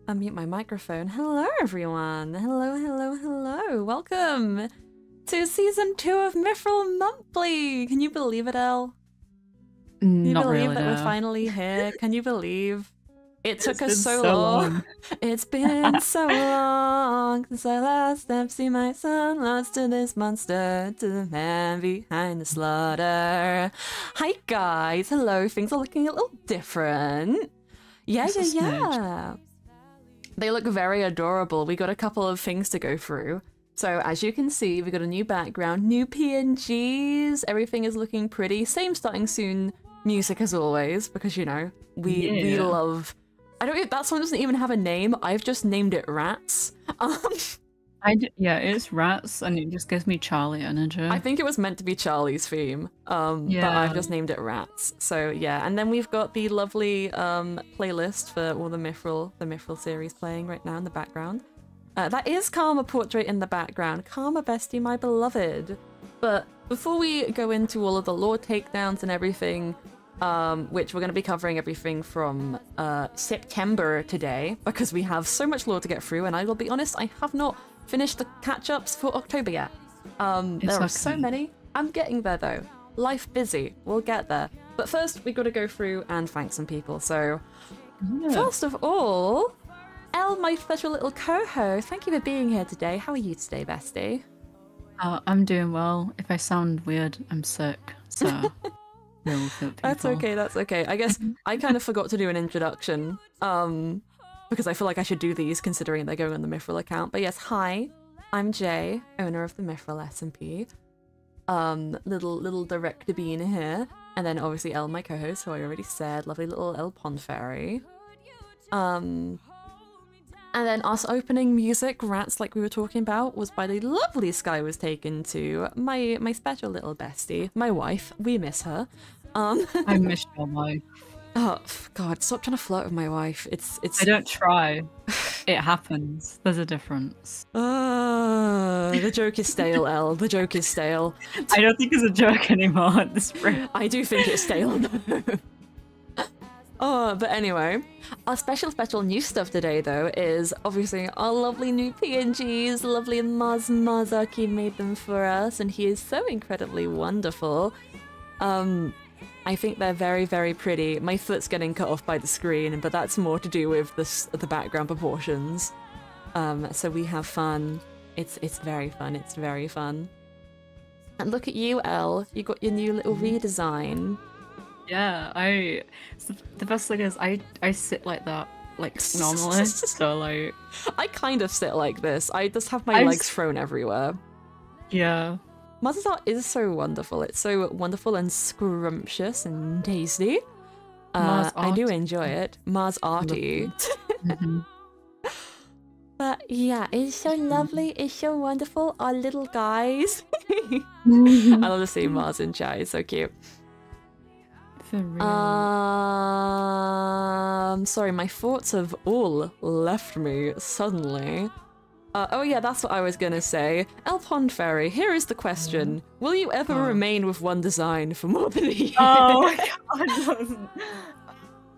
unmute my microphone. Hello, everyone. Hello, hello, hello. Welcome to season 2 of Mythrill Monthly. Can you believe it, Elle? Can you Not believe really, that no. we're finally here? Can you believe? It took us so long. long. It's been so long since I last stepped see my son lost to this monster, to the man behind the slaughter. Hi guys, hello. Things are looking a little different. Yeah. They look very adorable. We got a couple of things to go through. So as you can see, we got a new background, new PNGs. Everything is looking pretty. Same starting soon music as always, because you know we love. I don't. That song doesn't even have a name. I've just named it Rats. Yeah, it's Rats, and it just gives me Charlie energy. I think it was meant to be Charlie's theme, but I've just named it Rats. So yeah, and then we've got the lovely playlist for all the Mythrill series playing right now in the background. That is Karma portrait in the background. Karma bestie, my beloved. But before we go into all of the lore takedowns and everything, which we're going to be covering everything from September today, because we have so much lore to get through, and I will be honest, I have not finished the catch-ups for October yet. There are so many. I'm getting there though. Life busy. We'll get there. But first, we've got to go through and thank some people. So, first of all, Elle, my special little co-host, thank you for being here today. How are you today, bestie? I'm doing well. If I sound weird, I'm sick, so... That's okay, that's okay. I guess I kind of forgot to do an introduction, because I feel like I should do these considering they're going on the Mythrill account. But yes, hi, I'm Jay, owner of the Mythrill SMP. Little director bean here, and then obviously Elle, my co-host, who I already said, lovely little Elle Pond Fairy. And then us opening music, Rats, like we were talking about, was by the lovely Sky Was Taken to my special little bestie, my wife. We miss her. I miss your wife. Oh God! Stop trying to flirt with my wife. It's. I don't try. It happens. There's a difference. The joke is stale, Elle. The joke is stale. I don't think it's a joke anymore at this rate. I do think it's stale. Oh, but anyway, our special new stuff today, though, is obviously our lovely new PNGs. Lovely Marsarcy made them for us, and he is so incredibly wonderful. I think they're very, very pretty. My foot's getting cut off by the screen, but that's more to do with the background proportions. So we have fun. It's very fun. It's very fun. And look at you, Elle. You got your new little redesign. Yeah, the best thing is I sit like that, like normally, so like... I kind of sit like this. I just have my legs thrown everywhere. Yeah. Mars art is so wonderful. It's so wonderful and scrumptious and tasty. I do enjoy it. Mars arty. But yeah, it's so lovely. It's so wonderful. Our little guys. I love to see Mars in chat. It's so cute. For real. Sorry, my thoughts have all left me suddenly. Oh yeah, that's what I was gonna say. Elle Pond Fairy, here is the question. Will you ever remain with one design for more than a year? Oh my God.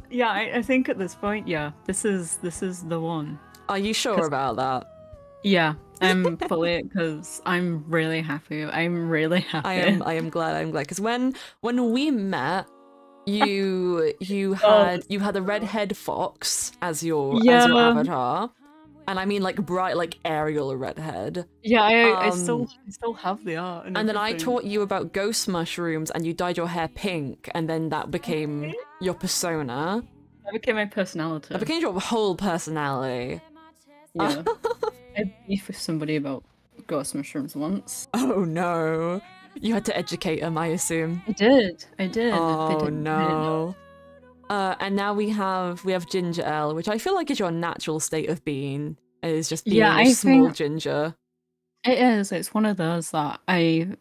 Yeah, I think at this point, yeah, this is the one. Are you sure about that? Yeah, I'm fully, because I'm really happy. I'm really happy. I am glad, because when we met, you had a redhead fox as your avatar, and I mean like bright, like Ariel redhead. Yeah, I still have the art. And then I taught you about ghost mushrooms, and you dyed your hair pink, and then that became your persona. That became my personality. That became your whole personality. Yeah. I had beef with somebody about ghost mushrooms once. Oh no. You had to educate them, I assume. I did. Oh no. And now we have Ginger Elle, which I feel like is your natural state of being, is just being a small ginger. It is. It's one of those that I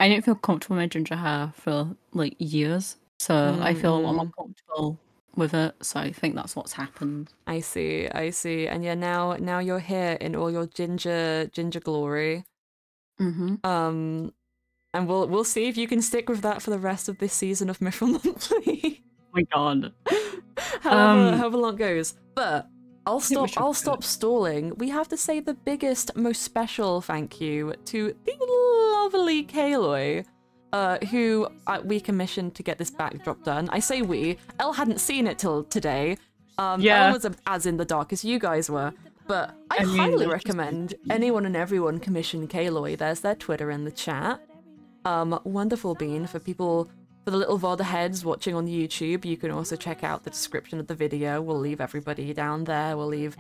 didn't feel comfortable with my ginger hair for like years, so I feel a lot more comfortable with it. So I think that's what's happened. I see. And yeah, now you're here in all your ginger glory. And we'll see if you can stick with that for the rest of this season of Mythrill Monthly. Oh my god. However long it goes. But I'll stop stalling. We have to say the biggest, most special thank you to the lovely Kaloy, who we commissioned to get this backdrop done. I say we. Elle hadn't seen it till today. Elle was as in the dark as you guys were. But I highly recommend anyone and everyone commission Kaloy. There's their Twitter in the chat. Wonderful bean for people, for the little VOD heads watching on YouTube. You can also check out the description of the video. We'll leave everybody down there. We'll leave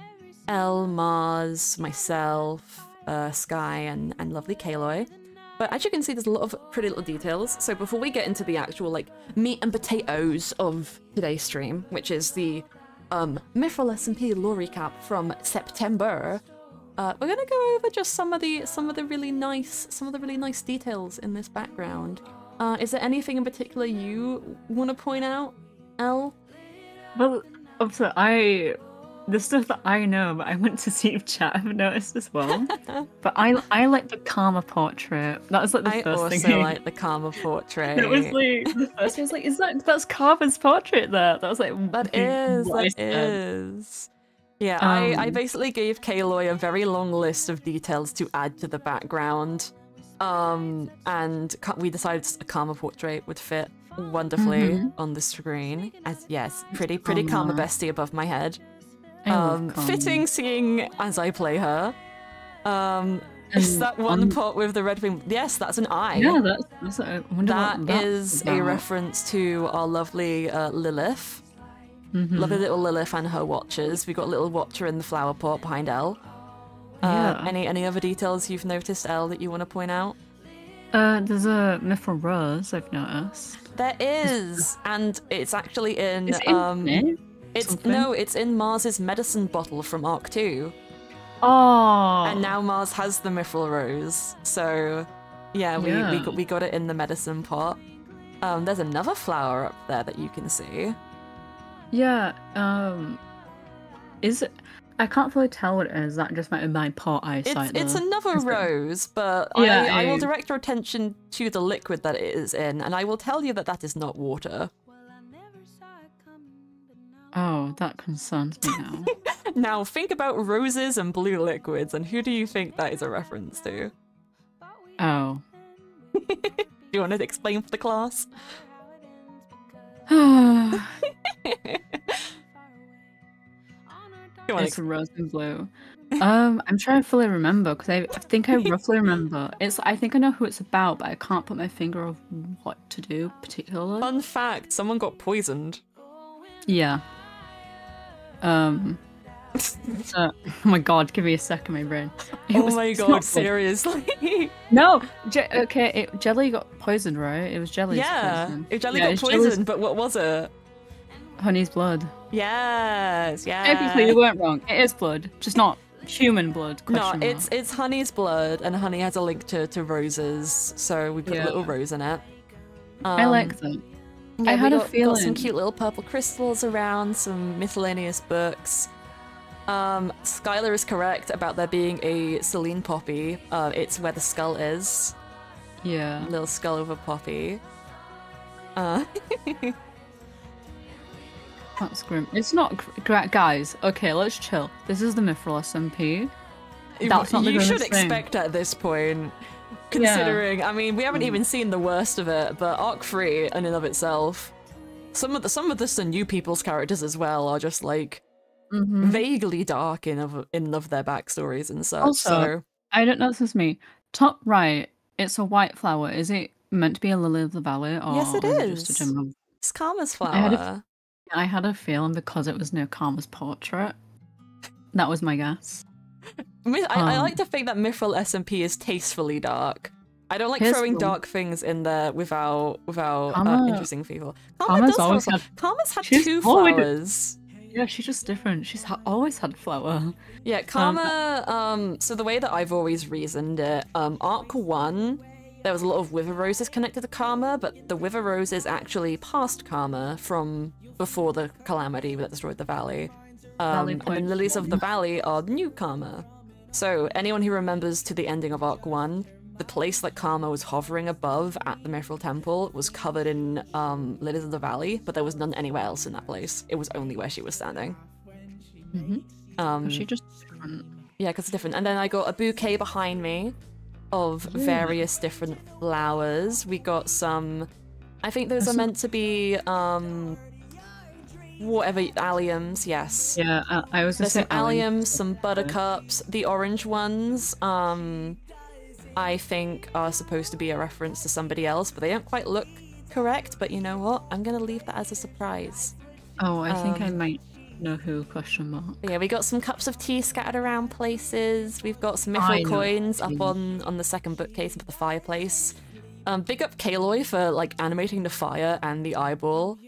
Elle, Mars, myself, Sky, and lovely Kaloy. But as you can see, there's a lot of pretty little details. So before we get into the actual like meat and potatoes of today's stream, which is the Mythrill SMP lore recap from September, we're gonna go over just some of the really nice details in this background. Is there anything in particular you want to point out, Elle? Well, also the stuff that I know, but I went to see if chat have noticed as well. But I like the Karma portrait. That was like the first thing. I also like the Karma portrait. It was like the first. I was like, that's Karma's portrait there. That was like that is. Yeah, I basically gave Kaloy a very long list of details to add to the background, and we decided a Karma portrait would fit wonderfully on the screen. As yes, pretty Karma bestie above my head. Fitting seeing as I play her. Is that one pot with the red thing? Yes, that's an eye. Yeah, that is a reference to our lovely Lilith. Lovely little Lilith and her watchers. We got a little watcher in the flower pot behind Elle. Any other details you've noticed, Elle, that you want to point out? There's a Mythrill rose I've noticed. There is, and it's actually in. It's in Mars's medicine bottle from Arc 2. Oh. And now Mars has the Mythrill rose. So, yeah, we got it in the medicine pot. There's another flower up there that you can see. Yeah. Is it? I can't fully tell what it is. That just might be my poor eyesight. It's another rose, but I will direct your attention to the liquid that it is in, and I will tell you that is not water. Oh, that concerns me now. Now think about roses and blue liquids, and who do you think that is a reference to? Oh. Do you want to explain for the class? It's rose and blue. I'm trying to fully remember because I think I roughly remember. I think I know who it's about, but I can't put my finger on what to do particularly. Fun fact: someone got poisoned. Yeah. Oh my god, give me a second, my brain. Oh my god, seriously? No! Jelly got poisoned, right? It was Jelly's poison. Jelly got poisoned, but what was it? Honey's blood. Yes. Technically, you weren't wrong. It is blood, just not human blood. No, it's Honey's blood, and Honey has a link to roses, so we put a little rose in it. I like that. Yeah, I had a feeling. Got some cute little purple crystals around, some miscellaneous books. Skylar is correct about there being a Celine poppy. It's where the skull is. Yeah. Little skull of a poppy. That's grim. It's not guys. Okay, let's chill. This is the Mythrill SMP. That's not the you should thing. expect at this point. Considering, I mean, we haven't even seen the worst of it, but Arc 3 in and of itself, some of the new people's characters as well are just like vaguely dark in of their backstories and such. Also, so I don't know if this is me. Top right, it's a white flower. Is it meant to be a lily of the valley, or yes, it is. Just a general? It's Karma's flower. I had a feeling because it was near Karma's portrait. That was my guess. I like to think that Mythrill SMP is tastefully dark. I don't like throwing dark things in there without interesting people. Karma's had two flowers. Yeah, she's just different. She's always had flower. Yeah, Karma. So the way that I've always reasoned it, Arc 1, there was a lot of Wither Roses connected to Karma, but the Wither Rose is actually past Karma from before the calamity that destroyed the valley. And the Lilies of the Valley are new Karma. So anyone who remembers to the ending of Arc 1, the place that Karma was hovering above at the Mythrill Temple was covered in Lilies of the Valley, but there was none anywhere else in that place. It was only where she was standing. She just different. Yeah, because it's different. And then I got a bouquet behind me of various different flowers. We got some, I think those are meant to be whatever, alliums, yes. Yeah, I was There's some alliums, some buttercups. The orange ones, I think are supposed to be a reference to somebody else, but they don't quite look correct. But you know what? I'm gonna leave that as a surprise. Oh, I think I might know who, question mark. Yeah, we got some cups of tea scattered around places. We've got some Mythrill coins up on the second bookcase above the fireplace. Big up Kaloy for like animating the fire and the eyeball.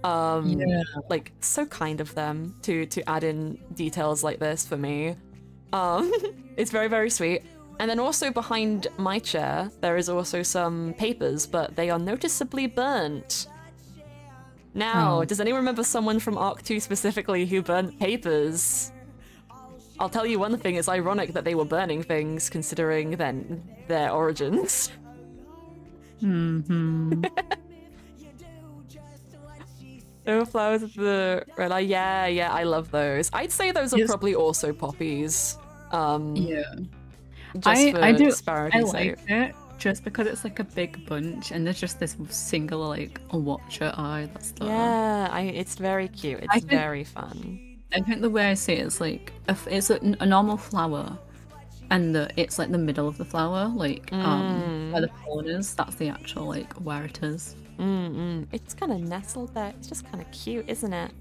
Like so kind of them to add in details like this for me. It's very, very sweet. And then also behind my chair, there is also some papers, but they are noticeably burnt. Now, does anyone remember someone from Arc 2 specifically who burnt papers? I'll tell you one thing, it's ironic that they were burning things considering then their origins. No flowers of the red eye. Yeah, I love those. I'd say those are probably also poppies. I do. I like it just because it's like a big bunch and there's just this single like a watcher eye. That's the... it's very cute. It's very fun. I think the way I see it is like it's a normal flower, and it's like the middle of the flower, like where the pollen is. That's the actual like where it is. It's kind of nestled there. It's just kind of cute, isn't it?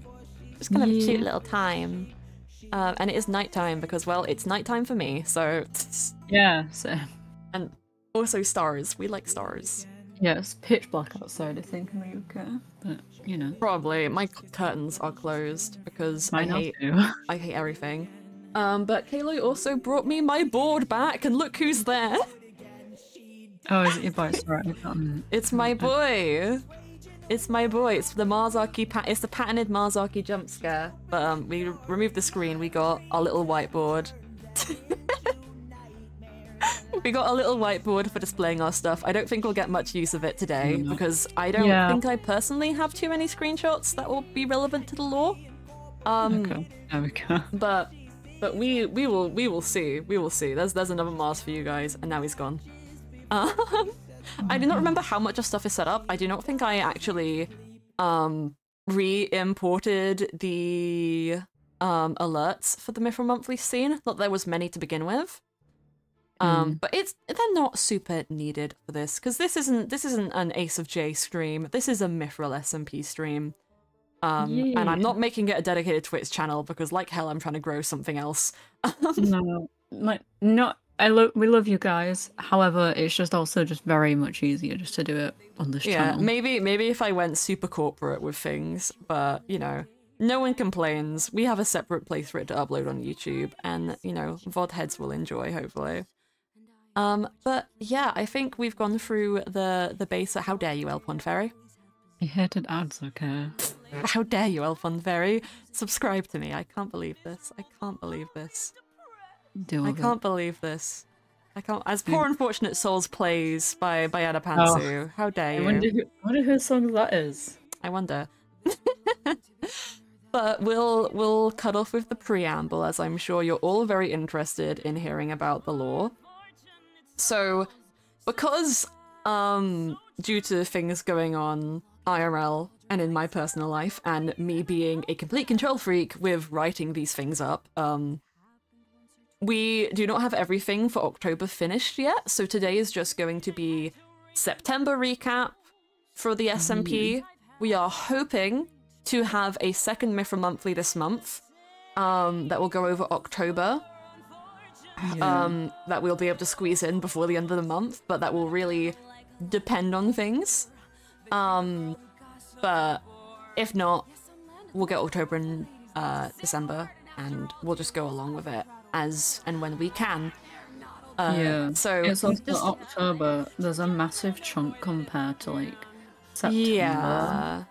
Just kind of a cute little time. And it is nighttime because, well, it's nighttime for me, so... Yeah, so... And also stars. We like stars. Yeah, it's pitch black outside, I think, in the UK, but, you know. Probably. My curtains are closed because I hate everything. But Kaylo also brought me my board back, and look who's there! Oh, is it your boy? Sorry, It's my boy! It's my boy. It's the Marsarcy it's the patented Marsarcy jump scare. But we removed the screen. We got our little whiteboard. We got a little whiteboard for displaying our stuff. I don't think we'll get much use of it today because I don't think I personally have too many screenshots that will be relevant to the lore. Okay, there we go. But we will see. We will see. There's another Mars for you guys, and now he's gone. I do not remember how much of stuff is set up. I do not think I actually re-imported the alerts for the Mythrill Monthly scene. Not that there was many to begin with. But they're not super needed for this because this isn't an Ace of J stream. This is a Mythrill SMP stream. And I'm not making it a dedicated Twitch channel because like hell I'm trying to grow something else. No, like not. We love you guys. However, it's just also just very much easier just to do it on this channel. Maybe if I went super corporate with things, but you know, no one complains. We have a separate place for it to upload on YouTube, and you know, VOD heads will enjoy hopefully. But yeah, I think we've gone through the base. How dare you, Elpond Fairy? You hated ads, okay? How dare you, Elpond Fairy? Subscribe to me. I can't believe this. I can't believe this. I can't believe this. I can't. As Poor Unfortunate Souls plays by Adapantsu. How dare you? I wonder whose song that is. I wonder. But we'll cut off with the preamble, as I'm sure you're all very interested in hearing about the lore. So, because due to things going on IRL and in my personal life, and me being a complete control freak with writing these things up, we do not have everything for October finished yet, so today is just going to be September recap for the SMP. We are hoping to have a second Mythrill Monthly this month that will go over October. That we'll be able to squeeze in before the end of the month, but that will really depend on things. But if not, we'll get October and December, and we'll just go along with it as and when we can. So it's also October. There's a massive chunk compared to like September. Yeah,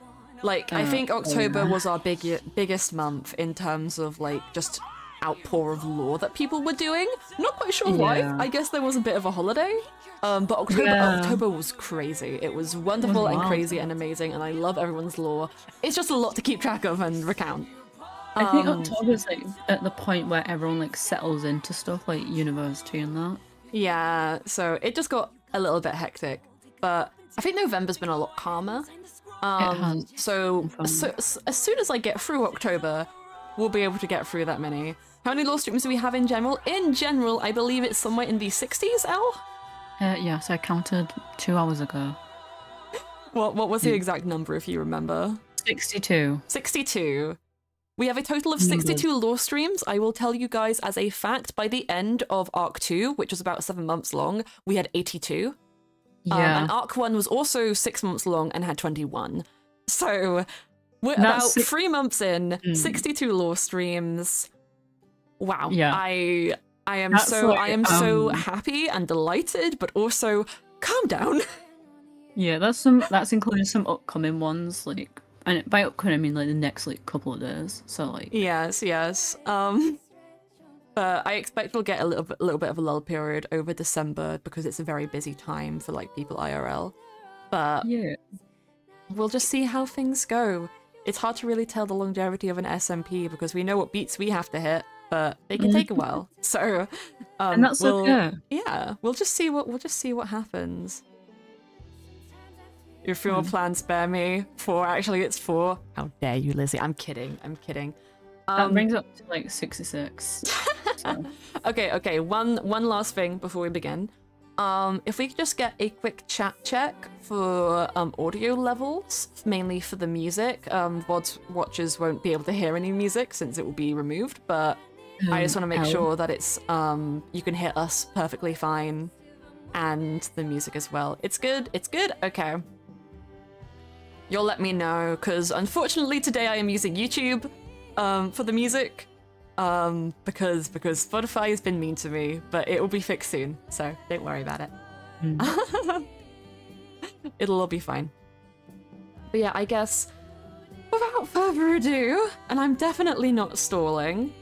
like I think October was our biggest month in terms of like just outpour of lore that people were doing. Not quite sure why. I guess there was a bit of a holiday. But October was crazy. It was wonderful and crazy and amazing, and I love everyone's lore. It's just a lot to keep track of and recount. I think October's like at the point where everyone like settles into stuff like university and that. Yeah, so it just got a little bit hectic, but I think November's been a lot calmer. It has. So as soon as I get through October, we'll be able to get through that many. How many law streams do we have in general? In general, I believe it's somewhere in the 60s, Elle? Yes, I counted 2 hours ago. What was the exact number, if you remember? 62. 62. We have a total of 62 law streams. I will tell you guys as a fact, by the end of Arc 2, which was about 7 months long, we had 82. Yeah. And Arc 1 was also 6 months long and had 21. So we're about 3 months in, 62 law streams. Wow. Yeah. I am so happy and delighted, but also calm down. Yeah, that's including some upcoming ones, like, and by upcoming I mean like the next like couple of days. So like yes. But I expect we'll get a little bit of a lull period over December because it's a very busy time for like people IRL. But yeah, we'll just see how things go. It's hard to really tell the longevity of an SMP because we know what beats we have to hit, but they can take a while. So and that's okay. Yeah, we'll just see what happens. Your funeral plans spare me 4. Actually, it's 4. How dare you, Lizzie? I'm kidding. That brings up to like 66. So. Okay. One last thing before we begin. If we could just get a quick chat check for audio levels, mainly for the music. VOD watchers won't be able to hear any music since it will be removed, but I just want to make sure that it's you can hear us perfectly fine and the music as well. It's good? Okay. You'll let me know, because unfortunately today I am using YouTube for the music, because Spotify has been mean to me, but it will be fixed soon, so don't worry about it. It'll all be fine. But yeah, I guess without further ado, and I'm definitely not stalling,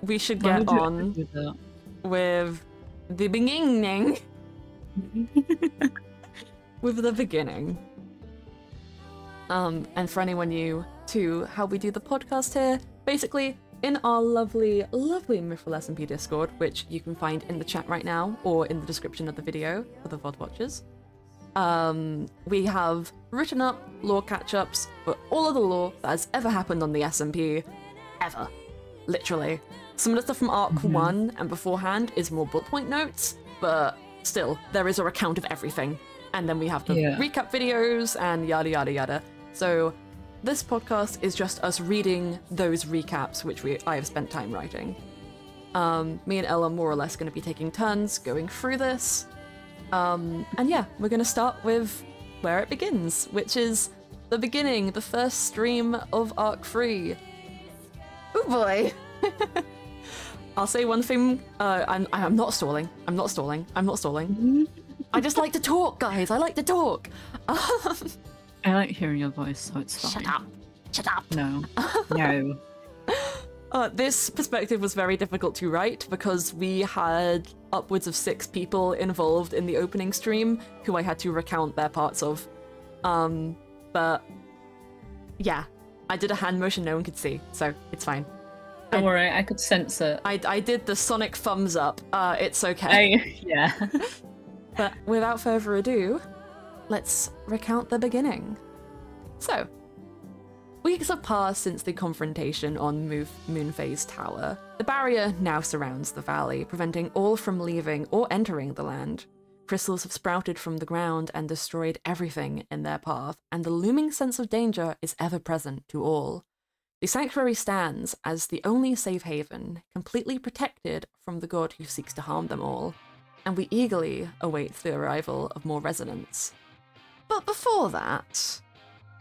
we should get on with the beginning. With the beginning. And for anyone new to how we do the podcast here, basically in our lovely Mythrill SMP Discord, which you can find in the chat right now or in the description of the video for the VOD watchers, we have written up lore catch-ups for all of the lore that has ever happened on the SMP, ever, literally. Some of the stuff from Arc 1 and beforehand is more bullet point notes, but still, there is a recount of everything. And then we have the recap videos and yada yada yada. So this podcast is just us reading those recaps, which I have spent time writing. Me and Elle are more or less going to be taking turns going through this. And yeah, we're going to start with where it begins, which is the beginning, the first stream of Arc 3. Oh boy! I'll say one thing, I'm not stalling. I just like to talk, guys. I like to talk. I like hearing your voice, so it's fine. Shut up. No. No. This perspective was very difficult to write because we had upwards of 6 people involved in the opening stream who I had to recount their parts of. But yeah, I did a hand motion no one could see, so it's fine. Don't worry, I could sense it. I did the sonic thumbs up. It's okay. Yeah. But without further ado, let's recount the beginning. So, weeks have passed since the confrontation on Moonphase Tower. The barrier now surrounds the valley, preventing all from leaving or entering the land. Crystals have sprouted from the ground and destroyed everything in their path, and the looming sense of danger is ever present to all. The sanctuary stands as the only safe haven, completely protected from the god who seeks to harm them all, and we eagerly await the arrival of more residents. But before that,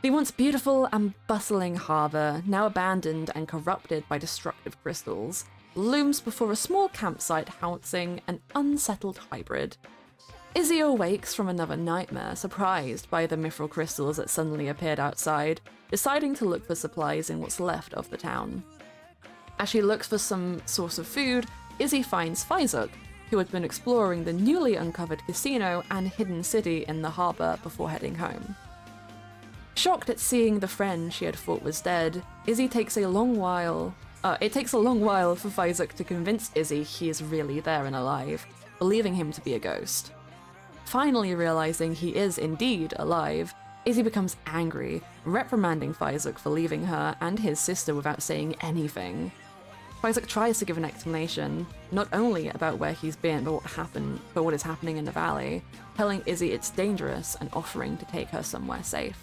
the once beautiful and bustling harbour, now abandoned and corrupted by destructive crystals, looms before a small campsite housing an unsettled hybrid. Izzy awakes from another nightmare, surprised by the Mythrill crystals that suddenly appeared outside, deciding to look for supplies in what's left of the town. As she looks for some source of food, Izzy finds Faizuk, who had been exploring the newly uncovered casino and hidden city in the harbour before heading home. Shocked at seeing the friend she had thought was dead, Izzy takes a long while. It takes a long while for Fizuk to convince Izzy he is really there and alive, believing him to be a ghost. Finally realizing he is indeed alive, Izzy becomes angry, reprimanding Fizuk for leaving her and his sister without saying anything. Fizuk tries to give an explanation, not only about where he's been, but what is happening in the valley, telling Izzy it's dangerous and offering to take her somewhere safe.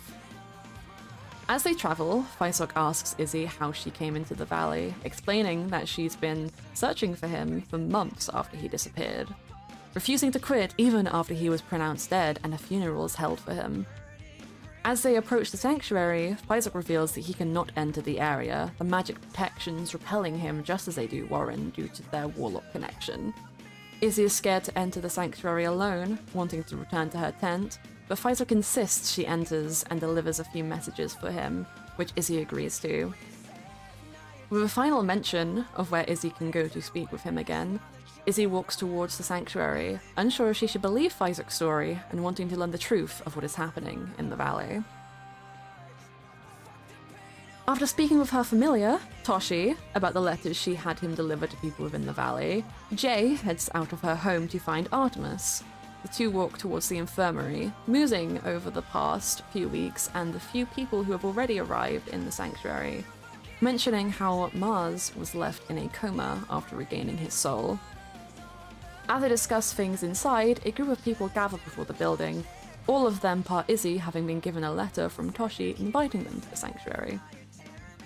As they travel, Fizuk asks Izzy how she came into the valley, explaining that she's been searching for him for months after he disappeared, refusing to quit even after he was pronounced dead and a funeral is held for him. As they approach the sanctuary, Fizuk reveals that he cannot enter the area, the magic protections repelling him just as they do Warren due to their warlock connection. Izzy is scared to enter the sanctuary alone, wanting to return to her tent, but Fizuk insists she enters and delivers a few messages for him, which Izzy agrees to. With a final mention of where Izzy can go to speak with him again, Izzy walks towards the sanctuary, unsure if she should believe Fizuk's story and wanting to learn the truth of what is happening in the valley. After speaking with her familiar, Toshi, about the letters she had him deliver to people within the valley, Jay heads out of her home to find Artemis. The two walk towards the infirmary, musing over the past few weeks and the few people who have already arrived in the sanctuary, mentioning how Mars was left in a coma after regaining his soul. As they discuss things inside, a group of people gather before the building, all of them par Izzy having been given a letter from Toshi inviting them to the sanctuary.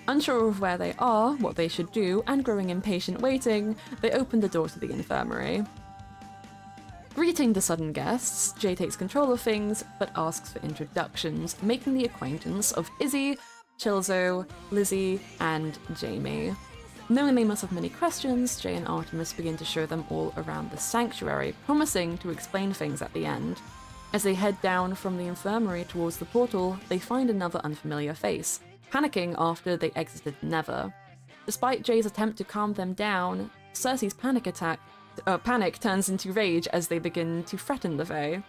Unsure of where they are, what they should do, and growing impatient waiting, they open the door to the infirmary. Greeting the sudden guests, Jay takes control of things, but asks for introductions, making the acquaintance of Izzy, Chilzo, Lizzie, and Jamie. Knowing they must have many questions, Jay and Artemis begin to show them all around the sanctuary, promising to explain things at the end. As they head down from the infirmary towards the portal, they find another unfamiliar face, panicking after they exited Never. Despite Jay's attempt to calm them down, Cersei's panic turns into rage as they begin to threaten the Fae.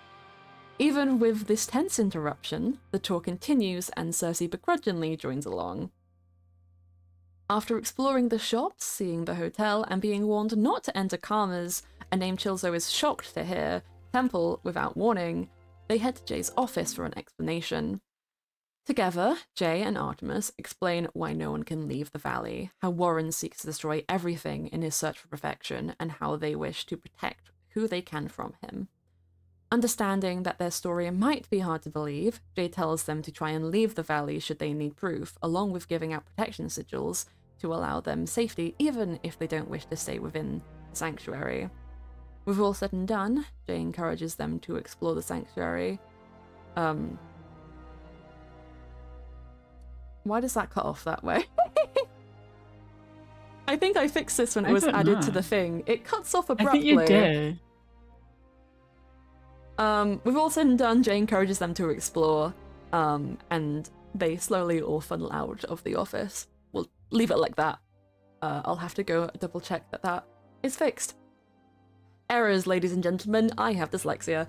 Even with this tense interruption, the tour continues and Cersei begrudgingly joins along. After exploring the shops, seeing the hotel, and being warned not to enter Karma's, a name Chilzo is shocked to hear, temple without warning, they head to Jay's office for an explanation. Together, Jay and Artemis explain why no one can leave the valley, how Warren seeks to destroy everything in his search for perfection, and how they wish to protect who they can from him. Understanding that their story might be hard to believe, Jay tells them to try and leave the valley should they need proof, along with giving out protection sigils to allow them safety even if they don't wish to stay within the sanctuary. With all said and done, Jay encourages them to explore the sanctuary. Why does that cut off that way? I think I fixed this when it was added to the thing. It cuts off abruptly. I think you did. With all said and done, Jay encourages them to explore, and they slowly all funnel out of the office. We'll leave it like that. I'll have to go double check that that is fixed. Errors, ladies and gentlemen, I have dyslexia.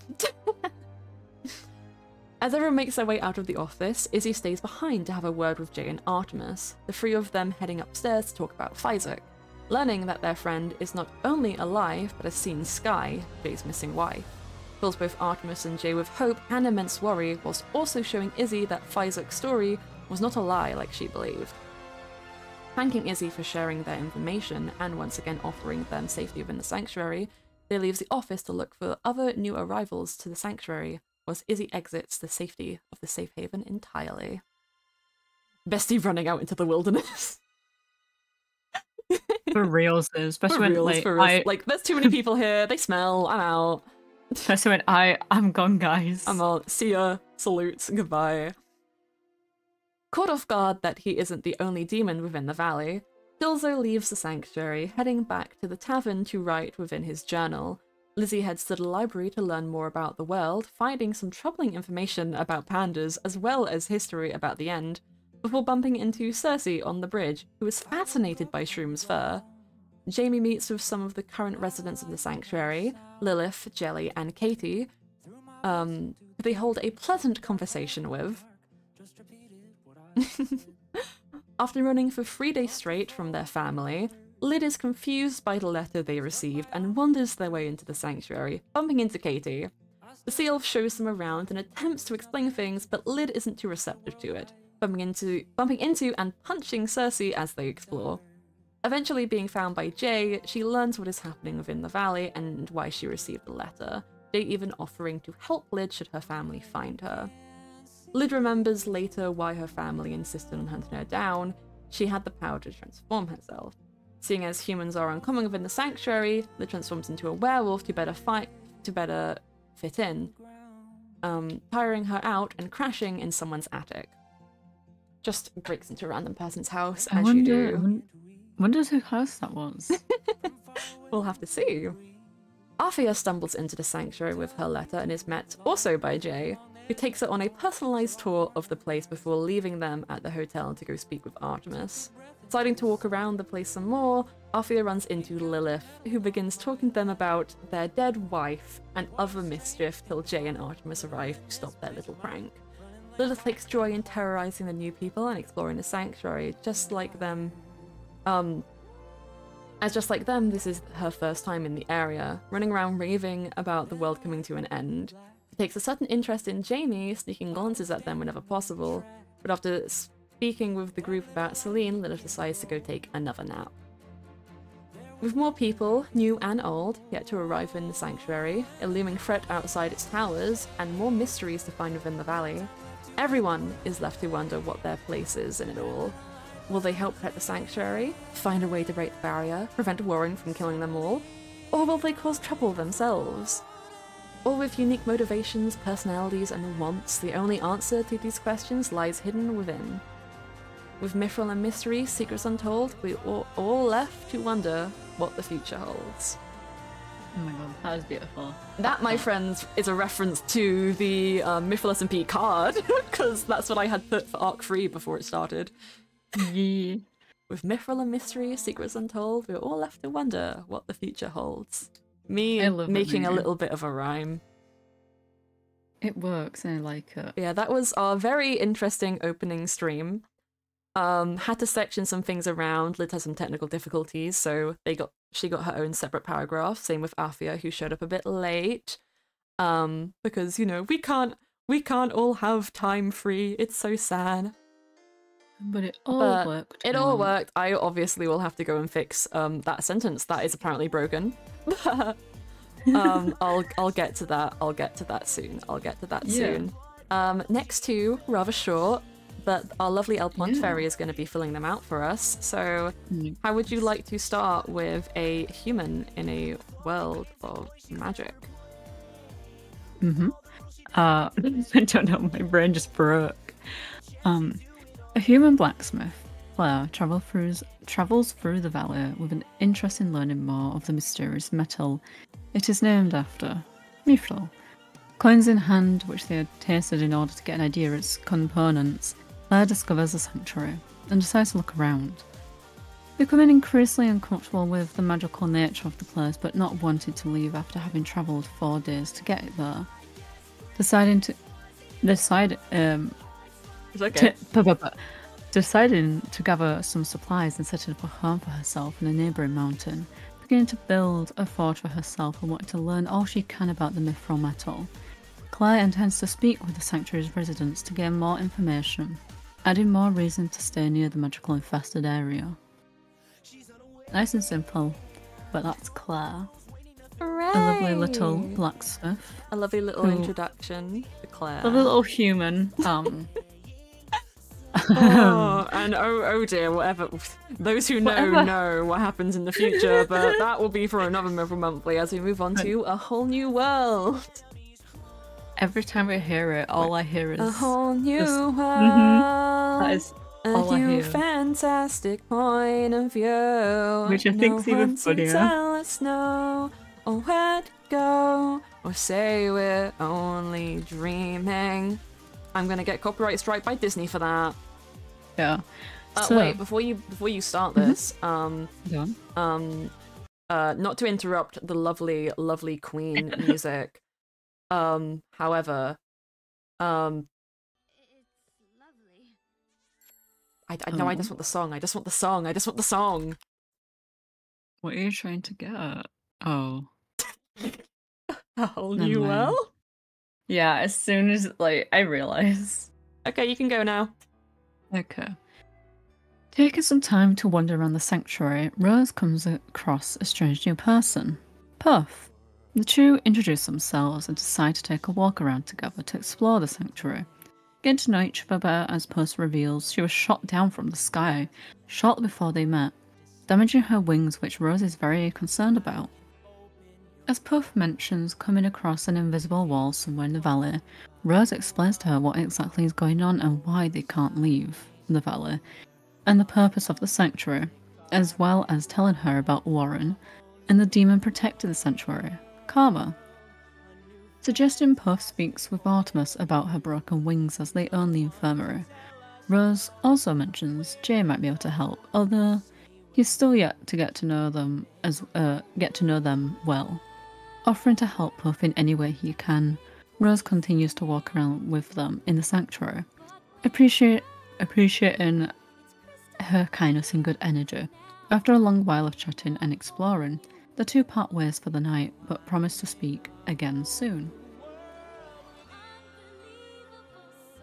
As everyone makes their way out of the office, Izzy stays behind to have a word with Jay and Artemis, the three of them heading upstairs to talk about Fizuk, learning that their friend is not only alive, but has seen Sky, Jay's missing wife. Fills both Artemis and Jay with hope and immense worry, whilst also showing Izzy that Fizuk's story was not a lie like she believed. Thanking Izzy for sharing their information and once again offering them safety within the sanctuary, they leave the office to look for other new arrivals to the sanctuary, whilst Izzy exits the safety of the safe haven entirely. Bestie running out into the wilderness. For reals, especially when like there's too many people here, they smell, I'm out. Especially when I'm gone, guys. I'm out. See ya. Salutes. Goodbye. Caught off guard that he isn't the only demon within the valley, Chilzo leaves the sanctuary, heading back to the tavern to write within his journal. Lizzie heads to the library to learn more about the world, finding some troubling information about pandas as well as history about the end, before bumping into Cersei on the bridge, who is fascinated by Shroom's fur. Jamie meets with some of the current residents of the sanctuary, Lilith, Jelly, and Katie, who they hold a pleasant conversation with. After running for 3 days straight from their family, Lyd is confused by the letter they received and wanders their way into the sanctuary, bumping into Katie. The sea elf shows them around and attempts to explain things, but Lyd isn't too receptive to it, bumping into and punching Cersei as they explore. Eventually being found by Jay, she learns what is happening within the valley and why she received the letter, Jay even offering to help Lyd should her family find her. Lyd remembers later why her family insisted on hunting her down. She had the power to transform herself. Seeing as humans are uncommon within the sanctuary, Lyd transforms into a werewolf to better fit in, tiring her out and crashing in someone's attic. Just breaks into a random person's house, as you do. Wonders whose house that was. We'll have to see. Arthea stumbles into the sanctuary with her letter and is met also by Jay, who takes her on a personalized tour of the place before leaving them at the hotel to go speak with Artemis. Deciding to walk around the place some more, Arthea runs into Lilith, who begins talking to them about their dead wife and other mischief till Jay and Artemis arrive to stop their little prank. Lilith takes joy in terrorizing the new people and exploring the sanctuary, just like them, this is her first time in the area, running around raving about the world coming to an end. She takes a sudden interest in Jaime, sneaking glances at them whenever possible, but after speaking with the group about Selene, Lilith decides to go take another nap. With more people, new and old, yet to arrive in the sanctuary, a looming threat outside its towers, and more mysteries to find within the valley, everyone is left to wonder what their place is in it all. Will they help protect the sanctuary, find a way to break the barrier, prevent Warren from killing them all? Or will they cause trouble themselves? All with unique motivations, personalities, and wants, the only answer to these questions lies hidden within. With Mythrill and Mystery, Secrets Untold, we all left to wonder what the future holds. Oh my god, that was beautiful. That, my friends, is a reference to the Mythrill SMP card, because that's what I had put for Arc 3 before it started. Yeah. With Mythrill and Mystery, Secrets Untold, we're all left to wonder what the future holds. Me making a little bit of a rhyme. It works and I like it. Yeah, that was our very interesting opening stream. Had to section some things around. Lyd has some technical difficulties, so she got her own separate paragraph. Same with Arthea, who showed up a bit late. Because, you know, we can't all have time free. It's so sad. But it all worked. It all worked. I obviously will have to go and fix that sentence that is apparently broken. I'll get to that. I'll get to that soon. Soon. Next two, rather short, but our lovely Elpont Fairy is going to be filling them out for us. So how would you like to start with a human in a world of magic? I don't know, my brain just broke. A human blacksmith, Claire, travels through the valley with an interest in learning more of the mysterious metal it is named after, Mythrill. Coins in hand, which they had tasted in order to get an idea of its components, Claire discovers the sanctuary and decides to look around. Becoming increasingly uncomfortable with the magical nature of the place, but not wanting to leave after having travelled 4 days to get it there. Deciding to gather some supplies and setting up a home for herself in a neighbouring mountain, beginning to build a fort for herself and wanting to learn all she can about the Mythrill metal. Claire intends to speak with the sanctuary's residents to gain more information, adding more reason to stay near the magical infested area. Nice and simple, but that's Claire. Hooray! A lovely little blacksmith. A lovely little introduction to Claire. A little human. Oh dear, whatever. Those who know what happens in the future, but that will be for another Mythrill Monthly as we move on to A Whole New World. Every time I hear it, all I hear is... A whole new world. That is all I hear. A new fantastic point of view. Which I think's even funnier. Tell us no, or where to go, or say we're only dreaming. I'm gonna get copyright strike by Disney for that. Yeah. Wait, before you start this, not to interrupt the lovely, lovely Queen music. However, It's lovely. I know. I just want the song. I just want the song. I just want the song. What are you trying to get at? Oh. A whole Never new mind. world? Yeah, as soon as, like, I realize. Okay, you can go now. Okay. Taking some time to wander around the sanctuary, Rose comes across a strange new person, Puff. The two introduce themselves and decide to take a walk around together to explore the sanctuary. Getting to know each other better as Puff reveals she was shot down from the sky shortly before they met, damaging her wings, which Rose is very concerned about. As Puff mentions coming across an invisible wall somewhere in the valley, Rose explains to her what exactly is going on and why they can't leave the valley, and the purpose of the sanctuary, as well as telling her about Warren and the demon protecting the sanctuary, Karma. Suggesting Puff speaks with Artemis about her broken wings as they own the infirmary. Rose also mentions Jay might be able to help, although he's still yet to get to know them well. Offering to help Puff in any way he can, Rose continues to walk around with them in the sanctuary, appreciating her kindness and good energy. After a long while of chatting and exploring, the two part ways for the night, but promise to speak again soon.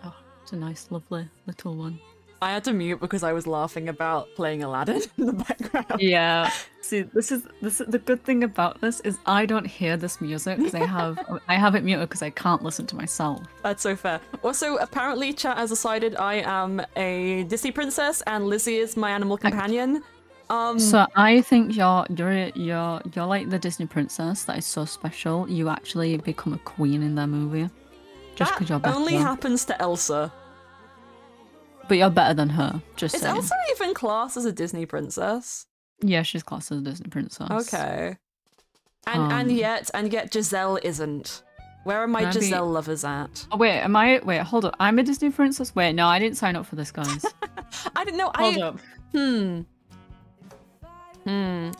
Oh, it's a nice, lovely little one. I had to mute because I was laughing about playing Aladdin in the background. Yeah. See, this is the good thing about this is I don't hear this music because I have it muted because I can't listen to myself. That's so fair. Also, apparently, chat has decided I am a Disney princess and Lizzie is my animal companion. So I think you're like the Disney princess that is so special. You actually become a queen in their movie, just because you're better. Only happens to Elsa. But you're better than her. Just is saying. Elsa even classed as a Disney princess? Yeah, she's classed as a Disney princess. Okay. And yet Giselle isn't. Where are my Giselle lovers at? Oh wait, wait, hold up. I'm a Disney princess? Wait, no, I didn't sign up for this, guys. I didn't know. Hold up.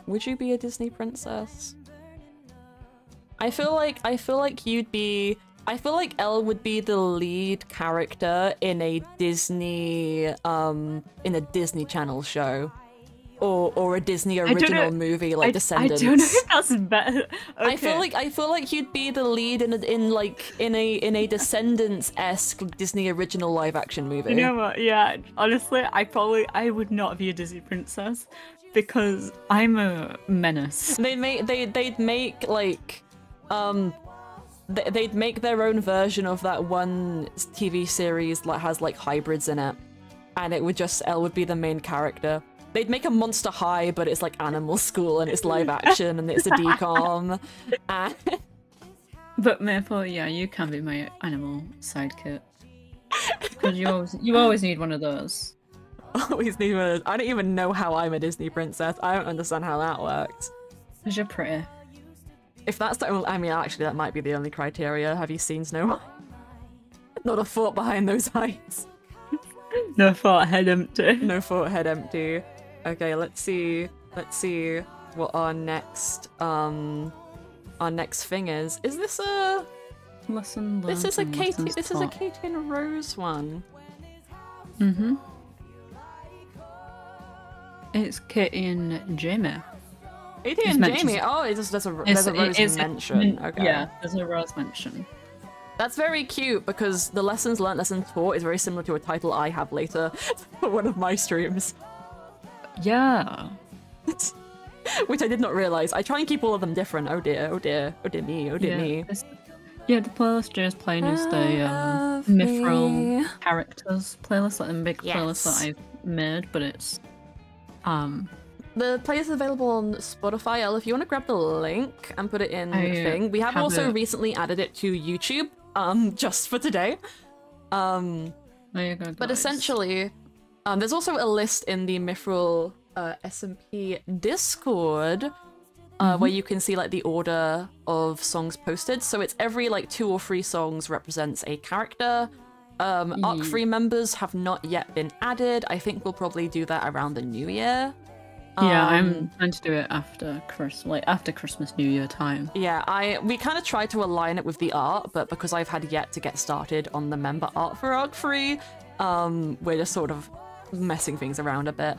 Would you be a Disney princess? I feel like you'd be. I feel like Elle would be the lead character in a Disney Channel show. Or a Disney original movie like Descendants. I don't know if that's better. Okay. I feel like you'd be the lead in a Descendants-esque Disney original live action movie. You know what? Yeah, honestly, I would not be a Disney princess because I'm a menace. They'd make their own version of that one TV series that has like hybrids in it, and it would just Elle would be the main character. They'd make a Monster High, but it's like Animal School and it's live action and it's a decom. But Mythrill, yeah, you can be my animal sidekick. Because you always need one of those. Always need one of those. I don't even know how I'm a Disney princess. I don't understand how that works. Because you're pretty. If that's the only, I mean, actually, that might be the only criteria. Have you seen Snow White? Not a thought behind those eyes. No thought, head empty. No thought, head empty. Okay, let's see what our next thing is. Is this a lesson learned? This is a Katie and Rose one. Mm-hmm. It's Katie and Jamie. Katie and Jamie. Oh, there's a Rose mention. Okay. Yeah, there's a Rose mention. That's very cute because the lessons learned, lessons taught is very similar to a title I have later for one of my streams. Yeah. Which I did not realize. I try and keep all of them different. Oh dear, oh dear, oh dear me, oh dear me. Yeah, the playlist Jay's playing is the Mythrill characters playlist, like the big playlist that I've made, but it's the playlist is available on Spotify. Elle, if you want to grab the link and put it in the thing. We have also recently added it to YouTube, just for today. There you go, guys. But essentially, there's also a list in the Mythrill SMP Discord where you can see like the order of songs posted. So it's every like 2 or 3 songs represents a character. ARC-free members have not yet been added. I think we'll probably do that around the new year. Yeah, I'm trying to do it after Christmas, New Year time. Yeah, we kind of tried to align it with the art, but because I've had yet to get started on the member art for ARC-free, we're just sort of messing things around a bit.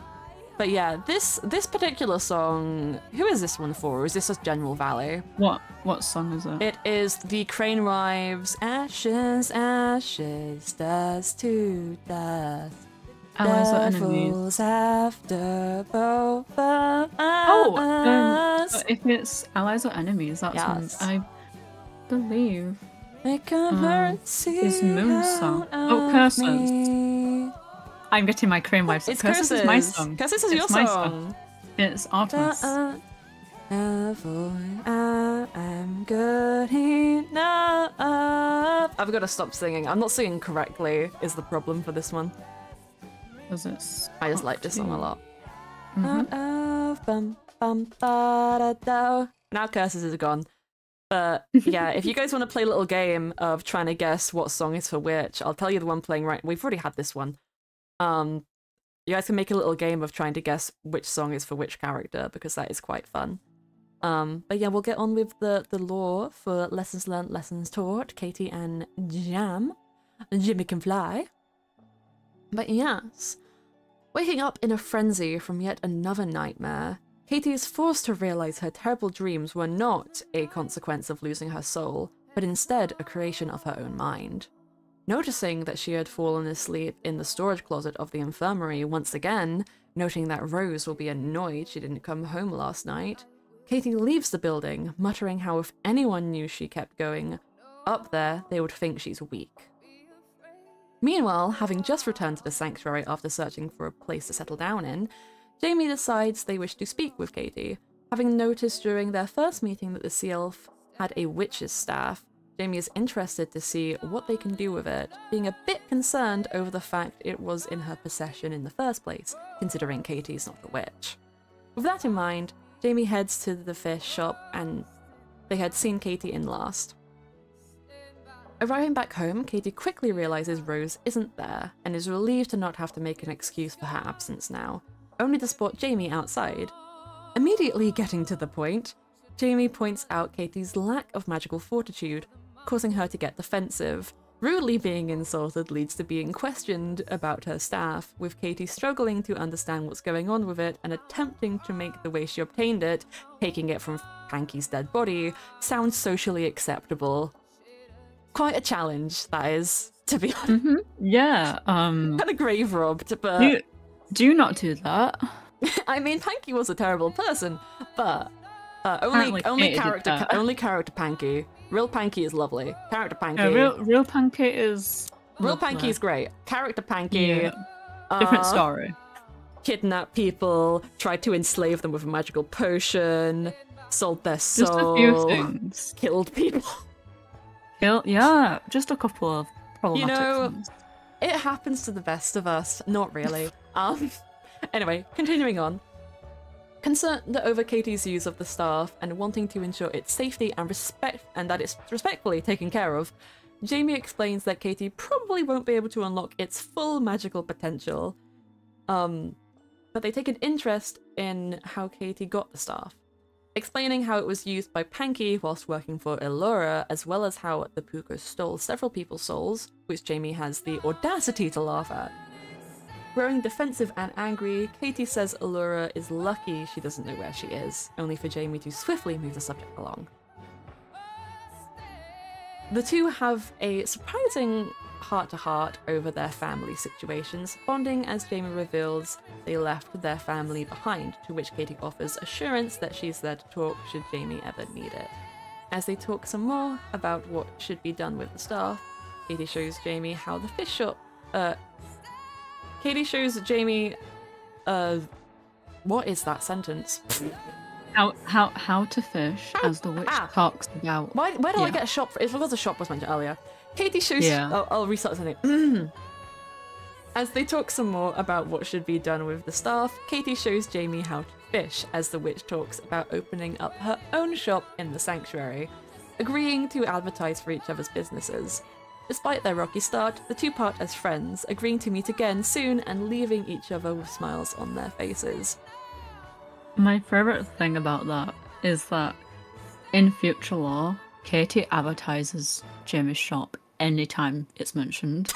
But yeah, this particular song, who is this one for? Or is this a general valley? What song is it? It is the Crane Wives, Ashes, Ashes, Dust to Dust. Allies or Devils enemies? After both of us. If it's allies or enemies, that's one I believe. Is Moon song. Oh, Curses. Me. I'm getting my Crane Wives. It's Curses is my song. Curses is your song. It's Artemis. I'm good enough. I've got to stop singing. I'm not singing correctly is the problem for this one. I just like this song a lot. Now Curses is gone. But yeah, if you guys want to play a little game of trying to guess what song is for which, I'll tell you the one playing right. We've already had this one. You guys can make a little game of trying to guess which song is for which character, because that is quite fun. But yeah, we'll get on with the lore for Lessons Learned, Lessons Taught, Katie and Jimmy Can Fly. But yes, waking up in a frenzy from yet another nightmare, Katie is forced to realize her terrible dreams were not a consequence of losing her soul, but instead a creation of her own mind. Noticing that she had fallen asleep in the storage closet of the infirmary once again, noting that Rose will be annoyed she didn't come home last night, Katie leaves the building, muttering how if anyone knew she kept going up there, they would think she's weak. Meanwhile, having just returned to the sanctuary after searching for a place to settle down in, Jamie decides they wish to speak with Katie. Having noticed during their first meeting that the sea elf had a witch's staff, Jamie is interested to see what they can do with it, being a bit concerned over the fact it was in her possession in the first place, considering Katie's not the witch. With that in mind, Jamie heads to the fish shop and they had seen Katie in last. Arriving back home, Katie quickly realizes Rose isn't there and is relieved to not have to make an excuse for her absence now, only to spot Jamie outside. Immediately getting to the point, Jamie points out Katie's lack of magical fortitude, causing her to get defensive. Rudely being insulted leads to being questioned about her staff, with Katie struggling to understand what's going on with it and attempting to make the way she obtained it, taking it from Panky's dead body, sound socially acceptable. Quite a challenge, that is, to be honest. Yeah. Kind of grave robbed, but... Do not do that. I mean, Panky was a terrible person, but only character Panky. Real Panky is lovely. Character Panky. Real Panky is... Real Panky is great. Character Panky... Yeah. Different story. Kidnapped people, tried to enslave them with a magical potion, sold their soul... Just a few things. Killed people. Yeah, just a couple of problematic things. It happens to the best of us. Not really. Anyway, continuing on. Concerned over Katie's use of the staff and wanting to ensure its safety and that it's respectfully taken care of, Jamie explains that Katie probably won't be able to unlock its full magical potential. But they take an interest in how Katie got the staff, explaining how it was used by Panky whilst working for Allura, as well as how the Puko stole several people's souls, which Jamie has the audacity to laugh at. Growing defensive and angry, Katie says Allura is lucky she doesn't know where she is, only for Jamie to swiftly move the subject along. The two have a surprising heart-to-heart over their family situations, bonding as Jamie reveals they left their family behind, to which Katie offers assurance that she's there to talk should Jamie ever need it. As they talk some more about what should be done with the staff, Katie shows Jamie how the fish shop... Katie shows Jamie... what is that sentence? How to fish, as the witch talks about. Where do I get a shop? It was a shop was mentioned earlier. Katie shows... Yeah. I'll restart something. As they talk some more about what should be done with the staff, Katie shows Jamie how to fish, as the witch talks about opening up her own shop in the sanctuary, agreeing to advertise for each other's businesses. Despite their rocky start, the two part as friends, agreeing to meet again soon and leaving each other with smiles on their faces. My favourite thing about that is that in future lore, Katie advertises Jamie's shop anytime it's mentioned.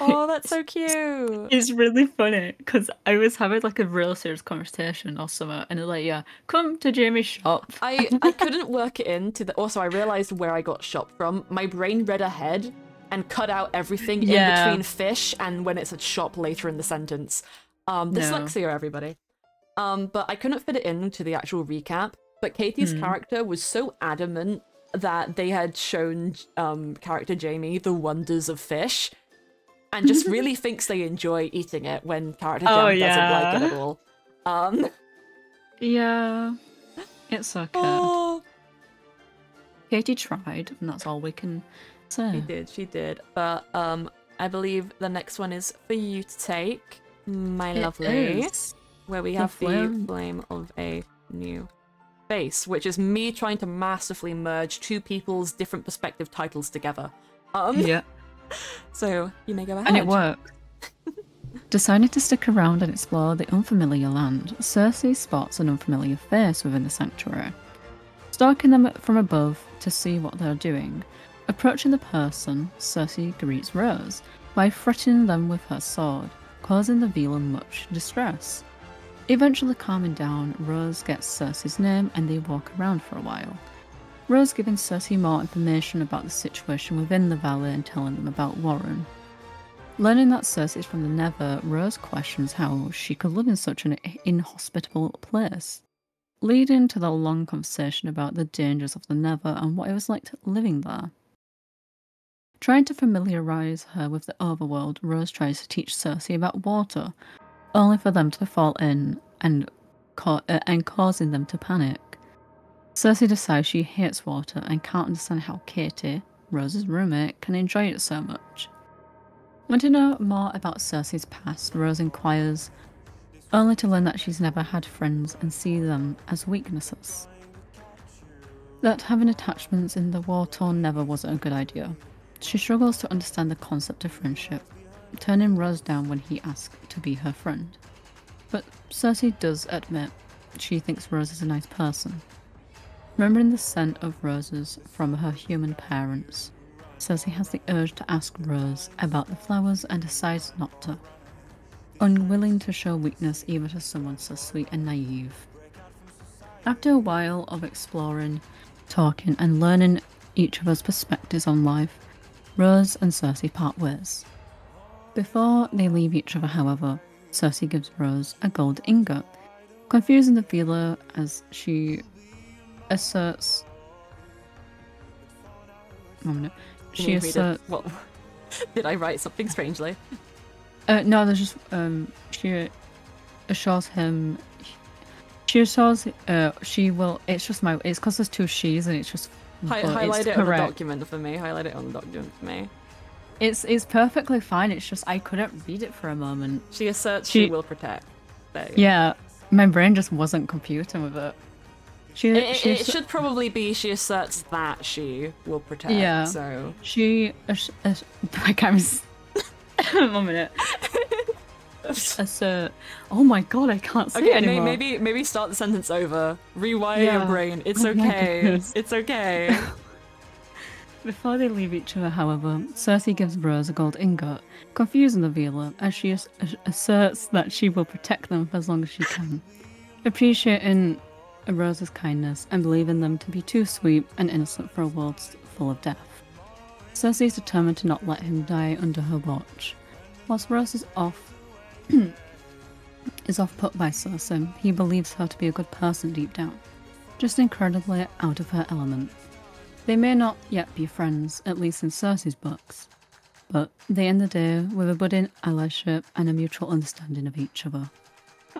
Oh, that's so cute. It's really funny because I was having like a real serious conversation or something, and they're like, "Yeah, come to Jamie's shop." I couldn't work it into the. Also, I realized where I got shop from. My brain read ahead and cut out everything in between fish and when it's a shop later in the sentence. Dyslexia, everybody. But I couldn't fit it into the actual recap. But Katie's character was so adamant that they had shown character Jamie the wonders of fish, and just really thinks they enjoy eating it when character Jam doesn't like it at all. Yeah, it's so good. Oh. Katie tried, and that's all we can say. She did. But I believe the next one is for you to take, my lovely, where we have the flame of a new face, which is me trying to masterfully merge two people's different perspective titles together. Yeah. So you may go ahead. And it worked. Deciding to stick around and explore the unfamiliar land, Cersei spots an unfamiliar face within the sanctuary. Stalking them from above to see what they're doing, approaching the person, Cersei greets Rose by threatening them with her sword, causing the Veela much distress. Eventually calming down, Rose gets Cersei's name and they walk around for a while. Rose giving Cersei more information about the situation within the valley and telling them about Warren. Learning that Cersei is from the Nether, Rose questions how she could live in such an inhospitable place, leading to the long conversation about the dangers of the Nether and what it was like living there. Trying to familiarise her with the overworld, Rose tries to teach Cersei about water, only for them to fall in and causing them to panic. Cersei decides she hates water and can't understand how Katie, Rose's roommate, can enjoy it so much. Wanting to know more about Cersei's past, Rose inquires, only to learn that she's never had friends and see them as weaknesses. That having attachments in the war-torn Nether wasn't a good idea. She struggles to understand the concept of friendship, turning Rose down when he asks to be her friend. But Cersei does admit she thinks Rose is a nice person. Remembering the scent of roses from her human parents, Cersei has the urge to ask Rose about the flowers and decides not to, unwilling to show weakness even to someone so sweet and naive. After a while of exploring, talking and learning each other's perspectives on life, Rose and Cersei part ways. Before they leave each other, however, Cersei gives Rose a gold ingot, confusing the Veela as she asserts... She asserts... Well, did I write something strangely? No, there's just... she assures him... She assures... she will... It's just my... It's because there's two she's and it's just... Highlight it on the document for me. Highlight it on the document for me. It's perfectly fine. It's just I couldn't read it for a moment. She asserts she will protect. Yeah, my brain just wasn't computing with it. It should probably be she asserts that she will protect. Yeah. So she. I can't. 1 minute. Assert. Oh my god, I can't say it anymore. Maybe start the sentence over. Rewire your brain. It's okay. It's okay. Before they leave each other, however, Cersei gives Rose a gold ingot, confusing the Veela, as she asserts that she will protect them for as long as she can, appreciating Rose's kindness and believing them to be too sweet and innocent for a world full of death. Cersei is determined to not let him die under her watch. Whilst Rose is off put by Cersei, he believes her to be a good person deep down, just incredibly out of her element. They may not yet be friends, at least in Cersei's books, but they end the day with a budding allyship and a mutual understanding of each other.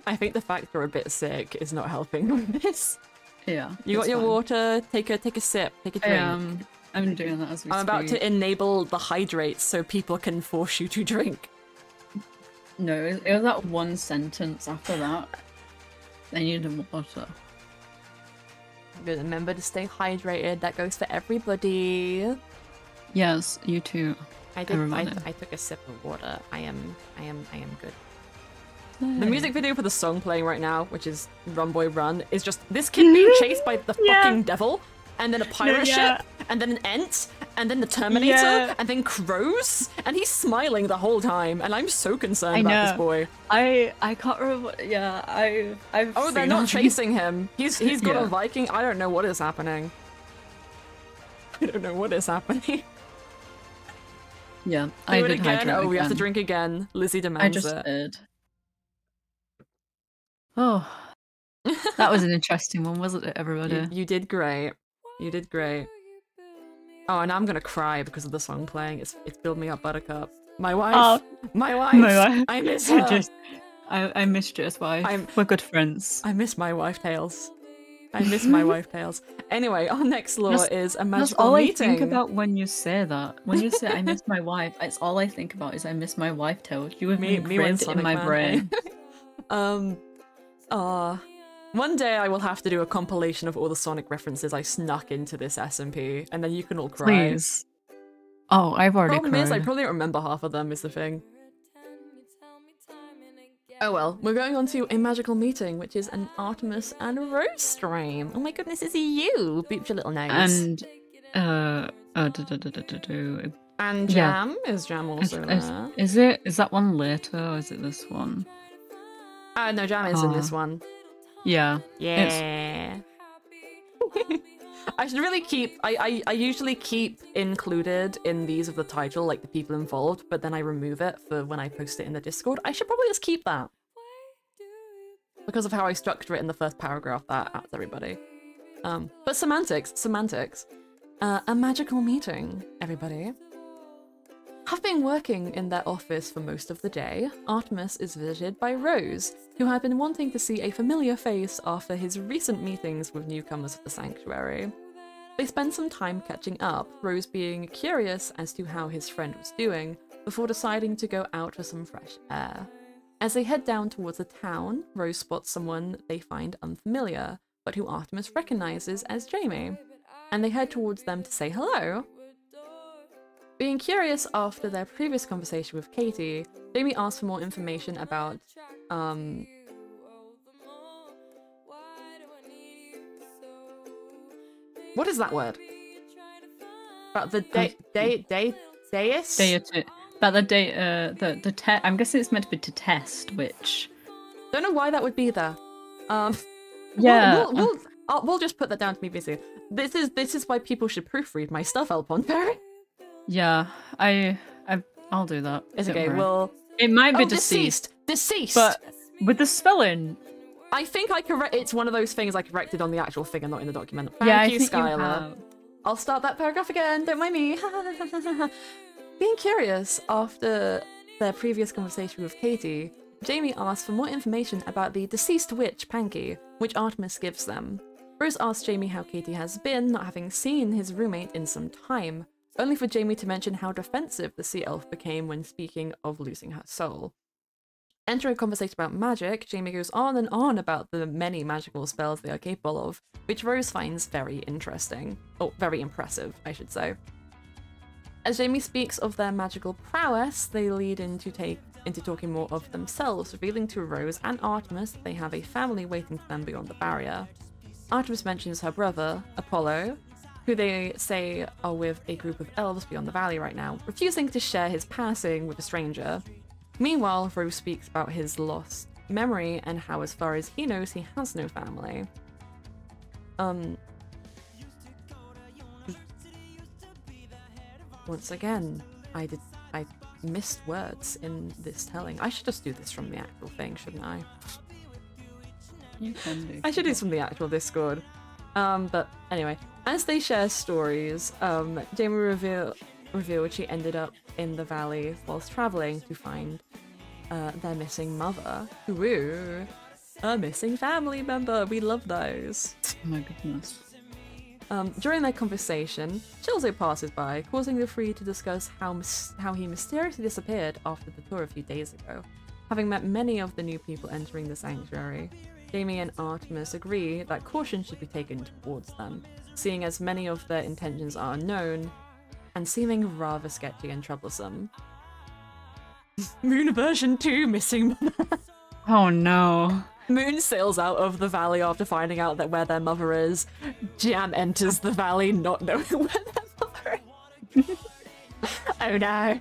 I think the fact you're a bit sick is not helping with this. Yeah. You got your water, take a sip, take a drink. I'm doing that as we speak. I'm about to enable the hydrates so people can force you to drink. No, it was that one sentence after that. I needed water. Remember to stay hydrated. That goes for everybody. Yes, you too. I took a sip of water. I am good. The music video for the song playing right now, which is Run Boy Run, is just this kid being chased by the fucking devil, and then a pirate ship, and then an Ent, and then the Terminator, and then crows, and he's smiling the whole time, and I'm so concerned about this boy. I can't remember. Yeah, I've. Oh, they're not chasing him. He's got a Viking. I don't know what is happening. I don't know what is happening. Yeah, Do I it did again. hydrate Oh, we again. have to drink again. Lizzie demands it. I just did. Oh, that was an interesting one, wasn't it, everybody? You did great. You did great. Oh, and I'm gonna cry because of the song playing. It's Build Me Up, Buttercup. My wife. Oh, my wife. I miss her. I missed you as wife. We're good friends. I miss my wife tales. I miss my wife tales. Anyway, our next law is a magical That's all meeting. I think about when you say that. When you say I miss my wife, it's all I think about is I miss my wife tales. You have engraved it in my brain. One day I will have to do a compilation of all the Sonic references I snuck into this SMP, and then you can all cry. Please. Oh, I've already cried. Problem is, I probably don't remember half of them, is the thing. Oh well, we're going on to a magical meeting, which is an Artemis and Rose stream. Oh my goodness, it's you! Beep your little nose. And Jam? Is Jam also there? Is that one later, or is it this one? No, Jam is in this one. Yeah. Yeah. I should really keep... I usually keep included in these of the title, like the people involved, but then I remove it for when I post it in the Discord. I should probably just keep that. Because of how I structure it in the first paragraph that adds everybody. But semantics. A magical meeting, everybody. Having working in their office for most of the day, Artemis is visited by Rose, who had been wanting to see a familiar face after his recent meetings with newcomers of the Sanctuary. They spend some time catching up, Rose being curious as to how his friend was doing, before deciding to go out for some fresh air. As they head down towards the town, Rose spots someone they find unfamiliar, but who Artemis recognizes as Jamie, and they head towards them to say hello. Being curious after their previous conversation with Katie, Jamie asks for more information about, what is that word? About the deus? About the test. I'm guessing it's meant to be to test, which... Don't know why that would be there. Yeah. We'll just put that down to me busy. This is why people should proofread my stuff, Alpon Perry. Yeah, I'll do that. It's okay. Well, it might be deceased, but with the spelling, I think it's one of those things I corrected on the actual thing and not in the document. Thank you, Skylar. I'll start that paragraph again. Don't mind me. Being curious after their previous conversation with Katie, Jamie asks for more information about the deceased witch Panky, which Artemis gives them. Rose asks Jamie how Katie has been, not having seen his roommate in some time, only for Jamie to mention how defensive the sea elf became when speaking of losing her soul. Entering a conversation about magic, Jamie goes on and on about the many magical spells they are capable of, which Rose finds very interesting. Oh, very impressive, I should say. As Jamie speaks of their magical prowess, they lead into talking more of themselves, revealing to Rose and Artemis that they have a family waiting for them beyond the barrier. Artemis mentions her brother, Apollo, who they say are with a group of elves beyond the valley right now, refusing to share his passing with a stranger. Meanwhile, Rose speaks about his lost memory and how, as far as he knows, he has no family. Once again, I missed words in this telling. I should just do this from the actual thing, shouldn't I? You can do. I should do this from the actual Discord. But anyway, as they share stories, Jamie revealed she ended up in the valley whilst traveling to find their missing mother. Ooh, a missing family member. We love those. Oh my goodness. During their conversation, Chilzo passes by, causing the three to discuss how he mysteriously disappeared after the tour a few days ago, having met many of the new people entering the sanctuary. Jamie and Artemis agree that caution should be taken towards them, seeing as many of their intentions are unknown and seeming rather sketchy and troublesome. Moon version 2 missing mother. Oh no. Moon sails out of the valley after finding out that where their mother is. Jam enters the valley not knowing where their mother is. Oh no.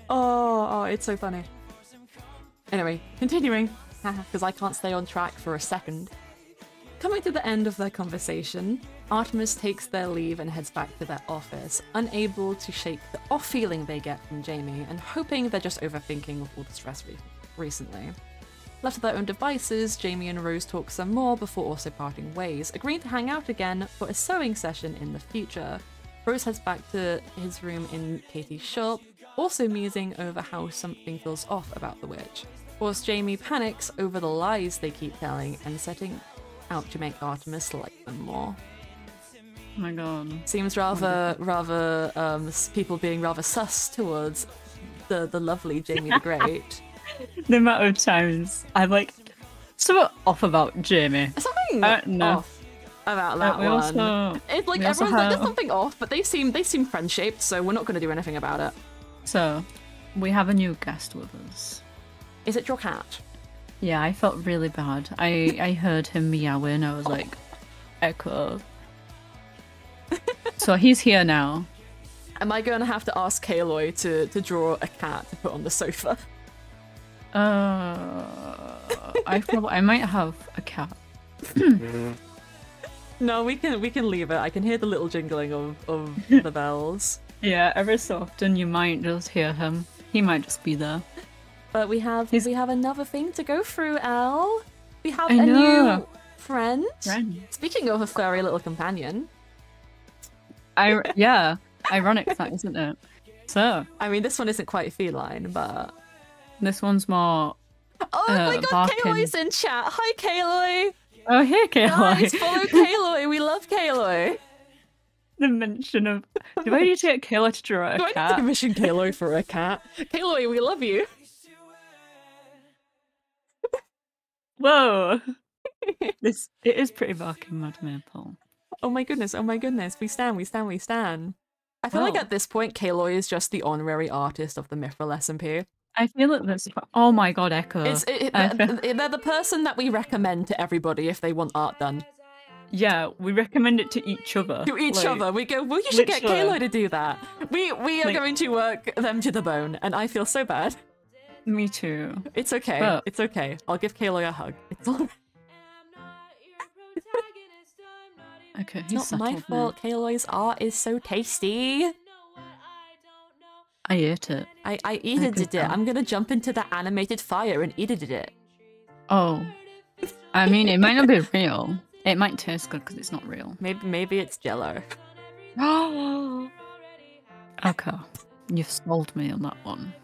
Oh, it's so funny. Anyway, continuing, because I can't stay on track for a second. Coming to the end of their conversation, Artemis takes their leave and heads back to their office, unable to shake the off feeling they get from Jamie and hoping they're just overthinking with all the stress recently. Left to their own devices, Jamie and Rose talk some more before also parting ways, agreeing to hang out again for a sewing session in the future. Rose heads back to his room in Katie's shop, also musing over how something feels off about the witch, whilst Jamie panics over the lies they keep telling and setting out to make Artemis like them more. Oh my god. Seems people being rather sus towards the lovely Jamie the Great. The amount of times I'm like, something off about Jamie. Something off about that one. It's like everyone's like, there's something off, but they seem friend-shaped, so we're not going to do anything about it. So, we have a new guest with us. Is it your cat? Yeah, I felt really bad. I heard him meowing. I was like, Echo. So he's here now. Am I going to have to ask Kaloy to draw a cat to put on the sofa? I might have a cat. No, we can leave it. I can hear the little jingling of the bells. Yeah, every so often you might just hear him. He might just be there. But we have another thing to go through, Elle. We have a new friend. Speaking of a furry little companion. Yeah, ironic that, isn't it? So, I mean, this one isn't quite feline, but this one's more. Oh my god, Kaloy's in chat. Hi, Kaloy. Oh, hey, Kaloy. Guys, follow Kaloy. We love Kaloy. The mention of. Do I need to get Kaloy to draw a cat? Do I need to commission Kaloy for a cat? Kaloy, we love you. Whoa. It is pretty barking, Mad Maple. Oh my goodness, we stand. I feel like at this point, Kaloy is just the honorary artist of the Mythrill SMP. I feel like this. Oh my god, Echo. They're the person that we recommend to everybody if they want art done. Yeah, we recommend it to each other. To each other. We go, well, you should get Kaloy to do that. We are going to work them to the bone, and I feel so bad. Me too. It's okay. But it's okay. I'll give Kaloy a hug. It's all right. Okay, it's not my fault. Kaloy's art is so tasty. I ate it. I eated it. I'm gonna jump into the animated fire and eat it. Oh. I mean, it might not be real. It might taste good because it's not real. Maybe it's Jello. Okay. You've sold me on that one.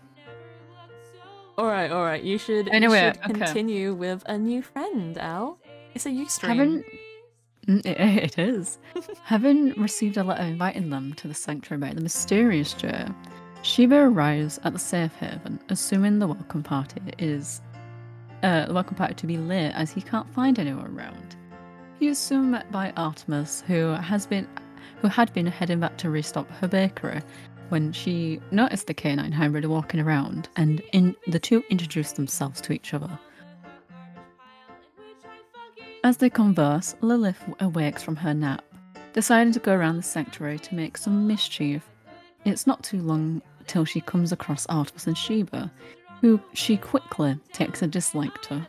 Alright. You should continue with a new friend, Elle. It's a Ustream. It is. Having received a letter inviting them to the sanctuary by the mysterious Joe, Sheba arrives at the safe haven, assuming the welcome party to be late as he can't find anyone around. He is soon met by Artemis, who had been heading back to restock her bakery when she noticed the canine hybrid walking around, and the two introduced themselves to each other. As they converse, Lilith awakes from her nap, deciding to go around the sanctuary to make some mischief. It's not too long till she comes across Artemis and Sheba, who she quickly takes a dislike to.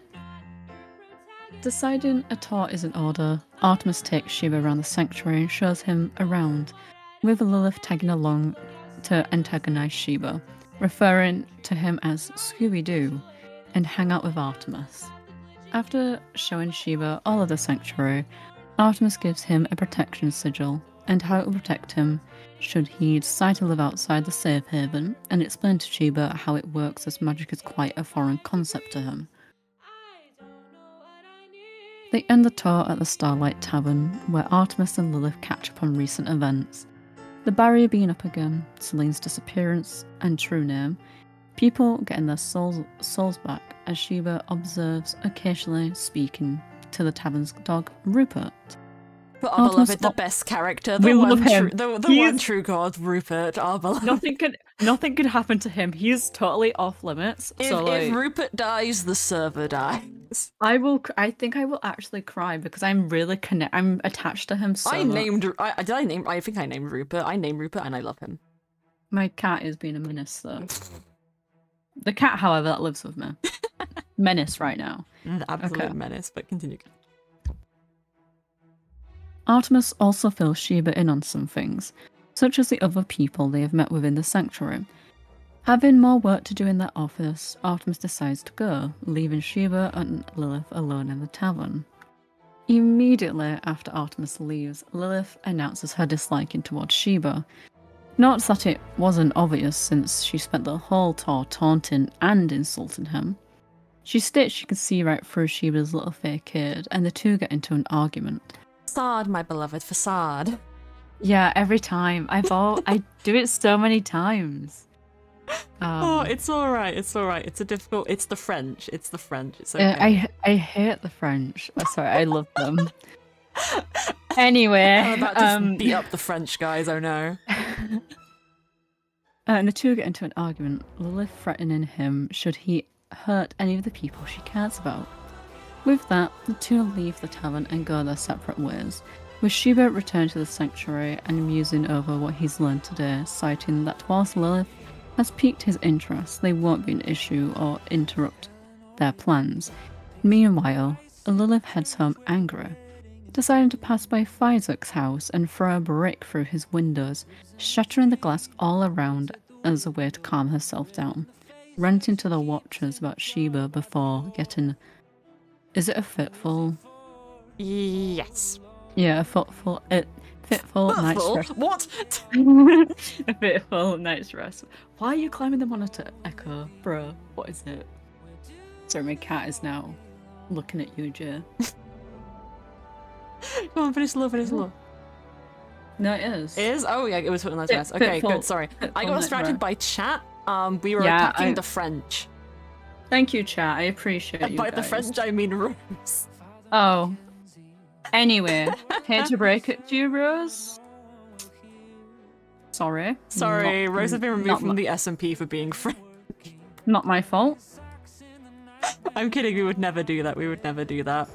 Deciding a tour is in order, Artemis takes Sheba around the sanctuary and shows him around, with Lilith tagging along to antagonize Sheba, referring to him as Scooby-Doo, and hang out with Artemis. After showing Sheba all of the sanctuary, Artemis gives him a protection sigil and how it will protect him should he decide to live outside the safe haven, and explain to Sheba how it works as magic is quite a foreign concept to him. They end the tour at the Starlight Tavern, where Artemis and Lilith catch up on recent events. The barrier being up again, Celine's disappearance and true name, people getting their souls back as Sheba observes occasionally speaking to the tavern's dog, Rupert. But our beloved, the best character, the one true god, Rupert, our beloved. Nothing could happen to him. He's totally off limits. If Rupert dies, the server dies. things. I think I will actually cry because I'm really I'm attached to him so much. I think I named Rupert. I named Rupert and I love him. My cat is being a menace though. The cat, however, that lives with me. Menace right now. Absolute menace, but continue. Artemis also fills Sheba in on some things, such as the other people they have met within the sanctuary. Having more work to do in their office, Artemis decides to go, leaving Sheba and Lilith alone in the tavern. Immediately after Artemis leaves, Lilith announces her disliking towards Sheba. Not that it wasn't obvious since she spent the whole tour taunting and insulting him. She states she can see right through Sheba's little facade, and the two get into an argument. Facade, my beloved, facade. Yeah, every time. I do it so many times. Oh, it's alright, it's alright. It's the French. It's the French. It's okay. I hate the French. Oh, sorry, I love them. Anyway. I'm about to beat up the French guys, oh no. And the two get into an argument, Lilith threatening him should he hurt any of the people she cares about. With that, the two leave the tavern and go their separate ways, with Sheba returning to the sanctuary and musing over what he's learned today, citing that whilst Lilith has piqued his interest, they won't be an issue or interrupt their plans. Meanwhile, Lilith heads home angry, deciding to pass by Isaac's house and throw a brick through his windows, shattering the glass all around as a way to calm herself down, ranting to the watchers about Sheba before getting... Is it a fitful? Yes. Yeah, a fitful night's rest. What? A fitful night's rest. Why are you climbing the monitor, Echo? Bro, what is it? Sorry, my cat is now looking at you, Jay. Come on, finish low. No, it is. It is? Oh, yeah, it was putting night's rest. Okay, good, sorry. I got distracted by chat. We were attacking the French. Thank you, chat. I appreciate you By guys. the French, I mean Rose. Oh. Anyway, here to break it to you, Rose. Sorry. Rose has been removed from the SMP for being French. Not my fault. I'm kidding, we would never do that. We would never do that.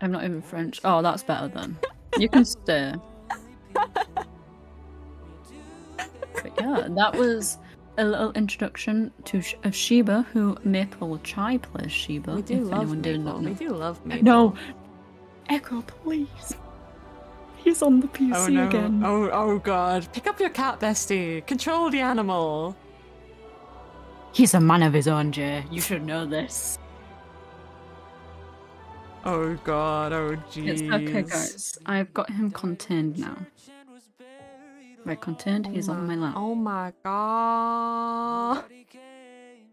I'm not even French. Oh, that's better then. You can stay. But yeah, that was a little introduction to of Sheba, who Maple Chai plays Sheba. We do love Maple. We do love Maple. No, Echo, please. He's on the PC again. Oh god. Pick up your cat, bestie. Control the animal. He's a man of his own, Jay. You should know this. Oh god. Oh jeez. It's okay, guys. I've got him contained now. Right, contained. He's on my lap. Oh my god.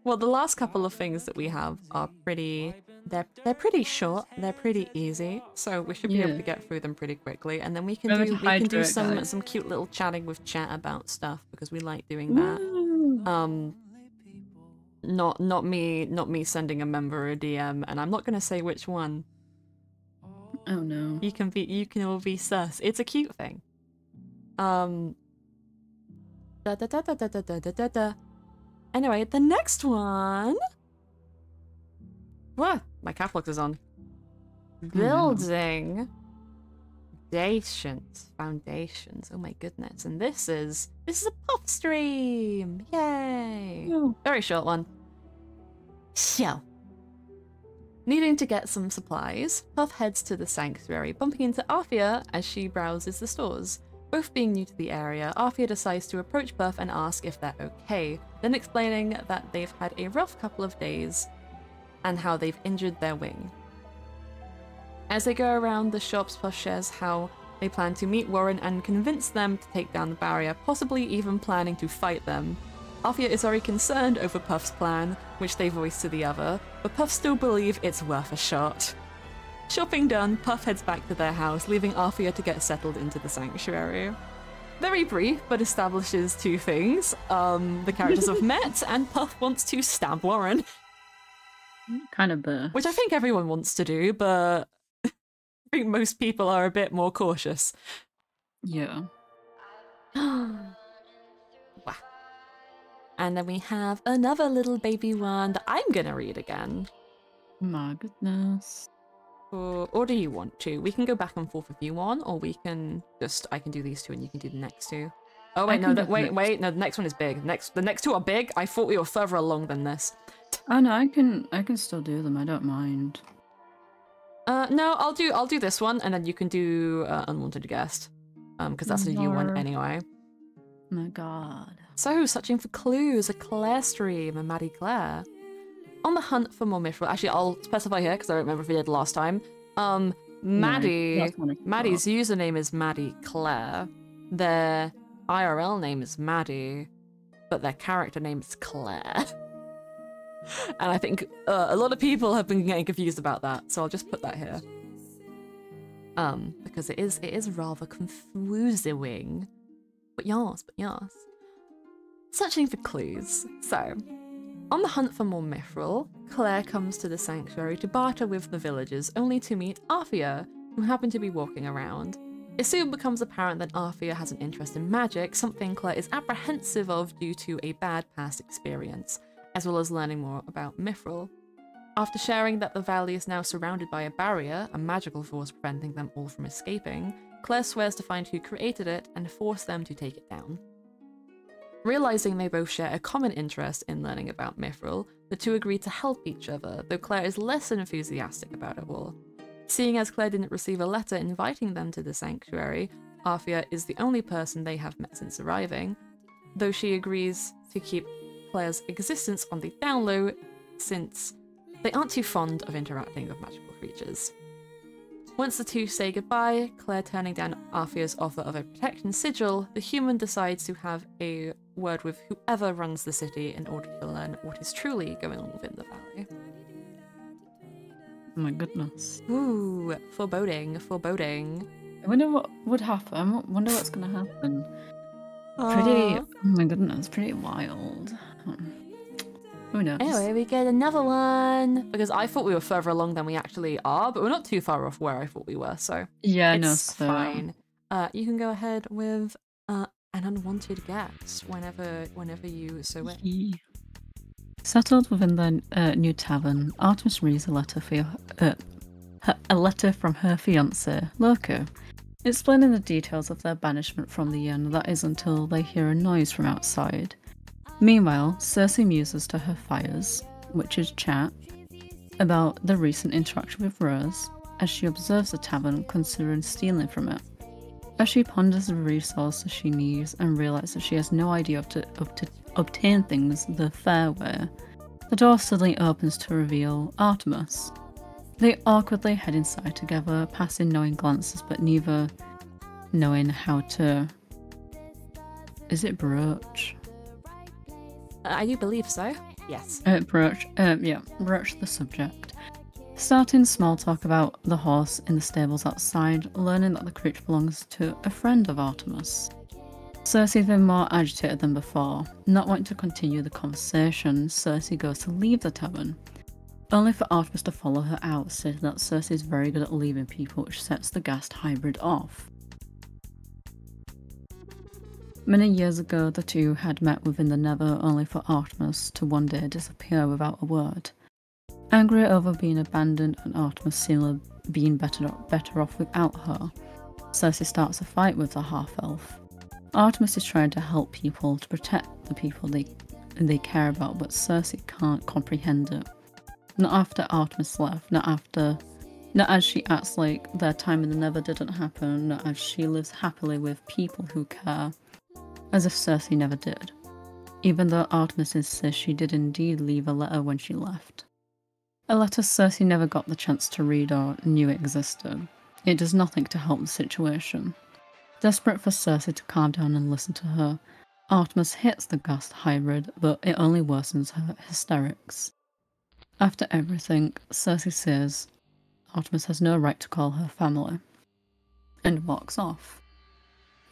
Well, the last couple of things that we have are pretty... They're pretty short. They're pretty easy. So we should be able to get through them pretty quickly, and then we can do some cute little chatting with chat about stuff because we like doing that. Not me sending a member a DM, and I'm not gonna say which one. Oh no. You can all be sus. It's a cute thing. Anyway, the next one. What? My cap lock is on. Building foundations. Oh my goodness! And this is a pop stream. Yay! Oh. Very short one. So, needing to get some supplies, Puff heads to the sanctuary, bumping into Arthea as she browses the stores. Both being new to the area, Arthea decides to approach Puff and ask if they're okay, then explaining that they've had a rough couple of days and how they've injured their wing. As they go around the shops, Puff shares how they plan to meet Warren and convince them to take down the barrier, possibly even planning to fight them. Arthea is very concerned over Puff's plan, which they voice to the other, but Puff still believe it's worth a shot. Shopping done, Puff heads back to their house, leaving Arthea to get settled into the sanctuary. Very brief, but establishes two things. The characters have met, and Puff wants to stab Warren. Kind of burst. Which I think everyone wants to do, but I think most people are a bit more cautious. Yeah. Wow. And then we have another little baby one that I'm gonna read again. My goodness. Or do you want to? We can go back and forth if you want, or we can just, I can do these two and you can do the next two. Oh wait, no, wait, no, the next one is big. The next two are big? I thought we were further along than this. Oh no, I can still do them, I don't mind. No, I'll do this one, and then you can do Unwanted Guest. Because that's a new one anyway. Oh my god. So, searching for clues, a Claire stream, a Maddie Claire. On the hunt for more Mythrill. Actually, I'll specify here because I don't remember if we did last time. Maddie's username is Maddie Claire. Their IRL name is Maddie, but their character name is Claire. And I think a lot of people have been getting confused about that, so I'll just put that here. Because it is rather confusing. But yes. Searching for clues. So, on the hunt for more Mythrill, Claire comes to the sanctuary to barter with the villagers, only to meet Arthea, who happen to be walking around. It soon becomes apparent that Arthea has an interest in magic, something Claire is apprehensive of due to a bad past experience, as well as learning more about Mythrill. After sharing that the valley is now surrounded by a barrier, a magical force preventing them all from escaping, Claire swears to find who created it and force them to take it down. Realizing they both share a common interest in learning about Mythrill, the two agree to help each other, though Claire is less enthusiastic about it all. Seeing as Claire didn't receive a letter inviting them to the sanctuary, Arthea is the only person they have met since arriving, though she agrees to keep Claire's existence on the down low since they aren't too fond of interacting with magical creatures. Once the two say goodbye, Claire turning down Arthea's offer of a protection sigil, the human decides to have a word with whoever runs the city in order to learn what is truly going on within the valley. Oh my goodness. Ooh, foreboding. I wonder what would happen. I wonder what's going to happen. Pretty, oh my goodness, pretty wild. Who knows? Anyway, we get another one. Because I thought we were further along than we actually are, but we're not too far off where I thought we were, so yeah, it's fine. You can go ahead with an unwanted guest whenever you so wish. Settled within the new tavern, Artemis reads a letter from her fiancé, Loco, explaining the details of their banishment from the inn. That is until they hear a noise from outside. Meanwhile, Cersei muses to her fires, which is chat, about the recent interaction with Rose, as she observes the tavern, considering stealing from it. As she ponders the resources she needs and realizes she has no idea of to obtain things the fair way, the door suddenly opens to reveal Artemis. They awkwardly head inside together, passing knowing glances but neither knowing how to... Is it broach? I do believe so. Yes. Broach the subject. Starting small talk about the horse in the stables outside, learning that the creature belongs to a friend of Artemis. Cersei then more agitated than before. Not wanting to continue the conversation, Cersei goes to leave the tavern, only for Artemis to follow her out, stating that Cersei is very good at leaving people, which sets the Ghast hybrid off. Many years ago, the two had met within the Nether, only for Artemis to one day disappear without a word. Angry over being abandoned and Artemis seemingly being better off without her, Cersei starts a fight with the half-elf. Artemis is trying to help people to protect the people they care about, but Cersei can't comprehend it. Not after Artemis left, not as she acts like their time in the Nether didn't happen, not as she lives happily with people who care, as if Cersei never did, even though Artemis insists she did indeed leave a letter when she left. A letter Cersei never got the chance to read or knew existed. It does nothing to help the situation. Desperate for Cersei to calm down and listen to her, Artemis hits the Ghast hybrid, but it only worsens her hysterics. After everything, Cersei says Artemis has no right to call her family, and walks off,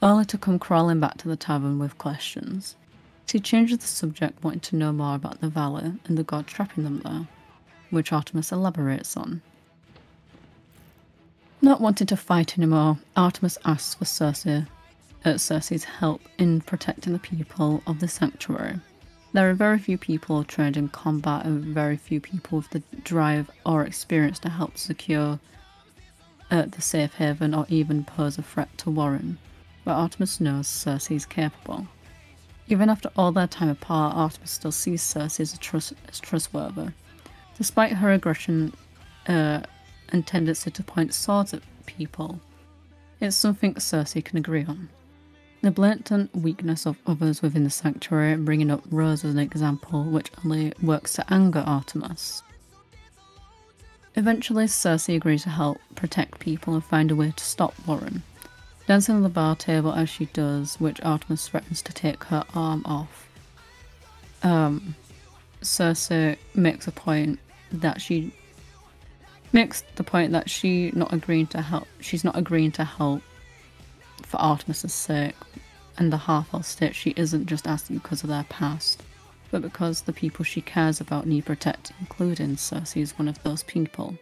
only to come crawling back to the tavern with questions. She changes the subject, wanting to know more about the valley and the god trapping them there, which Artemis elaborates on. Not wanting to fight anymore, Artemis asks for Cersei's help in protecting the people of the sanctuary. There are very few people trained in combat and very few people with the drive or experience to help secure the safe haven or even pose a threat to Warren, but Artemis knows Cersei is capable. Even after all their time apart, Artemis still sees Cersei as trustworthy. Despite her aggression and tendency to point swords at people, it's something Cersei can agree on. The blatant weakness of others within the sanctuary, bringing up Rose as an example, which only works to anger Artemis. Eventually, Cersei agrees to help protect people and find a way to stop Warren, dancing on the bar table as she does, which Artemis threatens to take her arm off. Cersei makes the point that she's not agreeing to help for Artemis' sake, and the half-elf states she isn't just asking because of their past, but because the people she cares about need protecting, including Cersei is one of those people.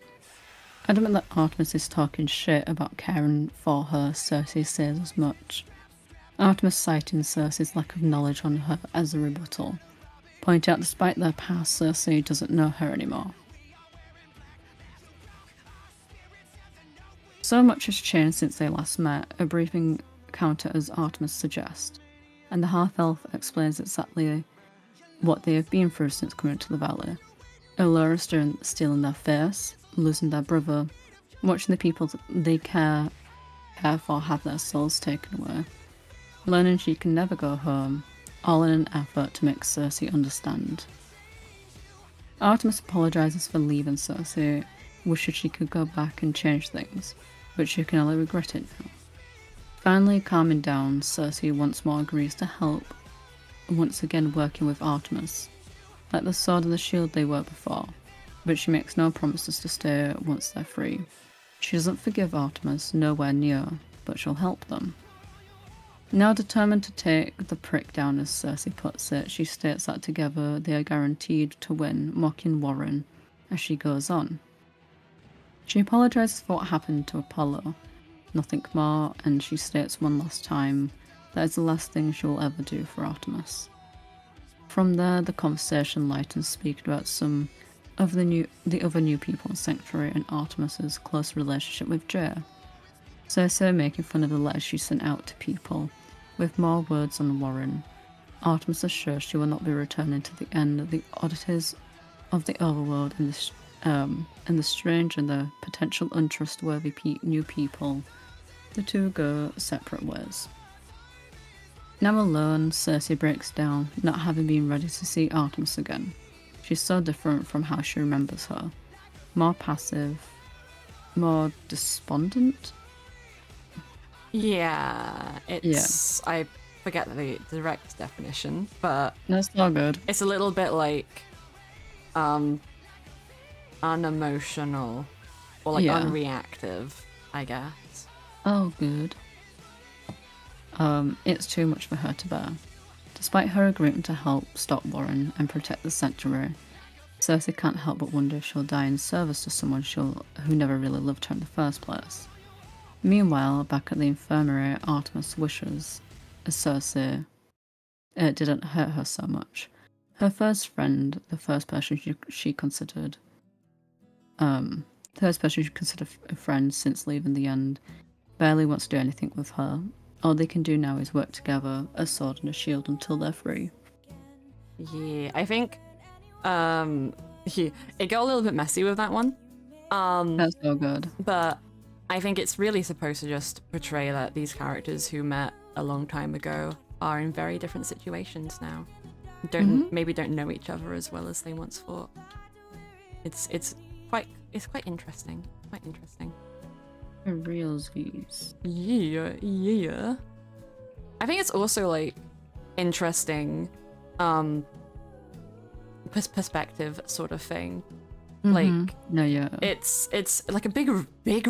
Adamant that Artemis is talking shit about caring for her, Cersei says as much. Artemis citing Cersei's lack of knowledge on her as a rebuttal, pointing out despite their past, Cersei doesn't know her anymore. So much has changed since they last met, a brief encounter as Artemis suggests, and the half-elf explains exactly what they have been through since coming to the valley. Allura stealing their face, losing their brother, watching the people they care for have their souls taken away, learning she can never go home, all in an effort to make Cersei understand. Artemis apologises for leaving Cersei, wishes she could go back and change things, but she can only regret it now. Finally calming down, Cersei once more agrees to help, once again working with Artemis, like the sword and the shield they were before, but she makes no promises to stay once they're free. She doesn't forgive Artemis, nowhere near, but she'll help them. Now determined to take the prick down, as Cersei puts it, she states that together they are guaranteed to win, mocking Warren as she goes on. She apologises for what happened to Apollo, nothing more, and she states one last time that is the last thing she will ever do for Artemis. From there, the conversation lightens, speaking about some of the other new people in Sanctuary and Artemis's close relationship with Jay. Cersei making fun of the letters she sent out to people, with more words on Warren. Artemis assures she will not be returning to the end of the oddities of the overworld and the strange and the potential untrustworthy new people. The two go separate ways. Now alone, Cersei breaks down, not having been ready to see Artemis again. She's so different from how she remembers her. More passive, more despondent. Yeah, it's... Yeah. I forget the direct definition, but... That's not good. It's a little bit like... unemotional. Or like unreactive, I guess. Oh, good. It's too much for her to bear. Despite her agreement to help stop Warren and protect the sanctuary, Cersei can't help but wonder if she'll die in service to someone who never really loved her in the first place. Meanwhile, back at the infirmary, Artemis wishes Cersei didn't hurt her so much. Her first friend, the first person she considered a friend since leaving the end, barely wants to do anything with her. All they can do now is work together, a sword and a shield, until they're free. Yeah, I think it got a little bit messy with that one. That's so good. But I think it's really supposed to just portray that these characters who met a long time ago are in very different situations now. Maybe don't know each other as well as they once thought. It's quite interesting. Quite interesting. Realsies. Yeah. I think it's also like interesting perspective sort of thing. Like it's like a big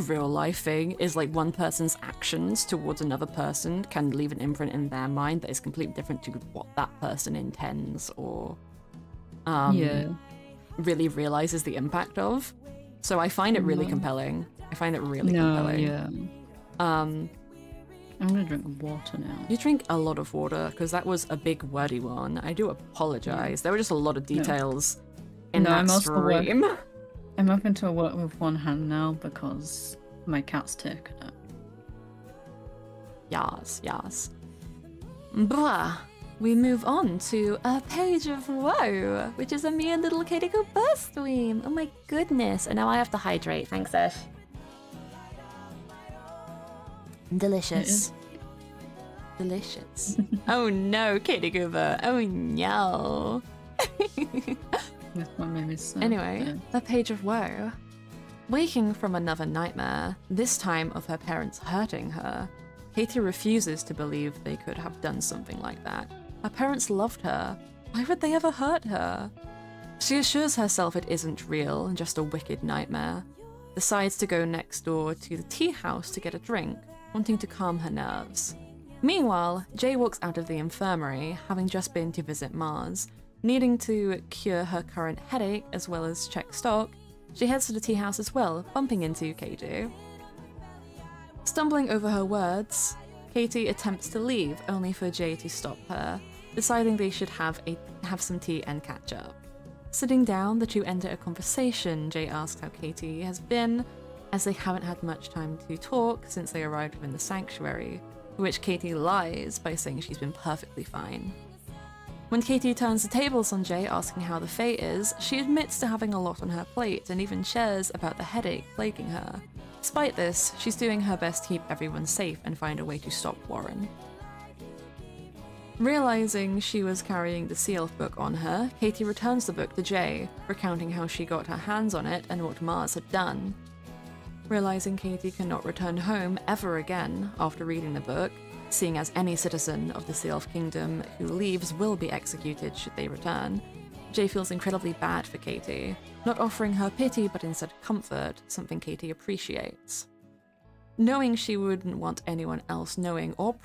real life thing is like one person's actions towards another person can leave an imprint in their mind that is completely different to what that person intends or really realizes the impact of. So I find it really compelling. I find it really compelling. Yeah. I'm gonna drink water now. You drink a lot of water, because that was a big wordy one. I do apologize. Yeah. There were just a lot of details in that stream. I'm having to work with one hand now because my cat's taken it. Yas. Blah. We move on to a page of woe, which is a mere little Katie Go burst stream. Oh my goodness. And now I have to hydrate. Thanks, Ash. Delicious. Delicious. Oh no, Katie Goober. Oh no. That's what made me sad. Anyway, a page of woe. Waking from another nightmare, this time of her parents hurting her, Katie refuses to believe they could have done something like that. Her parents loved her. Why would they ever hurt her? She assures herself it isn't real and just a wicked nightmare. Decides to go next door to the tea house to get a drink, wanting to calm her nerves. Meanwhile, Jay walks out of the infirmary, having just been to visit Mars. Needing to cure her current headache as well as check stock, she heads to the tea house as well, bumping into Katie. Stumbling over her words, Katie attempts to leave, only for Jay to stop her, deciding they should have some tea and catch up. Sitting down, the two enter a conversation. Jay asks how Katie has been, as they haven't had much time to talk since they arrived within the sanctuary, to which Katie lies by saying she's been perfectly fine. When Katie turns the tables on Jay asking how the Fae is, she admits to having a lot on her plate and even shares about the headache plaguing her. Despite this, she's doing her best to keep everyone safe and find a way to stop Warren. Realizing she was carrying the Sea-Elf book on her, Katie returns the book to Jay, recounting how she got her hands on it and what Mars had done. Realizing Katie cannot return home ever again after reading the book, seeing as any citizen of the Sea-Elf Kingdom who leaves will be executed should they return, Jay feels incredibly bad for Katie, not offering her pity but instead comfort, something Katie appreciates. Knowing she wouldn't want anyone else knowing or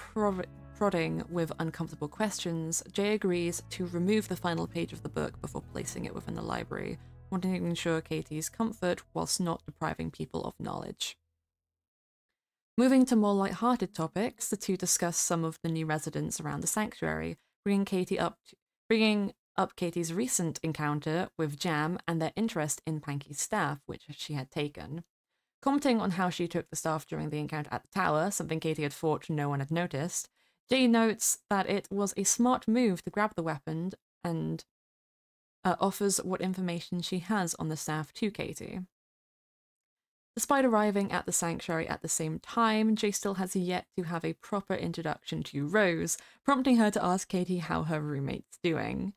prodding with uncomfortable questions, Jay agrees to remove the final page of the book before placing it within the library, wanting to ensure Katie's comfort whilst not depriving people of knowledge. Moving to more light-hearted topics, the two discuss some of the new residents around the sanctuary, bringing up Katie's recent encounter with Jam and their interest in Panky's staff, which she had taken. Commenting on how she took the staff during the encounter at the tower, something Katie had thought no one had noticed, Jay notes that it was a smart move to grab the weapon and offers what information she has on the staff to Katie. Despite arriving at the sanctuary at the same time, Jay still has yet to have a proper introduction to Rose, prompting her to ask Katie how her roommate's doing.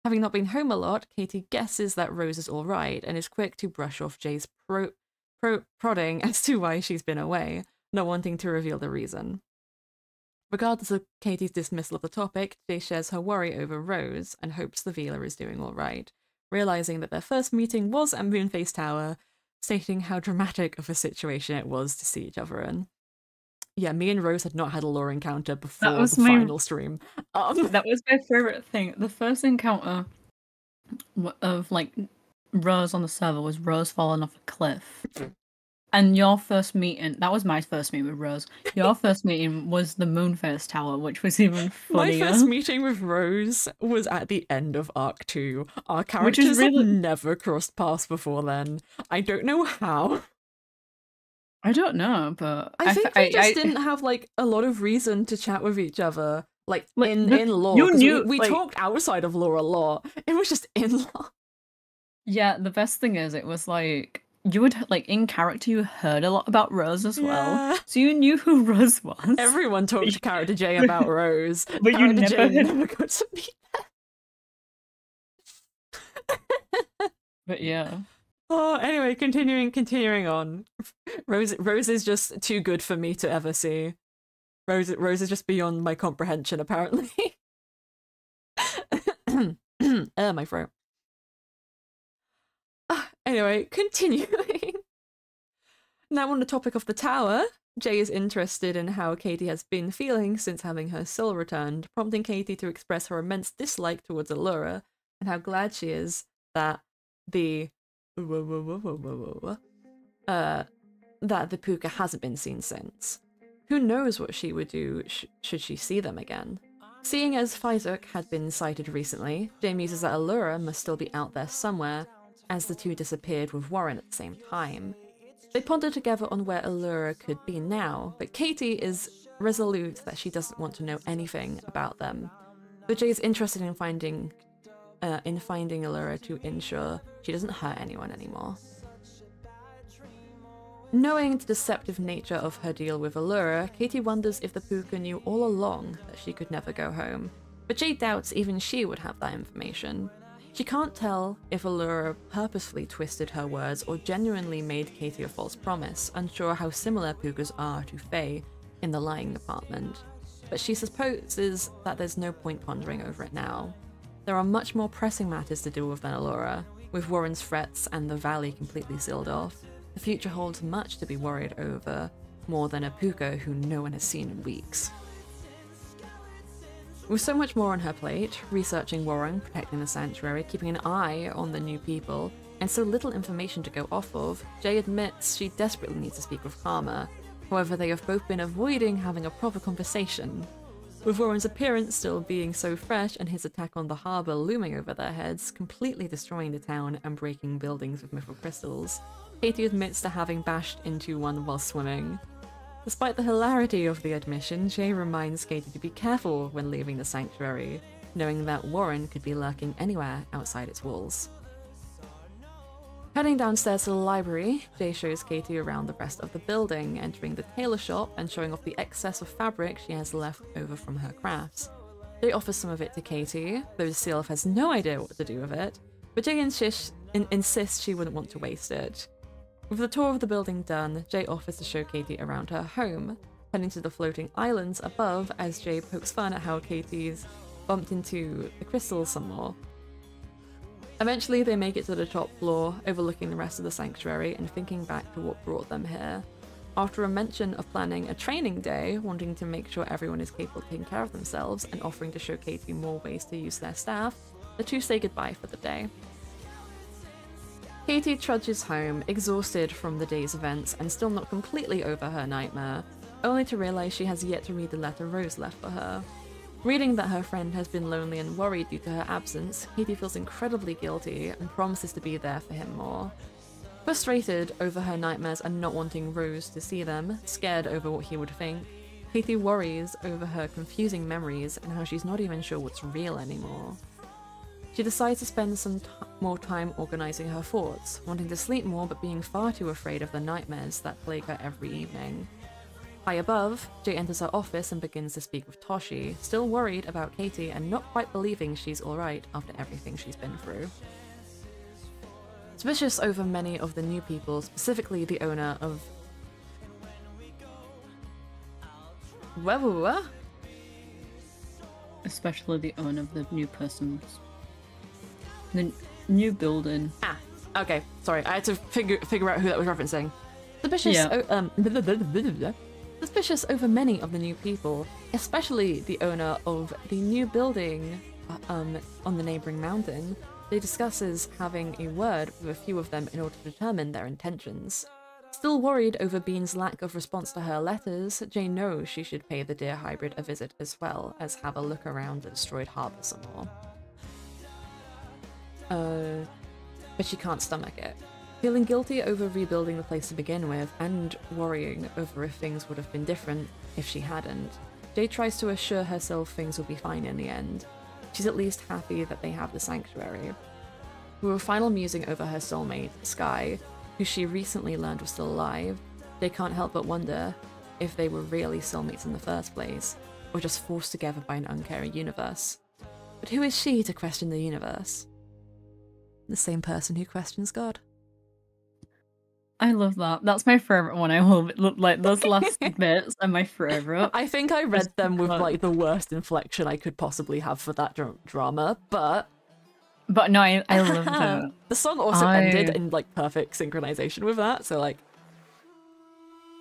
Having not been home a lot, Katie guesses that Rose is alright and is quick to brush off Jay's prodding as to why she's been away, not wanting to reveal the reason. Regardless of Katie's dismissal of the topic, Jay shares her worry over Rose and hopes the Vealer is doing alright, realizing that their first meeting was at Moonface Tower, stating how dramatic of a situation it was to see each other in. Yeah, me and Rose had not had a lore encounter before the final stream. That was my favourite thing. The first encounter of, like, Rose on the server was Rose falling off a cliff. And your first meeting, that was my first meeting with Rose. Your first meeting was the Moonface Tower, which was even funnier. My first meeting with Rose was at the end of Arc 2. Our characters have never crossed paths before then. I don't know how. I don't know, but I think we just didn't have, like, a lot of reason to chat with each other, like in lore. You knew, we talked outside of lore a lot. It was just in lore. Yeah, the best thing is it was like you would, like, in character you heard a lot about Rose as well, so you knew who Rose was. Everyone talked to Character J about Rose, but you never got to meet her. But yeah. Oh, anyway, continuing on. Rose is just too good for me to ever see. Rose is just beyond my comprehension, apparently. My throat. Anyway, continuing. Now on the topic of the tower, Jay is interested in how Katie has been feeling since having her soul returned, prompting Katie to express her immense dislike towards Allura and how glad she is that the that the puka hasn't been seen since. Who knows what she would do should she see them again? Seeing as Faizuk had been sighted recently, Jay muses that Allura must still be out there somewhere, as the two disappeared with Warren at the same time. They ponder together on where Allura could be now, but Katie is resolute that she doesn't want to know anything about them. But Jay is interested in finding Allura to ensure she doesn't hurt anyone anymore. Knowing the deceptive nature of her deal with Allura, Katie wonders if the Puka knew all along that she could never go home, but Jay doubts even she would have that information. She can't tell if Allura purposefully twisted her words or genuinely made Katie a false promise, unsure how similar Pukas are to Fae in the lying department. But she supposes that there's no point pondering over it now. There are much more pressing matters to deal with than Allura, with Warren's threats and the valley completely sealed off. The future holds much to be worried over, more than a Puka who no one has seen in weeks. With so much more on her plate, researching Warren, protecting the sanctuary, keeping an eye on the new people, and so little information to go off of, Jay admits she desperately needs to speak with Karma. However, they have both been avoiding having a proper conversation. With Warren's appearance still being so fresh and his attack on the harbour looming over their heads, completely destroying the town and breaking buildings with mithril crystals, Katie admits to having bashed into one while swimming. Despite the hilarity of the admission, Jay reminds Katie to be careful when leaving the sanctuary, knowing that Warren could be lurking anywhere outside its walls. Heading downstairs to the library, Jay shows Katie around the rest of the building, entering the tailor shop and showing off the excess of fabric she has left over from her crafts. Jay offers some of it to Katie, though Sylph has no idea what to do with it, but Jay insists she wouldn't want to waste it. With the tour of the building done, Jay offers to show Katie around her home, heading to the floating islands above as Jay pokes fun at how Katie's bumped into the crystals some more. Eventually they make it to the top floor, overlooking the rest of the sanctuary and thinking back to what brought them here. After a mention of planning a training day, wanting to make sure everyone is capable of taking care of themselves, and offering to show Katie more ways to use their staff, the two say goodbye for the day. Katie trudges home, exhausted from the day's events and still not completely over her nightmare, only to realise she has yet to read the letter Rose left for her. Reading that her friend has been lonely and worried due to her absence, Katie feels incredibly guilty and promises to be there for him more. Frustrated over her nightmares and not wanting Rose to see them, scared over what he would think, Katie worries over her confusing memories and how she's not even sure what's real anymore. She decides to spend some more time organising her thoughts, wanting to sleep more but being far too afraid of the nightmares that plague her every evening. High above, Jay enters her office and begins to speak with Toshi, still worried about Katie and not quite believing she's alright after everything she's been through. Suspicious over many of the new people, specifically the owner of... Especially the owner of the new persons. The new building. Ah, okay, sorry, I had to figure out who that was referencing. Suspicious over many of the new people, especially the owner of the new building on the neighbouring mountain. They discusses having a word with a few of them in order to determine their intentions. Still worried over Bean's lack of response to her letters, Jane knows she should pay the deer hybrid a visit as well as have a look around the destroyed harbour some more. But she can't stomach it. Feeling guilty over rebuilding the place to begin with, and worrying over if things would have been different if she hadn't, Jade tries to assure herself things will be fine in the end. She's at least happy that they have the sanctuary. With a final musing over her soulmate, Sky, who she recently learned was still alive, they can't help but wonder if they were really soulmates in the first place, or just forced together by an uncaring universe. But who is she to question the universe? The same person who questions God. I love that. That's my favourite one. I love it. Like, those last bits are my favourite. I think I read them with like the worst inflection I could possibly have for that drama, but no, I love them. The song also ended in like perfect synchronization with that, so like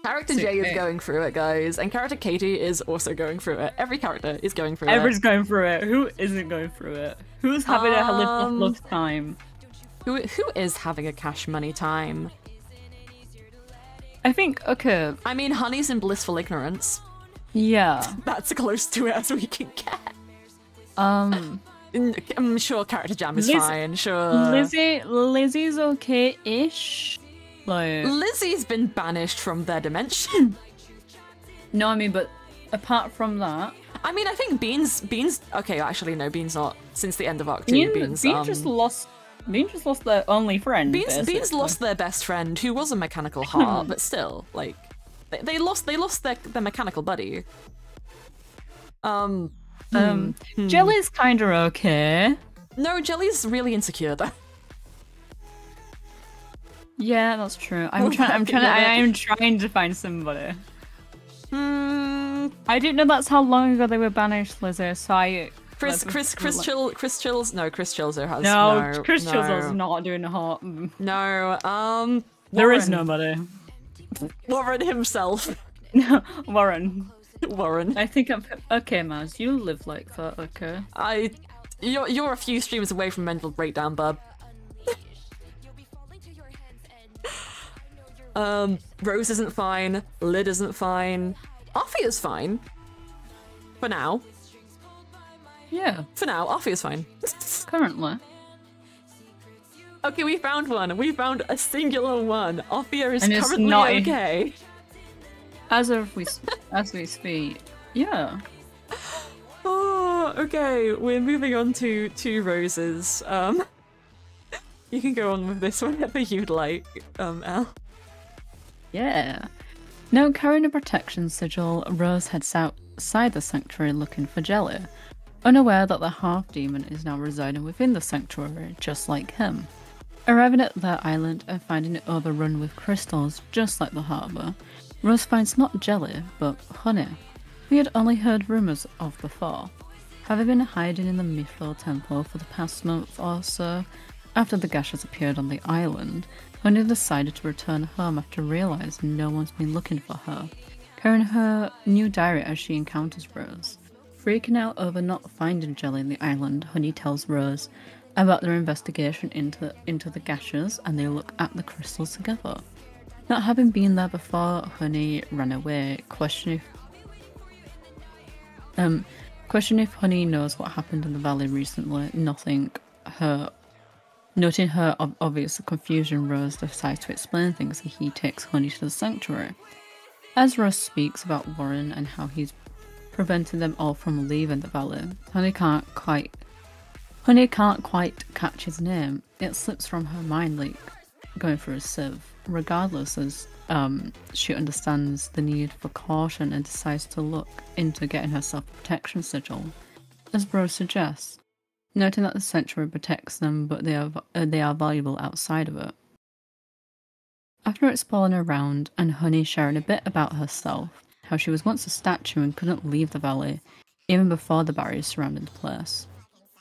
character J is going through it, guys, and character Katie is also going through it. Every character is going through it. Everyone's going through it. Who isn't going through it? Who's having a love time? Who is having a cash money time? I think, okay. I mean, Honey's in blissful ignorance. Yeah. That's as close to it as we can get. I'm sure Character Jam is fine, sure. Lizzie's okay-ish. Like... Lizzie's been banished from their dimension. No, I mean, but apart from that... I mean, I think Bean's... Okay, actually, no, Bean's not. Since the end of Arc 2, Bean just lost their only friend, Bean's lost their best friend, who was a mechanical heart, but still, like... They lost their mechanical buddy. Jelly's kinda okay. No, Jelly's really insecure, though. Yeah, that's true. I am trying to find somebody. I didn't know that's how long ago they were banished, Lizzie, so I... Chris Chilzer has... No, Chris Chilzer's not doing a hot... No, there is nobody. Warren himself. Warren. I think I'm... Okay, Maz, you live like that, okay. You're a few streams away from mental breakdown, bub. Rose isn't fine. Lid isn't fine. Offie's fine. For now. Yeah. For now, Offie's fine. Currently. Okay, we found one. We found a singular one. Offia is currently not okay. As we speak. Yeah. Oh, okay. We're moving on to Roses. You can go on with this whenever you'd like, Al. Yeah. Now carrying a protection sigil, Rose heads outside the sanctuary looking for Jelly, unaware that the half-demon is now residing within the sanctuary, just like him. Arriving at their island and finding it overrun with crystals, just like the harbour, Rose finds not Jelly, but Honey, who had only heard rumours of before. Having been hiding in the Mythrill temple for the past month or so, after the Gashers appeared on the island, Honey decided to return home after realising no one's been looking for her, carrying her new diary as she encounters Rose. Freaking out over not finding Jelly in the island, Honey tells Rose about their investigation into the Gashers, and they look at the crystals together. Not having been there before, Honey ran away, questioning if Honey knows what happened in the valley recently. Noting her obvious confusion, Rose decides to explain things and he takes Honey to the sanctuary. As Rose speaks about Warren and how he's preventing them all from leaving the valley, Honey can't quite catch his name. It slips from her mind like going through a sieve. Regardless, as she understands the need for caution and decides to look into getting herself a protection sigil, as Rose suggests, noting that the sanctuary protects them, but they are valuable outside of it. After exploring around and Honey sharing a bit about herself, how she was once a statue and couldn't leave the valley, even before the barriers surrounded the place,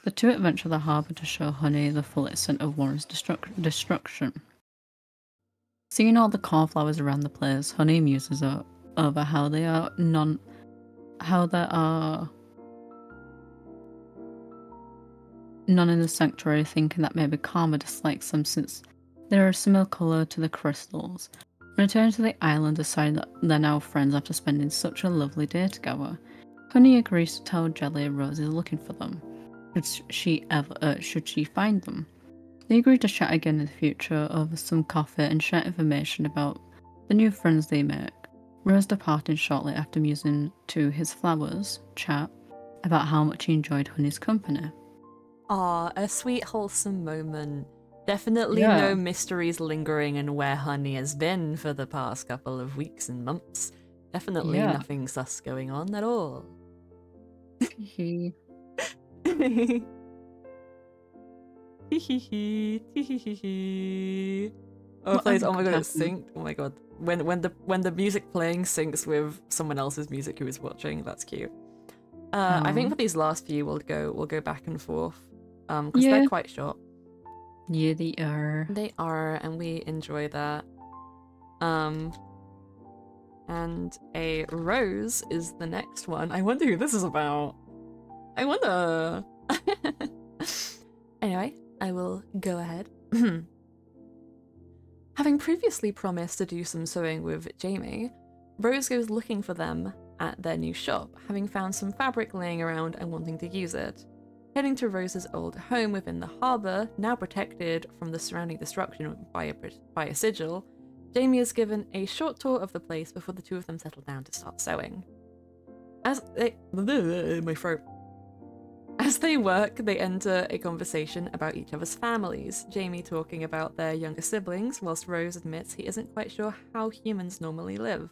the two adventure the harbour to show Honey the full extent of Warren's destruction. Seeing all the cornflowers around the place, Honey muses over how there are none in the sanctuary, thinking that maybe Karma dislikes them since they are a similar colour to the crystals. Returning to the island, deciding that they're now friends after spending such a lovely day together, Honey agrees to tell Jelly Rose is looking for them, should she find them. They agree to chat again in the future over some coffee and share information about the new friends they make. Rose departing shortly after musing to his flowers, chat about how much he enjoyed Honey's company. Ah, a sweet wholesome moment. Definitely no mysteries lingering in where Honey has been for the past couple of weeks and months. Definitely nothing sus going on at all. Oh, it plays. Oh my god, it's synced. Oh my god, when the music playing syncs with someone else's music who is watching, that's cute. I think for these last few, we'll go back and forth, because they're quite short. Yeah, they are. They are, and we enjoy that. And a rose is the next one. I wonder who this is about. I wonder. Anyway, I will go ahead. Having previously promised to do some sewing with Jamie, Rose goes looking for them at their new shop, having found some fabric laying around and wanting to use it. Heading to Rose's old home within the harbour, now protected from the surrounding destruction by a sigil, Jamie is given a short tour of the place before the two of them settle down to start sewing. As they work, they enter a conversation about each other's families, Jamie talking about their younger siblings, whilst Rose admits he isn't quite sure how humans normally live,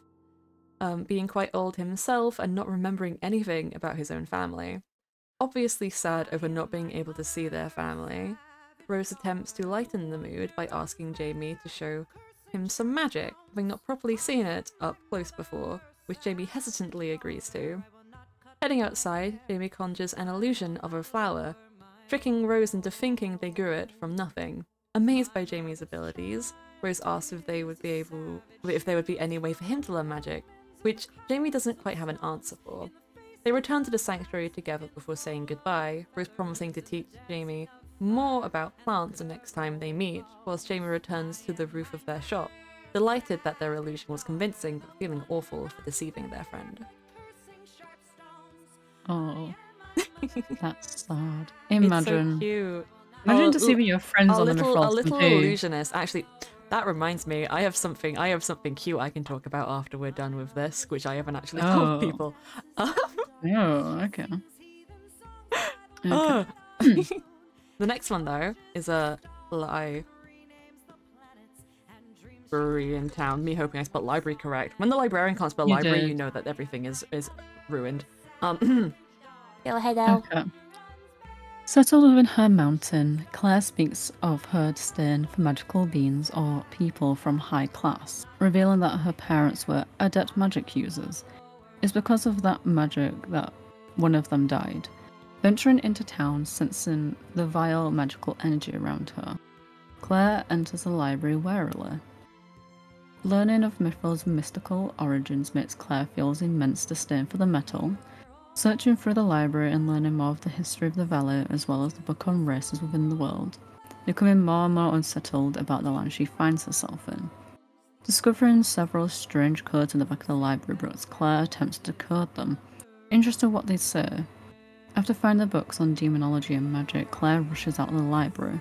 being quite old himself and not remembering anything about his own family. Obviously sad over not being able to see their family, Rose attempts to lighten the mood by asking Jamie to show him some magic, having not properly seen it up close before, which Jamie hesitantly agrees to. Heading outside, Jamie conjures an illusion of a flower, tricking Rose into thinking they grew it from nothing. Amazed by Jamie's abilities, Rose asks if there would be any way for him to learn magic, which Jamie doesn't quite have an answer for. They return to the sanctuary together before saying goodbye, Rose promising to teach Jamie more about plants the next time they meet, whilst Jamie returns to the roof of their shop, delighted that their illusion was convincing but feeling awful for deceiving their friend. Oh, that's sad. Imagine. It's so cute. Imagine deceiving your friends on the Mythrill SMP. A little illusionist. Actually, that reminds me. I have something cute I can talk about after we're done with this, which I haven't actually told people. Oh, okay. The next one though is a library in town. Me hoping I spelled library correct. When the librarian can't spell library, you know that everything is ruined. Go ahead, Al. Okay. Settled within her mountain, Claire speaks of her disdain for magical beings or people from high class, revealing that her parents were adept magic users. It's because of that magic that one of them died. Venturing into town, sensing the vile magical energy around her, Claire enters the library warily. Learning of Mythrill's mystical origins makes Claire feel immense disdain for the metal. Searching through the library and learning more of the history of the valley as well as the book on races within the world, becoming more and more unsettled about the land she finds herself in. Discovering several strange codes in the back of the library books, Claire attempts to decode them. Interested in what they say, after finding the books on demonology and magic, Claire rushes out of the library.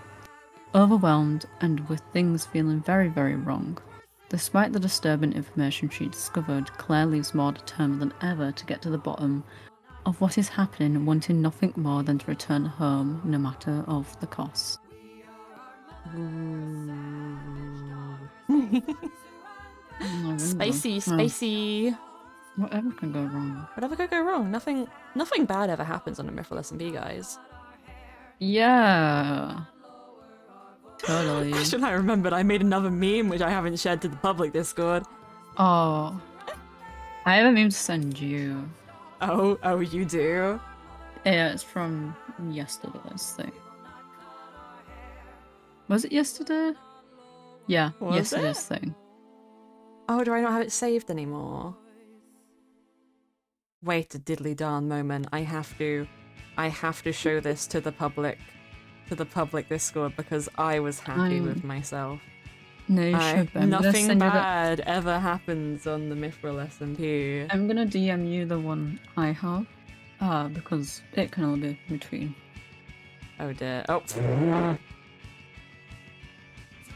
Overwhelmed and with things feeling very, very wrong. Despite the disturbing information she discovered, Claire leaves more determined than ever to get to the bottom of what is happening, wanting nothing more than to return home, no matter of the cost. Spicy. Whatever can go wrong. Whatever could go wrong. Nothing bad ever happens on a Mythrill SMP, guys. Yeah. Totally. Should I remembered I made another meme which I haven't shared to the public Discord. Oh. I have a meme to send you. Oh, you do? Yeah, it's from yesterday's thing. Was it yesterday? Yeah, yesterday's thing. Oh, do I not have it saved anymore? Wait a diddly darn moment. I have to show this to the public Discord because I was happy with myself. No, you shouldn't. Nothing bad ever happens on the Mythrill SMP. I'm gonna DM you the one I have, because it can only be between. Oh dear. Oh.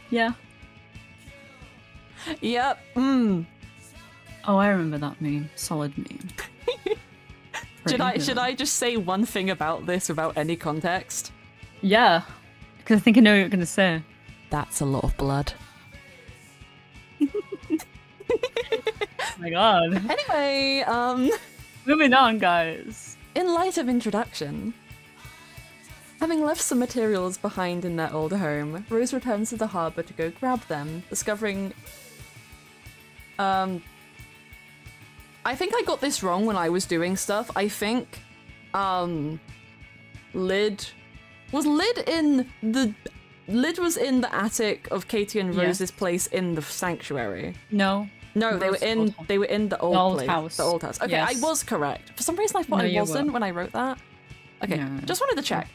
Yeah. Yep. Oh, I remember that meme. Solid meme. Should I just say one thing about this without any context? Yeah, because I think I know what you're gonna say. That's a lot of blood. Oh my god. Anyway, moving on, guys. In light of introduction, having left some materials behind in their old home, Rose returns to the harbour to go grab them, discovering I think I got this wrong when I was doing stuff. I think Lid was in the attic of Katie and Rose's place in the sanctuary. No, they were in the old place. House. The old house. Okay, yes. I was correct. For some reason I thought I wasn't when I wrote that. Okay, just wanted to check.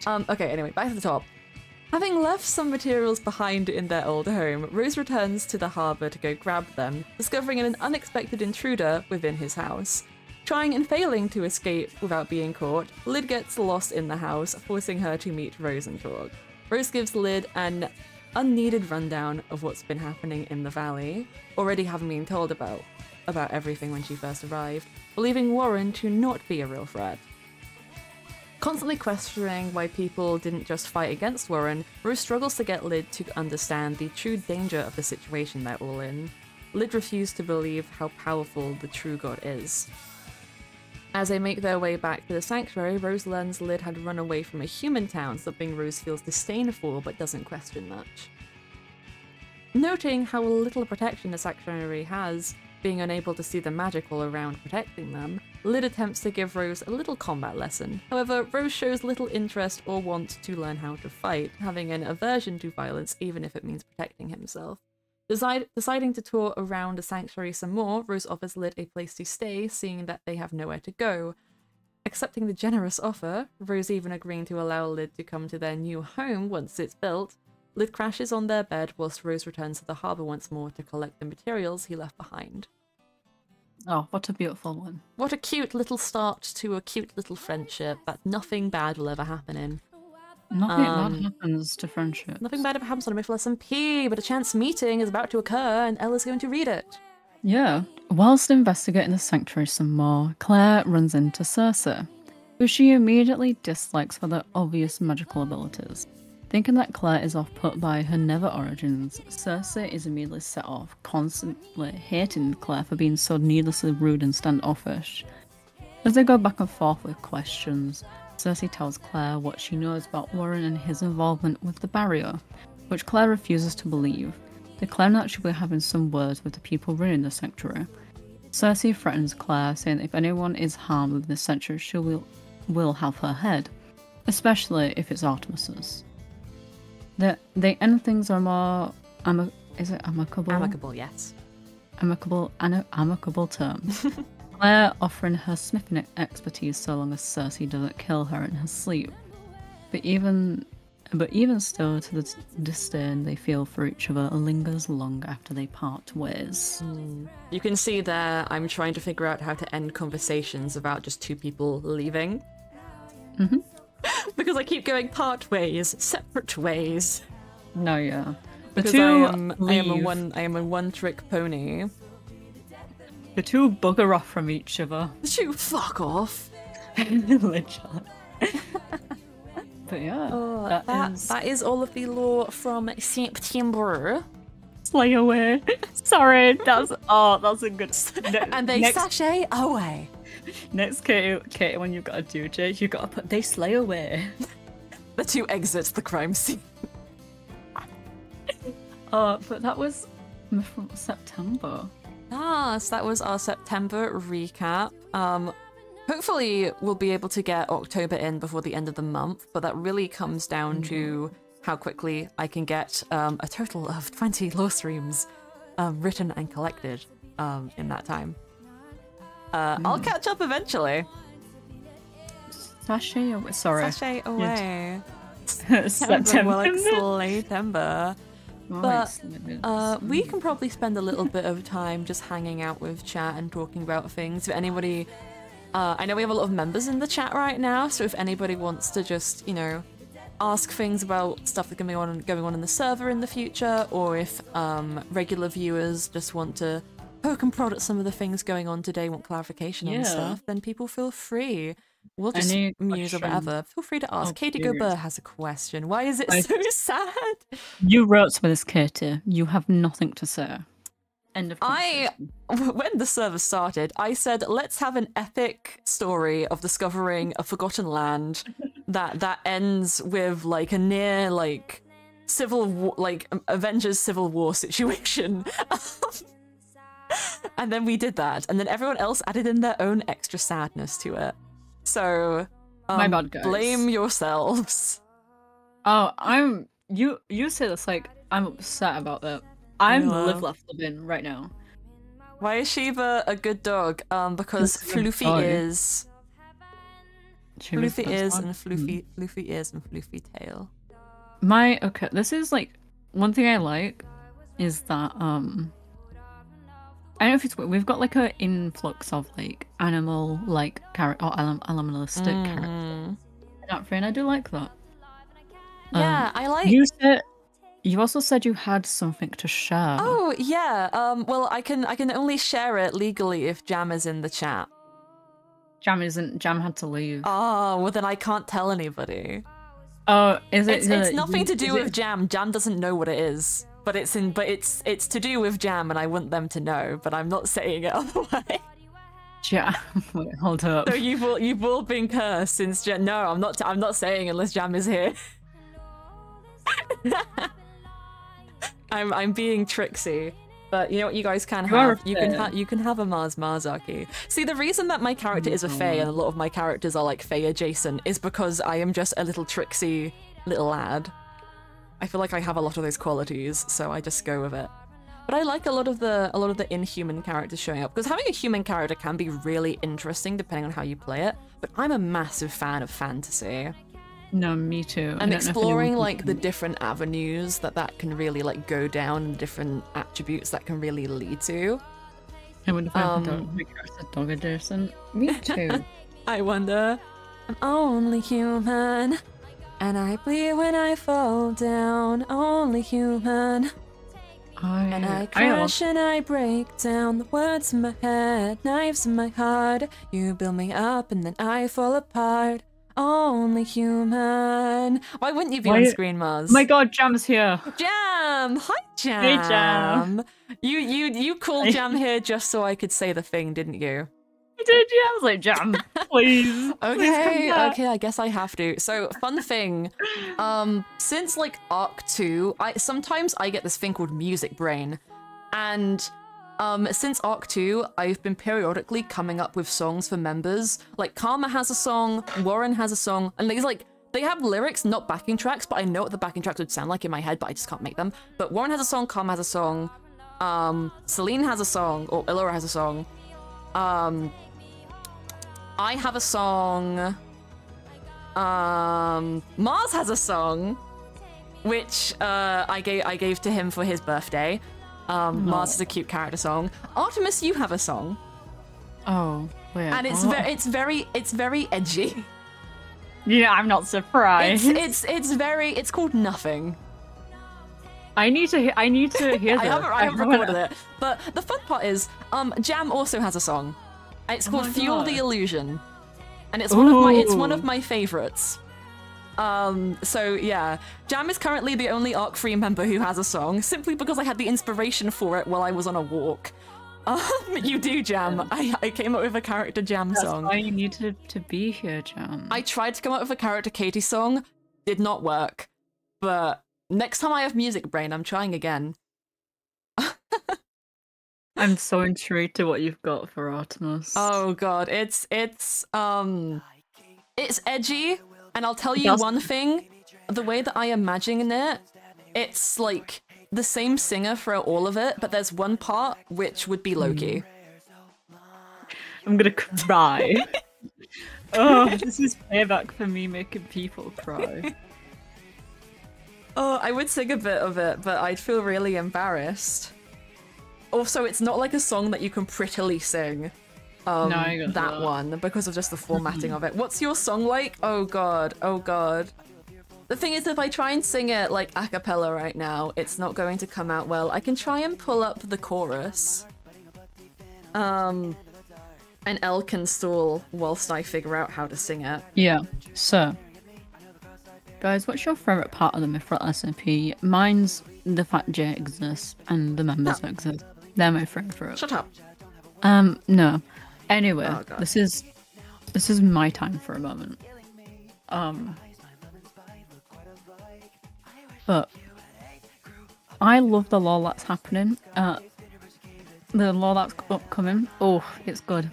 Okay, anyway, back to the top. Having left some materials behind in their old home, Rose returns to the harbour to go grab them, discovering an unexpected intruder within his house. Trying and failing to escape without being caught, Lid gets lost in the house, forcing her to meet Rose and talk. Rose gives Lid an unneeded rundown of what's been happening in the valley, already having been told about everything when she first arrived, believing Warren to not be a real threat. Constantly questioning why people didn't just fight against Warren, Rose struggles to get Lid to understand the true danger of the situation they're all in. Lid refused to believe how powerful the true god is. As they make their way back to the sanctuary, Rose learns Lid had run away from a human town, something Rose feels disdain for but doesn't question much. Noting how little protection the sanctuary has, being unable to see the magic all around protecting them, Lid attempts to give Rose a little combat lesson. However, Rose shows little interest or want to learn how to fight, having an aversion to violence even if it means protecting himself. Deciding to tour around the sanctuary some more, Rose offers Lid a place to stay, seeing that they have nowhere to go. Accepting the generous offer, Rose even agreeing to allow Lid to come to their new home once it's built, Lid crashes on their bed whilst Rose returns to the harbour once more to collect the materials he left behind. Oh, what a beautiful one. What a cute little start to a cute little friendship that nothing bad will ever happen in. Nothing bad happens to friendship. Nothing bad ever happens on a Mythrill SMP, but a chance meeting is about to occur and Ella's going to read it. Yeah. Whilst investigating the sanctuary some more, Claire runs into Cersei, who she immediately dislikes for their obvious magical abilities. Thinking that Claire is off-put by her nether origins, Cersei is immediately set off, constantly hating Claire for being so needlessly rude and standoffish. As they go back and forth with questions, Cersei tells Claire what she knows about Warren and his involvement with the barrier, which Claire refuses to believe, declaring that she'll be having some words with the people running the sanctuary. Cersei threatens Claire, saying that if anyone is harmed within the sanctuary, she will have her head, especially if it's Artemis's. They end things are more is it amicable? Amicable, yes. Amicable terms. Claire offering her smithing expertise so long as Cersei doesn't kill her in her sleep. But even still, to the disdain they feel for each other lingers long after they part ways. You can see there I'm trying to figure out how to end conversations about just two people leaving. Mm-hmm. Because I keep going part ways, separate ways. No, yeah. Because I am a one-trick pony. The two bugger off from each other. The two fuck off. Literally. But yeah, that is all of the lore from September. Slay away. Sorry, that's a good. And they sashay away. Next, Katie, when you've got to do it, you've got to put they slay away. The two exit the crime scene. But that was from September. So that was our September recap. Hopefully we'll be able to get October in before the end of the month, but that really comes down to how quickly I can get a total of 20 lore streams written and collected in that time. I'll catch up eventually. Sashay away. Sorry. Sashay away. September. But we can probably spend a little bit of time just hanging out with chat and talking about things. If anybody, I know we have a lot of members in the chat right now, so if anybody wants to just, you know, ask things about stuff that's going on in the server in the future, or if regular viewers just want to poke and prod at some of the things going on today, want clarification on stuff, then people feel free. We'll just muse or whatever. Feel free to ask. PNGtuber has a question. Why is it so sad? You wrote to this, Katie. You have nothing to say. End of conversation. When the server started, I said, let's have an epic story of discovering a forgotten land that ends with like a near like civil war, like Avengers Civil War situation. And then we did that, and then everyone else added in their own extra sadness to it. So, my bad, guys. Blame yourselves. Oh, you say this like I'm upset about that. I'm live left living right now. Why is Shiva a good dog? Because Floofy is. Floofy is and Floofy ears and Floofy tail. Okay, this is like one thing I like is that I don't know if it's we've got like an influx of like animal like character or animalistic character. And I do like that. Yeah, I like. You also said you had something to share. Oh yeah. Well, I can only share it legally if Jam is in the chat. Jam had to leave. Oh, well then I can't tell anybody. Oh, is it? It's nothing to do with Jam. Jam doesn't know what it is. But it's to do with Jam, and I want them to know. But I'm not saying it otherwise. Jam, wait, hold up. So you've all been cursed since Jam. No, I'm not saying unless Jam is here. I'm being tricksy. But you know what you guys can have? You can have a Marsarcy. See, the reason that my character is a Fae and a lot of my characters are like Fae adjacent is because I am just a little tricksy little lad. I feel like I have a lot of those qualities, so I just go with it. But I like a lot of the inhuman characters showing up, because having a human character can be really interesting depending on how you play it. But I'm a massive fan of fantasy. No, me too. And exploring like the different avenues that can really like go down, and different attributes that can really lead to. I wonder if I can make a dog adjacent. Me too. I wonder. I'm only human. And I bleed when I fall down, only human. And I crash and I break down, the words in my head, knives in my heart. You build me up and then I fall apart, only human. Why wouldn't you be on screen, Mars? My god, Jam's here. Jam! Hi, Jam! Hey, Jam. You called Jam here just so I could say the thing, didn't you? I did, yeah. I was like, Jam, please. Okay, I guess I have to. So, fun thing, since like Arc 2, sometimes I get this thing called music brain, and since Arc 2, I've been periodically coming up with songs for members. Like Karma has a song, Warren has a song, and they have lyrics, not backing tracks, but I know what the backing tracks would sound like in my head, but I just can't make them. But Warren has a song, Karma has a song, Celine has a song, or Illora has a song. I have a song. Mars has a song, which I gave to him for his birthday. Mars is a cute character song. Artemis, you have a song. Oh, weird. And it's very edgy. Yeah, I'm not surprised. It's called Nothing. I need to hear this. I haven't recorded it. But the fun part is, Jam also has a song. It's called Fuel the Illusion, and it's one of my favorites. So yeah, Jam is currently the only Arc 3 member who has a song, simply because I had the inspiration for it while I was on a walk. You do, Jam. I came up with a character Jam song. That's why you need to be here, Jam. I tried to come up with a character Katie song, did not work. But next time I have music brain, I'm trying again. I'm so intrigued to what you've got for Artemis. Oh god, it's edgy, and I'll tell you one thing, the way that I imagine it, it's like the same singer throughout all of it, but there's one part which would be Loki. I'm gonna cry. Oh, this is payback for me making people cry. Oh, I would sing a bit of it, but I'd feel really embarrassed. Also, it's not like a song that you can prettily sing. That one, because of just the formatting of it. What's your song like? Oh god, oh god. The thing is, if I try and sing it like a cappella right now, it's not going to come out well. I can try and pull up the chorus. And Elle can stall whilst I figure out how to sing it. Yeah, so. Guys, what's your favourite part of the Mythrill SMP? Mine's the fact Jay exists and the members exist. They're my favourite. Shut up. No. Anyway, this is my time for a moment. But I love the lore that's happening. The lore that's upcoming. Oh, it's good.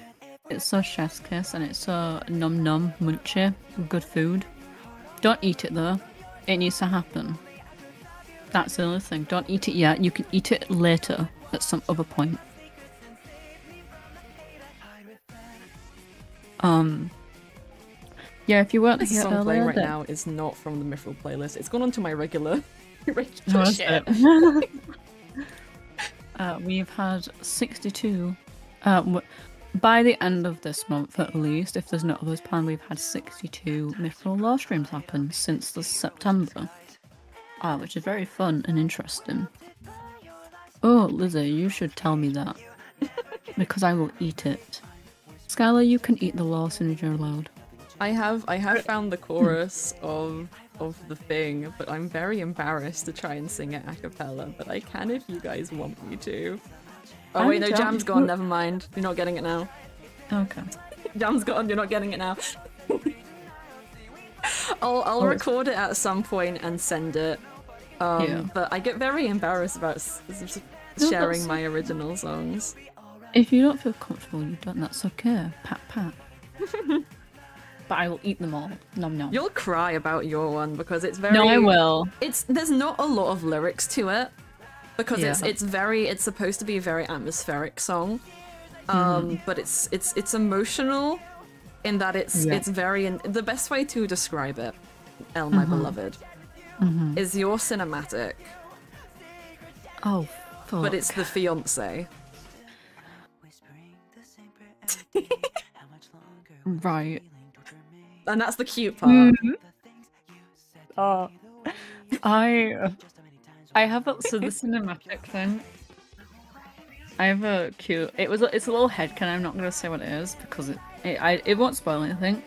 It's so chef's kiss and it's so num num munchy. Good food. Don't eat it though. It needs to happen. That's the only thing. Don't eat it yet. You can eat it later at some other point. Yeah, if you weren't This here song playing earlier, right then... now is not from the Mythrill playlist. It's gone onto my regular shit. We've had 62. By the end of this month, at least, if there's no others planned, we've had 62 Mythrill live streams happen since the September, which is very fun and interesting. Oh, Lizzie, you should tell me that, because I will eat it. Skylar, you can eat the law as soon as you're allowed. I have found the chorus of the thing, but I'm very embarrassed to try and sing it a cappella, but I can if you guys want me to. Oh wait, no, Jam's gone, never mind. You're not getting it now. Okay. Jam's gone, you're not getting it now. I'll record it at some point and send it. But I get very embarrassed about sharing my original songs. If you don't feel comfortable, you don't, that's okay. Pat pat. But I will eat them all. Nom nom. You'll cry about your one because it's very... No, I will. There's not a lot of lyrics to it because it's supposed to be a very atmospheric song. But it's emotional in that it's very... The best way to describe it, Elle, my beloved, is your cinematic. Oh, fuck. But it's the fiancé. Right. And that's the cute part. I have the cinematic thing. I have a cute. It's a little headcanon. I'm not gonna say what it is because it won't spoil anything.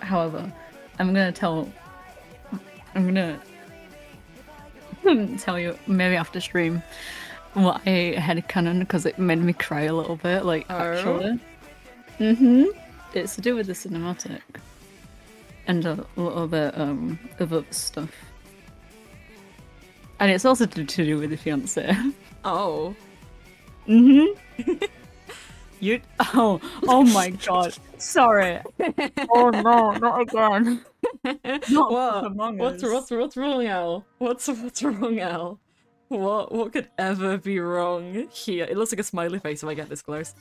However, I'm gonna tell you maybe after stream what I headcanon because it made me cry a little bit. Like actually. It's to do with the cinematic. And a little bit of other stuff. And it's also to do with the fiancé. Oh. Oh my god. Sorry. Oh no, not again. Not what's wrong, Elle? What's wrong, Elle? What could ever be wrong here? It looks like a smiley face if I get this close.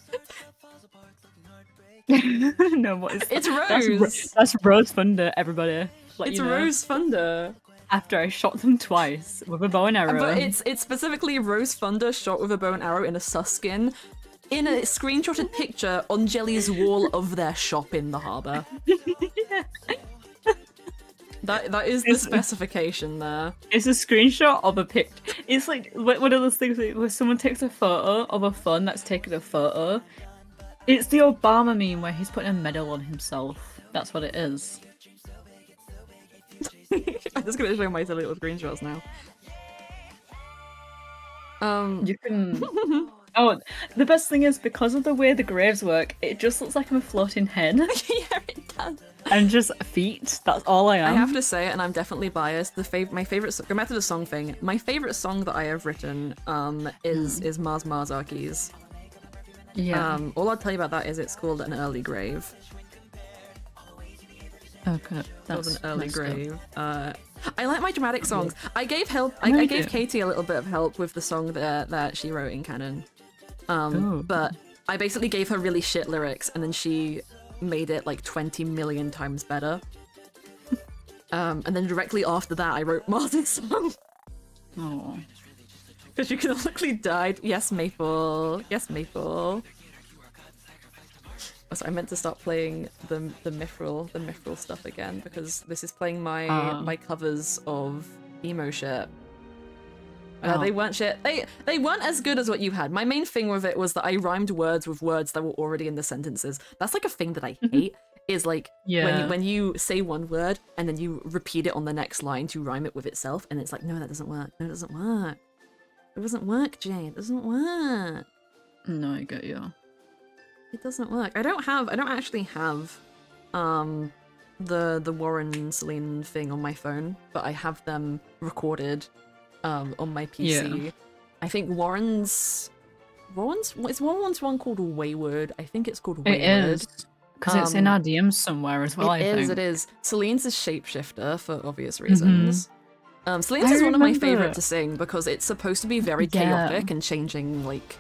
No, what is that? It's Rose! That's Rose Thunder, everybody. It's Rose Thunder. After I shot them twice with a bow and arrow. But it's specifically Rose Thunder shot with a bow and arrow in a suskin in a screenshotted picture on Jelly's wall of their shop in the harbour. That is the specification there. It's a screenshot of a pic. It's like one of those things where someone takes a photo of a phone that's taken a photo. It's the Obama meme where he's putting a medal on himself. That's what it is. I'm just gonna show my silly little screenshots now. You can... Oh, the best thing is, because of the way the graves work, it just looks like I'm a floating head. Yeah, it does. And just feet. That's all I am. I have to say, and I'm definitely biased, my favorite... Go back to the song thing. My favorite song that I have written is Marsarcy's. Yeah. All I'll tell you about that is it's called An Early Grave. Okay, that's an early grave. I like my dramatic songs. I gave help. I gave Katie a little bit of help with the song that she wrote in canon. But I basically gave her really shit lyrics, and then she made it like 20 million times better. And then directly after that, I wrote Martin's song. Oh. Because you canonically died. Yes, Maple. Yes, Maple. Oh, sorry, I meant to start playing the Mythrill stuff again because this is playing my covers of emo shit. They weren't shit. They weren't as good as what you had. My main thing with it was that I rhymed words with words that were already in the sentences. That's like a thing that I hate. Is like when you say one word and then you repeat it on the next line to rhyme it with itself, and it's like, no, that doesn't work. No, it doesn't work. It doesn't work, Jane. It doesn't work. No, I get you. It doesn't work. I don't actually have the Warren Celine thing on my phone, but I have them recorded on my PC. Yeah. I think Warren's one called Wayward. I think it's called Wayward. It is. Because it's in our DMs somewhere as well, I think. It is. Celine's a shapeshifter for obvious reasons. Celine's is one of my favorite to sing because it's supposed to be very chaotic and changing, like,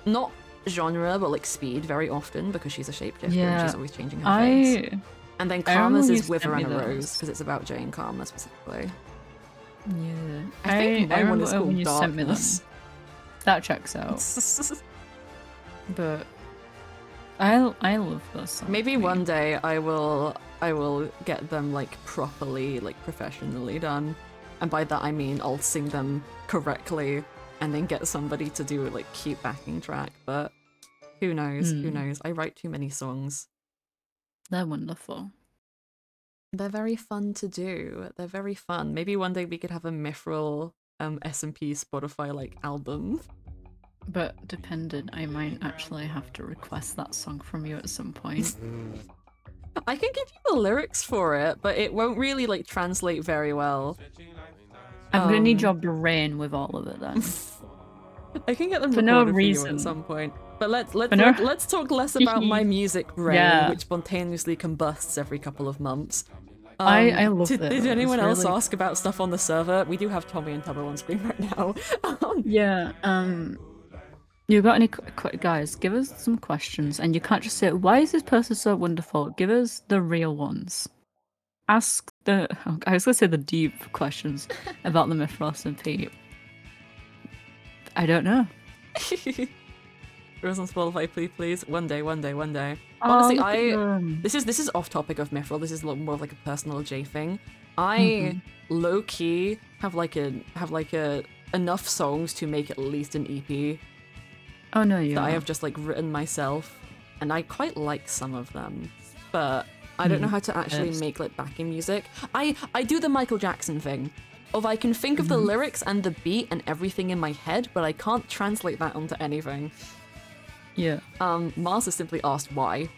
not genre, but like speed very often because she's a shapeshifter and she's always changing her face. And then Karma's is Wither and a Rose, because it's about Jay and Karma specifically. Yeah. I think my one is called when you Darkness. sent me them. That checks out. But I love those songs. Maybe one day I will get them like properly, like professionally done. And by that I mean I'll sing them correctly and then get somebody to do like cute backing track, but who knows, who knows. I write too many songs. They're wonderful. They're very fun to do. They're very fun. Maybe one day we could have a Mythrill SMP Spotify like album. But dependent, I might actually have to request that song from you at some point. I can give you the lyrics for it, but it won't really like translate very well. I'm gonna need your brain with all of it then. I can get them for recorded no for reason. You at some point. But let's talk less about my music brain, which spontaneously combusts every couple of months. I love it. Did anyone else ask about stuff on the server? We do have Tommy and Tubbo on screen right now. Yeah. You got any guys? Give us some questions, and you can't just say, "Why is this person so wonderful?" Give us the real ones. Ask the I was gonna say the deep questions about the Mythrill SMP. I don't know. Rose on Spotify, please. One day. Honestly, this is off topic of Mythrill. This is more of like a personal J thing. I low key have enough songs to make at least an EP. Oh no, that I have just like written myself, and I quite like some of them, but I don't know how to actually make like backing music. I do the Michael Jackson thing. Of I can think of the lyrics and the beat and everything in my head, but I can't translate that onto anything. Yeah. Mars has simply asked why.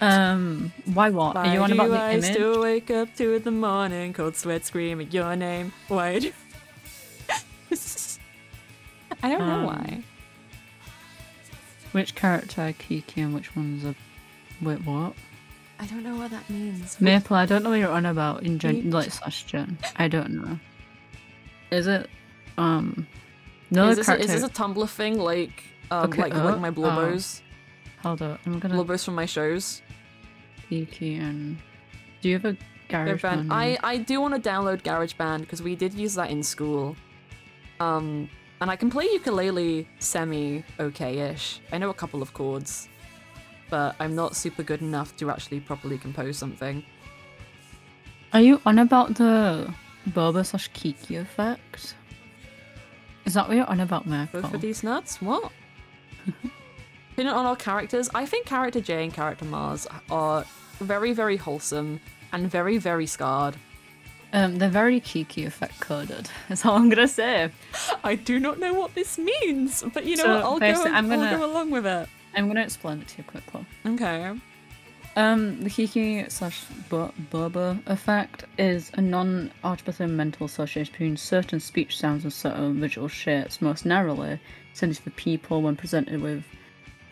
Why what? Are you on about the image? I still wake up 2 in the morning, cold sweat screaming your name. Why do I don't know why. Which character are Kiki and which one's a... Wait, what? I don't know what that means. Maple, I don't know what you're on about in gen... like /gen. I don't know. Is it... No, is this a Tumblr thing like like my Blobbos? Hold on, I'm gonna... Blobbos from my shows. Kiki and... Do you have a GarageBand? I do want to download GarageBand because we did use that in school. And I can play ukulele semi-okay-ish. I know a couple of chords, but I'm not super good enough to actually properly compose something. Are you on about the Boba/Kiki effect? Is that what you're on about, Merkel? Both of these nuts? What? Pin it on our characters. I think character J and character Mars are very, very wholesome and very, very scarred. They're very Kiki effect coded. That's all I'm gonna say. I do not know what this means, but you know what? I'll go along with it. I'm gonna explain it to you quickly. Okay. The Kiki/Boba effect is a non-artificial mental association between certain speech sounds and certain visual shapes, most narrowly intended for people when presented with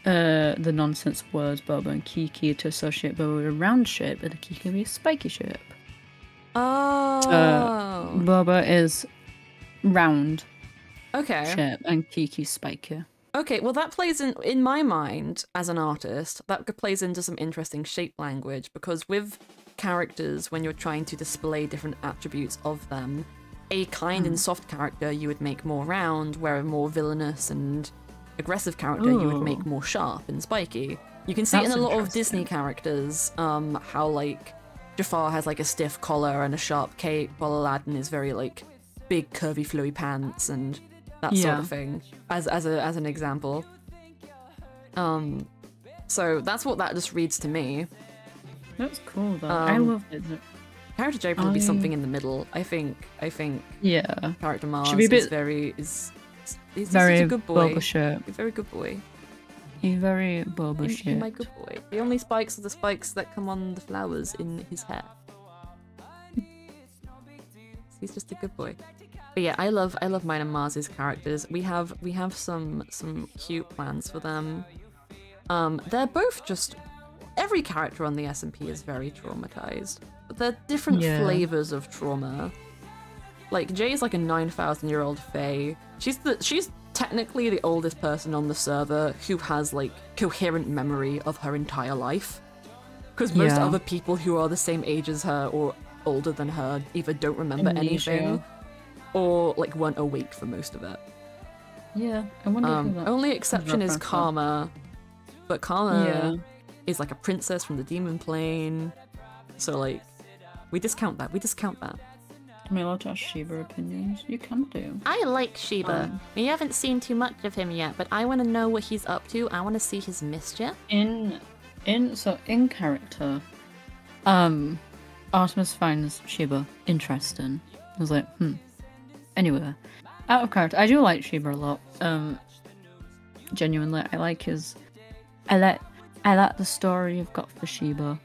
the nonsense words Boba and Kiki to associate Boba with a round shape and the Kiki with a spiky shape. Oh. Boba is round. Okay. Shape and Kiki's spiky. Okay, well that plays in my mind as an artist, that plays into some interesting shape language, because with characters, when you're trying to display different attributes of them, a kind and soft character you would make more round, where a more villainous and aggressive character you would make more sharp and spiky. You can see it in a lot of Disney characters, how like Jafar has like a stiff collar and a sharp cape, while Aladdin is very like big curvy flowy pants and that sort of thing, as an example. So that's what that just reads to me. That's cool though. I love it. Character J will be something in the middle. I think. Yeah. Character Mars is very such a good boy. Boba shirt. He's a very good boy. He's very Boba shirt. He's my good boy. The only spikes are the spikes that come on the flowers in his hair. He's just a good boy. But yeah, I love mine and Mars's characters. We have some cute plans for them. They're both just, every character on the SMP is very traumatized, but they're different flavors of trauma. Like Jay is like a 9,000-year-old fae. She's technically the oldest person on the server who has like coherent memory of her entire life. Because most other people who are the same age as her or older than her either don't remember anything or like weren't awake for most of it. Yeah, I wonder who that only exception is Karma, but Karma is like a princess from the demon plane, so like we discount that. Am I allowed to ask Shiba opinions? You can do. I like Shiba. We haven't seen too much of him yet, but I want to know what he's up to. I want to see his mischief. In character, Artemis finds Shiba interesting. I was like, Anyway, out of character, I do like Shiba a lot. Genuinely, I like the story you've got for Shiba.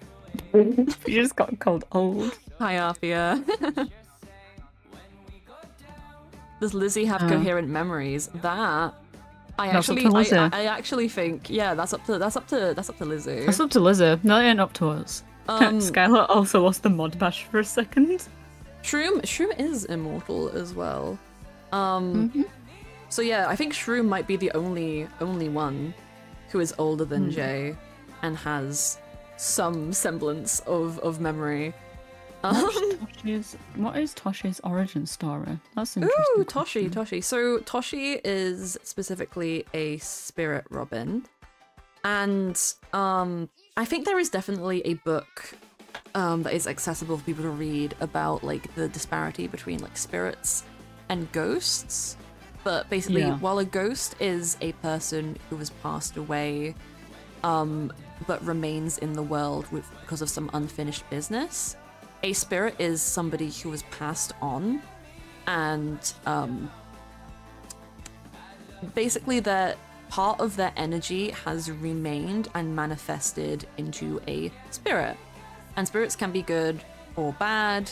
You just got called old. Hi, Arthea. Does Lizzie have coherent memories? That I actually think that's up to Lizzie. That's up to Lizzie. No, it ain't up to us. Skylar also lost the mod bash for a second. Shroom is immortal as well. So yeah, I think Shroom might be the only one who is older than Jay and has some semblance of memory. What is Toshi's origin story? That's interesting. Ooh, Toshi. So Toshi is specifically a spirit robin, and I think there is definitely a book that is accessible for people to read about like the disparity between like spirits and ghosts. But basically, while a ghost is a person who has passed away, but remains in the world because of some unfinished business, a spirit is somebody who has passed on, and basically that part of their energy has remained and manifested into a spirit. And spirits can be good or bad,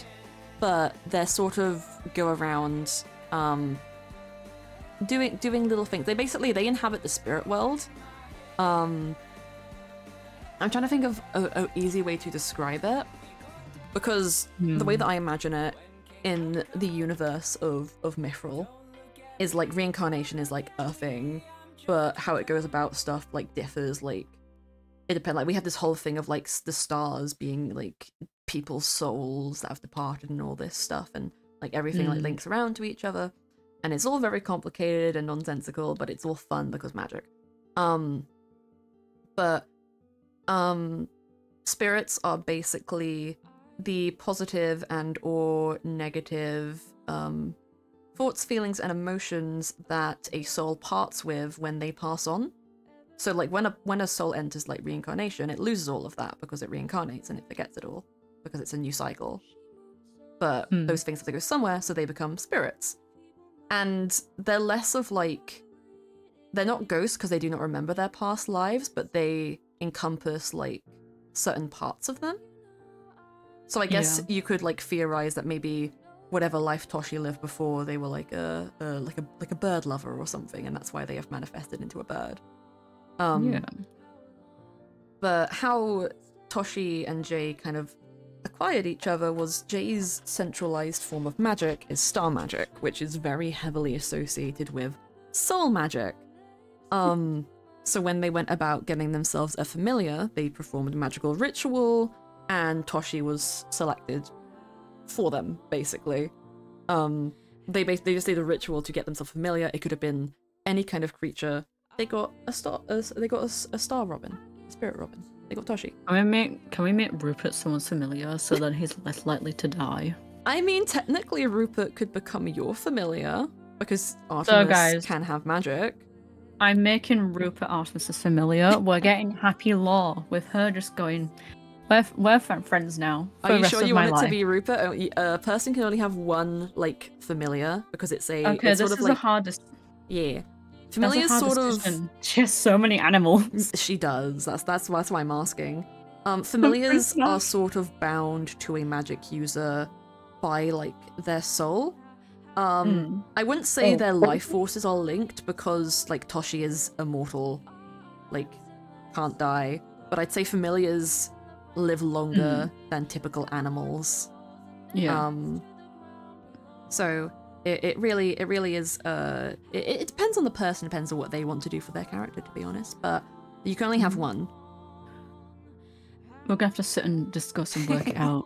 but they sort of go around doing little things. They inhabit the spirit world. I'm trying to think of an easy way to describe it, because the way that I imagine it in the universe of Mythrill is like reincarnation is like a thing, but how it goes about stuff like differs. Like it depends. Like we have this whole thing of like the stars being like people's souls that have departed and all this stuff, and like everything like links around to each other, and it's all very complicated and nonsensical, but it's all fun because magic. Spirits are basically the positive and or negative thoughts, feelings, and emotions that a soul parts with when they pass on. So like when a soul enters like reincarnation, it loses all of that because it reincarnates and it forgets it all because it's a new cycle. But those things have to go somewhere, so they become spirits. And they're less of like, they're not ghosts because they do not remember their past lives, but they encompass like certain parts of them. So I guess you could like theorize that maybe whatever life Toshi lived before, they were like a bird lover or something, and that's why they have manifested into a bird. But how Toshi and Jay kind of acquired each other was Jay's centralized form of magic is star magic, which is very heavily associated with soul magic. So when they went about getting themselves a familiar, they performed a magical ritual, and Toshi was selected for them, basically. They just did a ritual to get themselves familiar. It could have been any kind of creature. They got a star robin, a spirit robin. They got Toshi. Can we make Rupert someone's familiar so that he's less likely to die? I mean, technically Rupert could become your familiar because Artemis can have magic. I'm making Rupert Artemis familiar. We're getting happy law with her just going, we're friends now. Are you sure you want it to be Rupert? A person can only have one like familiar because it's a. Okay, it's this sort of is like, the hardest. Yeah, familiar is sort of. She has so many animals. She does. That's why I'm asking. Familiars are sort of bound to a magic user by like their soul. I wouldn't say their life forces are linked because like Toshi is immortal, like can't die. But I'd say familiars live longer than typical animals. Yeah. So it really is. It depends on the person. Depends on what they want to do for their character, to be honest. But you can only have one. We're gonna have to sit and discuss and work it out.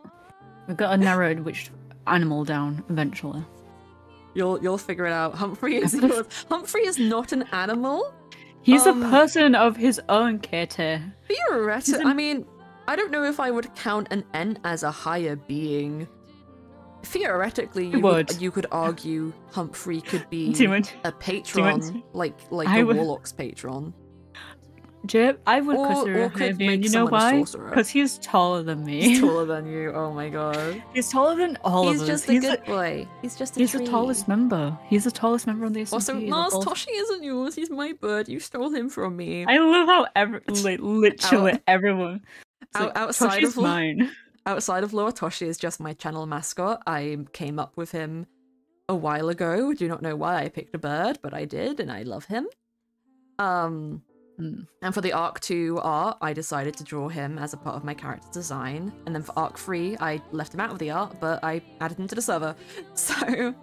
We've got to narrow which animal down eventually. You'll figure it out. Humphrey is not an animal. He's a person of his own, Katie. Theoretically, I mean, I don't know if I would count an Ent as a higher being. Theoretically, you could argue Humphrey could be a patron, like a warlock's patron. Jip, I would consider him being, you know why? Because he's taller than me. He's taller than you, oh my god. He's taller than all of us. He's just a good boy. He's just a He's the tallest member. He's the tallest member on the SMP. Also, Mars, Toshi isn't yours, he's my bird. You stole him from me. I love how literally everyone... outside of mine. Outside of lore, Toshi is just my channel mascot. I came up with him a while ago. Do not know why I picked a bird, but I did, and I love him. And for the Arc 2 art, I decided to draw him as a part of my character design. And then for Arc 3, I left him out of the art, but I added him to the server. So,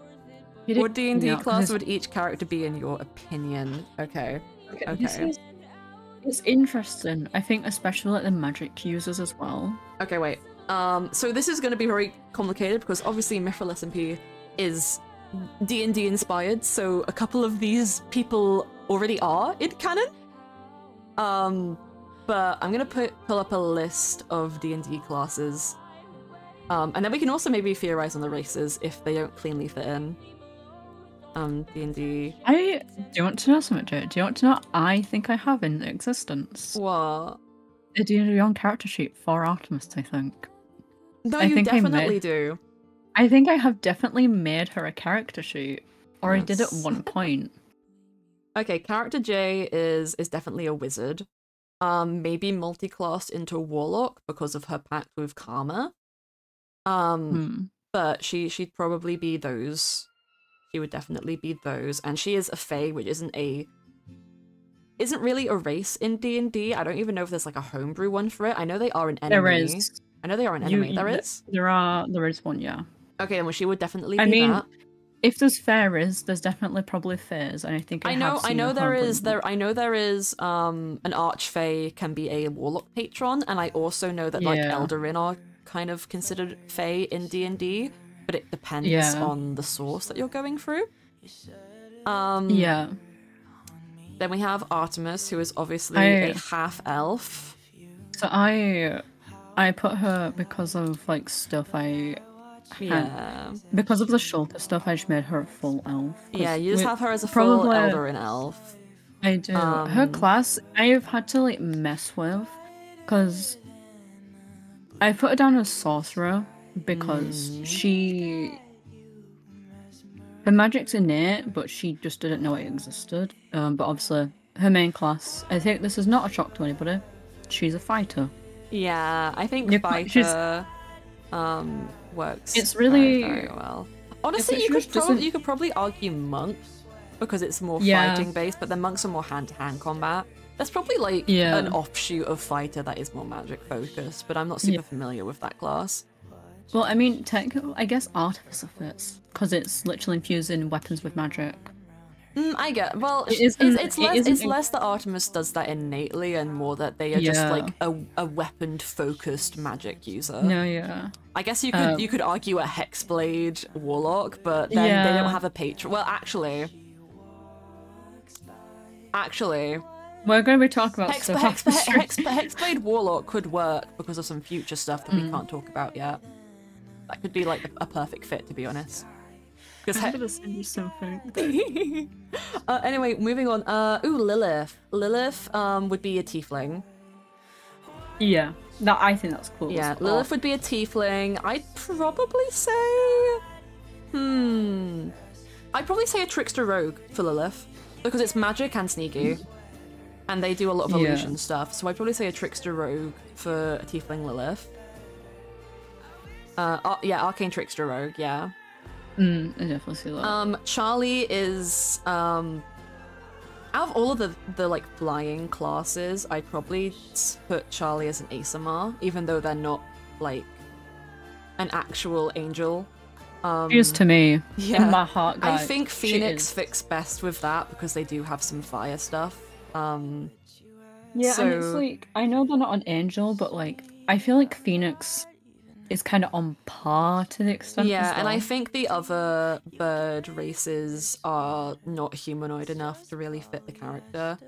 what D&D class would each character be in your opinion? Okay. It's interesting. I think especially like the magic users as well. Okay, wait. So this is going to be very complicated because obviously Mythrill SMP is D&D inspired, so a couple of these people already are in canon. But I'm gonna pull up a list of D&D classes, and then we can also maybe theorize on the races if they don't cleanly fit in. D&D. Do you want to know something, Joe? Do you want to know what I think I have in existence? What? A D&D Beyond character sheet for Artemis, I think. No, you definitely do. I think I have definitely made her a character sheet, or I did at one point. Okay, character J is definitely a wizard. Maybe multi-classed into warlock because of her pact with Karma. But she'd probably be those. She would definitely be those, and she is a fae, which isn't really a race in D&D. I don't even know if there's like a homebrew one for it. I know they are an enemy. There is. I know they are an enemy. There is. There is one, yeah. Okay, well she would definitely be that. If there's fairies, there's definitely probably fairs, and I think I know there is an archfey can be a warlock patron, and I also know that like Eldarin are kind of considered fae in D&D, but it depends on the source that you're going through. Then we have Artemis, who is obviously a half elf. So I put her because of like stuff because of the Shulker stuff, I just made her a full elf. Yeah, you just have her as a full Eldarin elf. I do. Her class, I've had to like mess with, because I put her down as sorcerer because her magic's innate, but she just didn't know it existed. But obviously, her main class, I think this is not a shock to anybody, she's a fighter. Yeah, I think fighter works very, very well. Honestly, you could probably argue monks because it's more fighting based, but the monks are more hand-to-hand combat. There's probably like an offshoot of fighter that is more magic focused, but I'm not super familiar with that class. Well, I mean, technically, I guess artificer fits because it's literally infusing weapons with magic. I get. Well, it's less that Artemis does that innately, and more that they are just like a weapon-focused magic user. No, yeah. I guess you could argue a Hexblade warlock, but then they don't have a patron. Well, actually, we're going to be talking about stuff. Hexblade warlock could work because of some future stuff that we can't talk about yet. That could be like a perfect fit, to be honest. I'm gonna send you something. Anyway, moving on. Lilith. Lilith would be a tiefling. Yeah, I think that's cool. Yeah, Lilith would be a tiefling. I'd probably say... I'd probably say a trickster rogue for Lilith, because it's magic and sneaky, and they do a lot of illusion stuff, so I'd probably say a trickster rogue for a tiefling Lilith. Arcane trickster rogue, yeah. I definitely see that. Charlie is out of all of the like flying classes, I'd probably put Charlie as an ASMR, even though they're not like an actual angel. She is to me. Yeah. In my heart, guys, I think Phoenix fits best with that because they do have some fire stuff. Yeah, and it's like, I know they're not an angel, but like I feel like Phoenix is kind of on par to the extent. Yeah, as well. and I think the other bird races are not humanoid enough to really fit the character.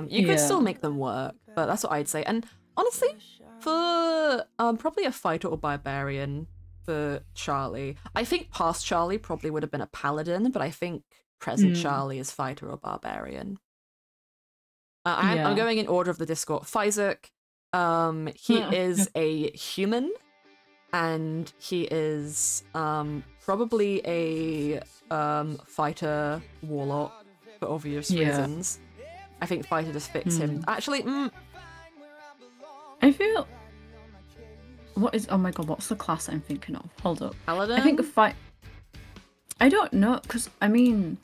You could still make them work, but that's what I'd say. And honestly, for probably a fighter or barbarian for Charlie, I think past Charlie probably would have been a paladin, but I think present Charlie is fighter or barbarian. I'm going in order of the Discord. Fizek, he is a human, and he is probably a fighter warlock for obvious reasons. I think fighter just fits him. Actually, I feel. What is? Oh my god, what's the class I'm thinking of? Hold up. Paladin? I think a fight. I don't know, because I mean,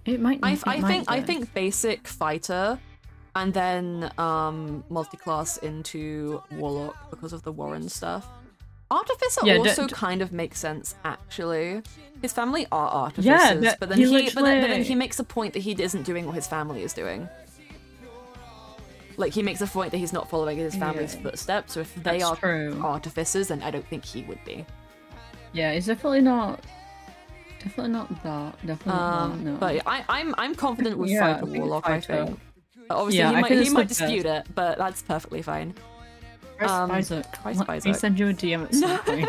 it might. I think basic fighter, and then multi-class into warlock because of the Warren stuff. Artificer also kind of makes sense, actually. His family are artificers, but then he makes a point that he isn't doing what his family is doing. Like, he makes a point that he's not following his family's footsteps, so if they are artificers, then I don't think he would be. Yeah, it's definitely not that. Definitely not, no. But I'm confident with Fighter Warlock, I think. Obviously, he might dispute it, but that's perfectly fine. Let me send you a DM at some point.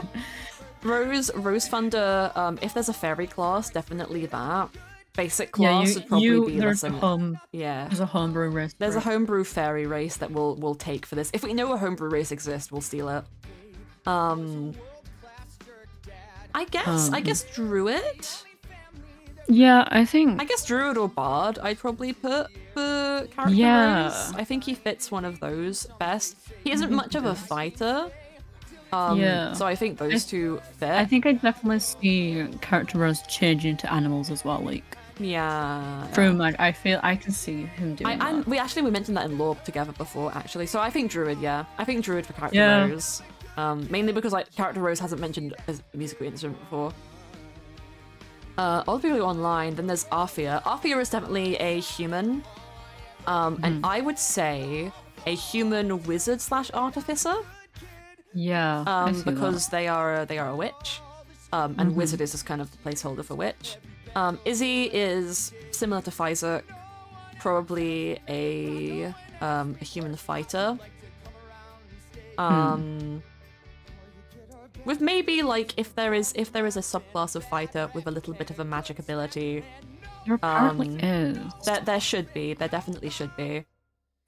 Rose Thunder, if there's a fairy class, definitely that. Basic class would probably be there's a homebrew race. There's a homebrew fairy race that we'll take for this. If we know a homebrew race exists, we'll steal it. I guess Druid? Yeah, I guess Druid or Bard I'd probably put for character race. I think he fits one of those best. He isn't much of a fighter. So I think those two fit. I think I'd definitely see character roles changing to animals as well, like through mud. I feel I can see him doing that. We mentioned that in lore together before, actually. So I think Druid, I think Druid for character roles. Mainly because character Rose hasn't mentioned as a musical instrument before. Other people online, then there's Arthea. Arthea is definitely a human. And I would say a human wizard / artificer. Yeah. Because they are a witch. And wizard is just kind of the placeholder for witch. Izzy is similar to Fizek, probably a human fighter. With maybe if there is a subclass of fighter with a little bit of a magic ability. There apparently is. There should be. There definitely should be.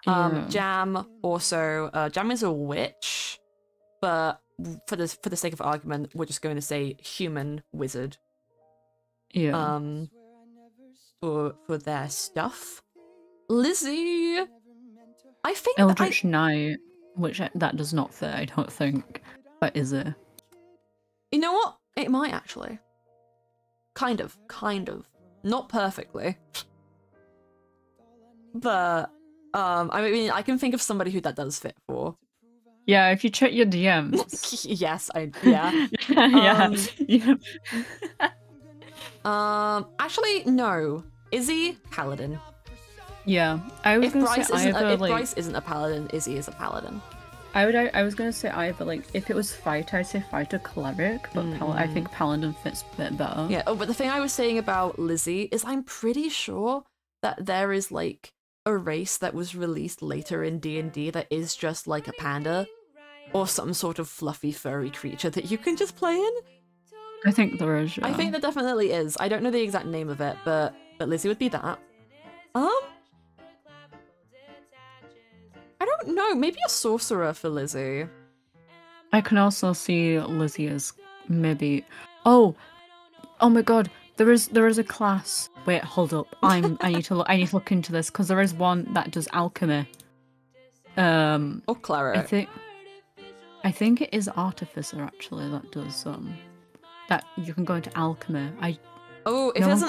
Jam also. Jam is a witch, but for the sake of argument, we're just going to say human wizard. Yeah. For their stuff. Lizzie. I think Eldritch Knight, which that does not fit, I don't think. But is it? You know what? It might actually. Kind of. Not perfectly. But, I mean, I can think of somebody who that does fit for. Yeah, if you check your DMs. Yes, actually, no. Izzy, Paladin. Yeah, I was gonna say either, if Bryce isn't a Paladin, Izzy is a Paladin. I was gonna say either, if it was fighter, I'd say fighter cleric, but I think Paladin fits a bit better. Yeah, but the thing I was saying about Lizzie is I'm pretty sure that there is, a race that was released later in D&D that is just like a panda, or some sort of fluffy furry creature that you can just play in. I think there is, yeah. I think there definitely is. I don't know the exact name of it, but Lizzie would be that. I don't know, maybe a sorcerer for Lizzie. I can also see Lizzie as maybe... Oh my god, there is a class. Wait, hold up. I need to look into this, because there is one that does alchemy. Or cleric. I think it is artificer actually that does that you can go into alchemy. If there's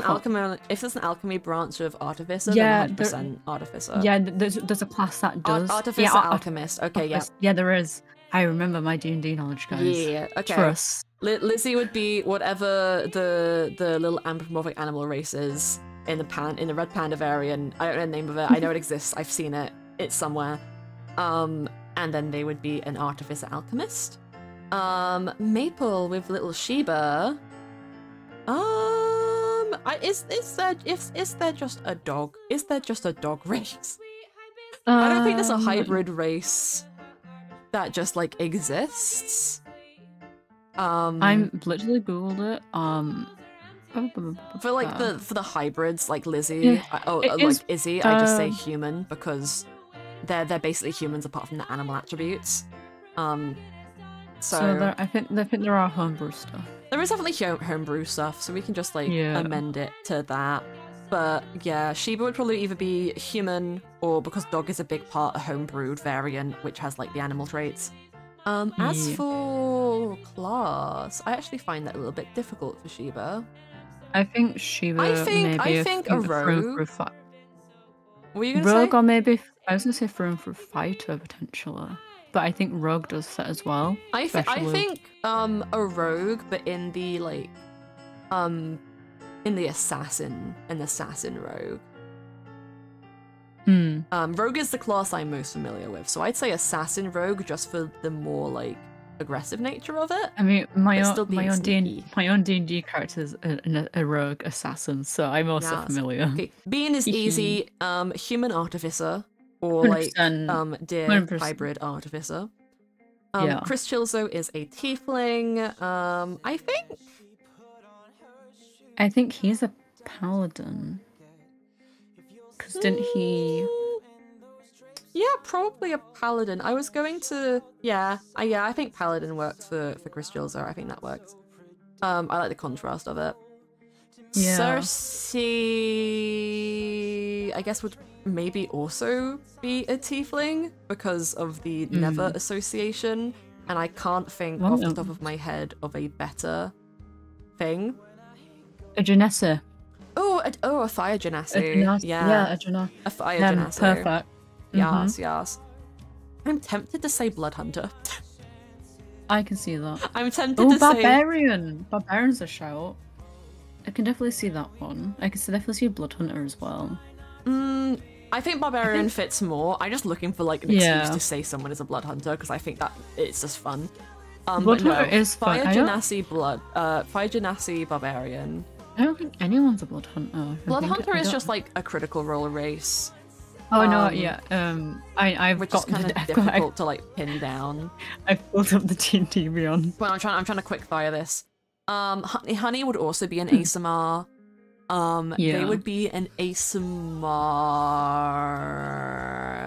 an alchemy branch of artificer, then 100% artificer. Yeah, there's a class that does. Artificer, alchemist. Okay, yeah. Yeah, there is. I remember my D&D knowledge, guys. Yeah, okay. Trust. Lizzie would be whatever the little anthropomorphic animal race is in the red panda variant. I don't know the name of it. I know it exists. I've seen it. It's somewhere. and then they would be an artificer alchemist. Maple with little Sheba. Is there just a dog? Is there just a dog race? I don't think there's a hybrid race that just like exists. I'm literally googled it. For like the hybrids, like Lizzie, like Izzy, I just say human because they're basically humans apart from the animal attributes. So I think there are homebrew stuff. There is definitely homebrew stuff, so we can just like amend it to that. But yeah, Sheba would probably either be human or because dog is a big part, a homebrewed variant which has like the animal traits. As for class, I actually find that a little bit difficult for Sheba. I think Sheba. I think a rogue. What were you gonna say? Rogue or maybe I was gonna say through fighter potentially, but I think rogue does fit as well. I think a rogue, but in the like in the assassin rogue. Rogue is the class I'm most familiar with, so I'd say assassin rogue just for the more like aggressive nature of it. I mean, my own D&D character is a rogue assassin, so I'm also familiar. Okay. Being is easy. Human artificer or like deer 100%. Hybrid artificer. Chris Chilzo is a tiefling. I think he's a paladin. Because didn't he? Yeah, probably a paladin. I was going to, I think paladin works for Chris Gilzer. I think that works. I like the contrast of it. Yeah. Cersei, I guess, would maybe also be a tiefling because of the Never association, and I can't think off the top of my head of a better thing. A Genessa. A fire genasi. A genasi. A fire genasi. Perfect. Yes. I'm tempted to say blood hunter. I can see that. I'm tempted to barbarian. Barbarian's a shout. I can definitely see that one. I can definitely see blood hunter as well. I think barbarian fits more. I'm just looking for like an excuse to say someone is a blood hunter because I think that it's just fun. Blood hunter is fun. Fire genasi fire genasi barbarian. I don't think anyone's a blood hunter. Blood hunter is just like a critical role race. Oh no, yeah. Which is kind of difficult to like pin down. I've pulled up the D&D beyond. But I'm trying to quick fire this. Honey would also be an ASMR. They would be an ASMR.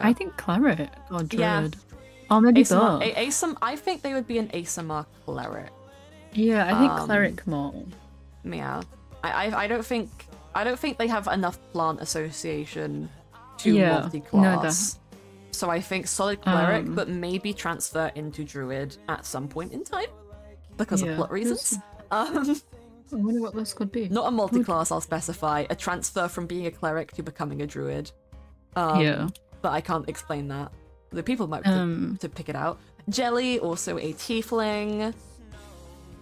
I think cleric or druid. Or maybe both. I think they would be an ASMR cleric. Yeah, I think cleric more. Yeah. I don't think they have enough plant association to multi-class. No, so I think solid cleric, but maybe transfer into druid at some point in time because of plot reasons. I wonder what this could be. Not a multi-class, I'll specify. A transfer from being a cleric to becoming a druid. But I can't explain that. The people might to pick it out. Jelly, also a tiefling.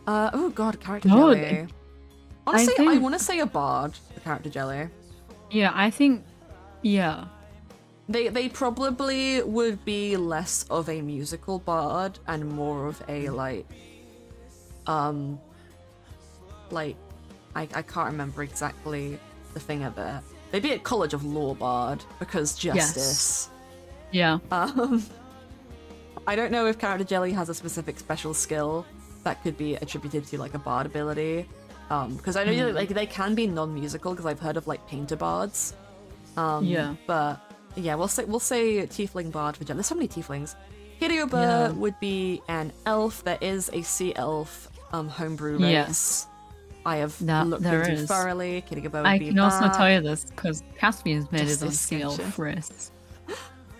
Oh god, character Jelly. Honestly, I want to say a bard, the character Jelly. Yeah, I think... Yeah. They probably would be less of a musical bard and more of a, like... I can't remember exactly the thing of it. They'd be a College of Law bard, because justice. Yes. Yeah. I don't know if character Jelly has a specific special skill that could be attributed to, like, a bard ability. Because I know like they can be non-musical because I've heard of like painter bards. But yeah, we'll say tiefling bard for Jelly. There's so many tieflings. Kirioba would be an elf. There is a sea elf homebrew race. Yes. I have looked into thoroughly. Kirioba would be I can also tell you this because Caspian's made his own sea elf race.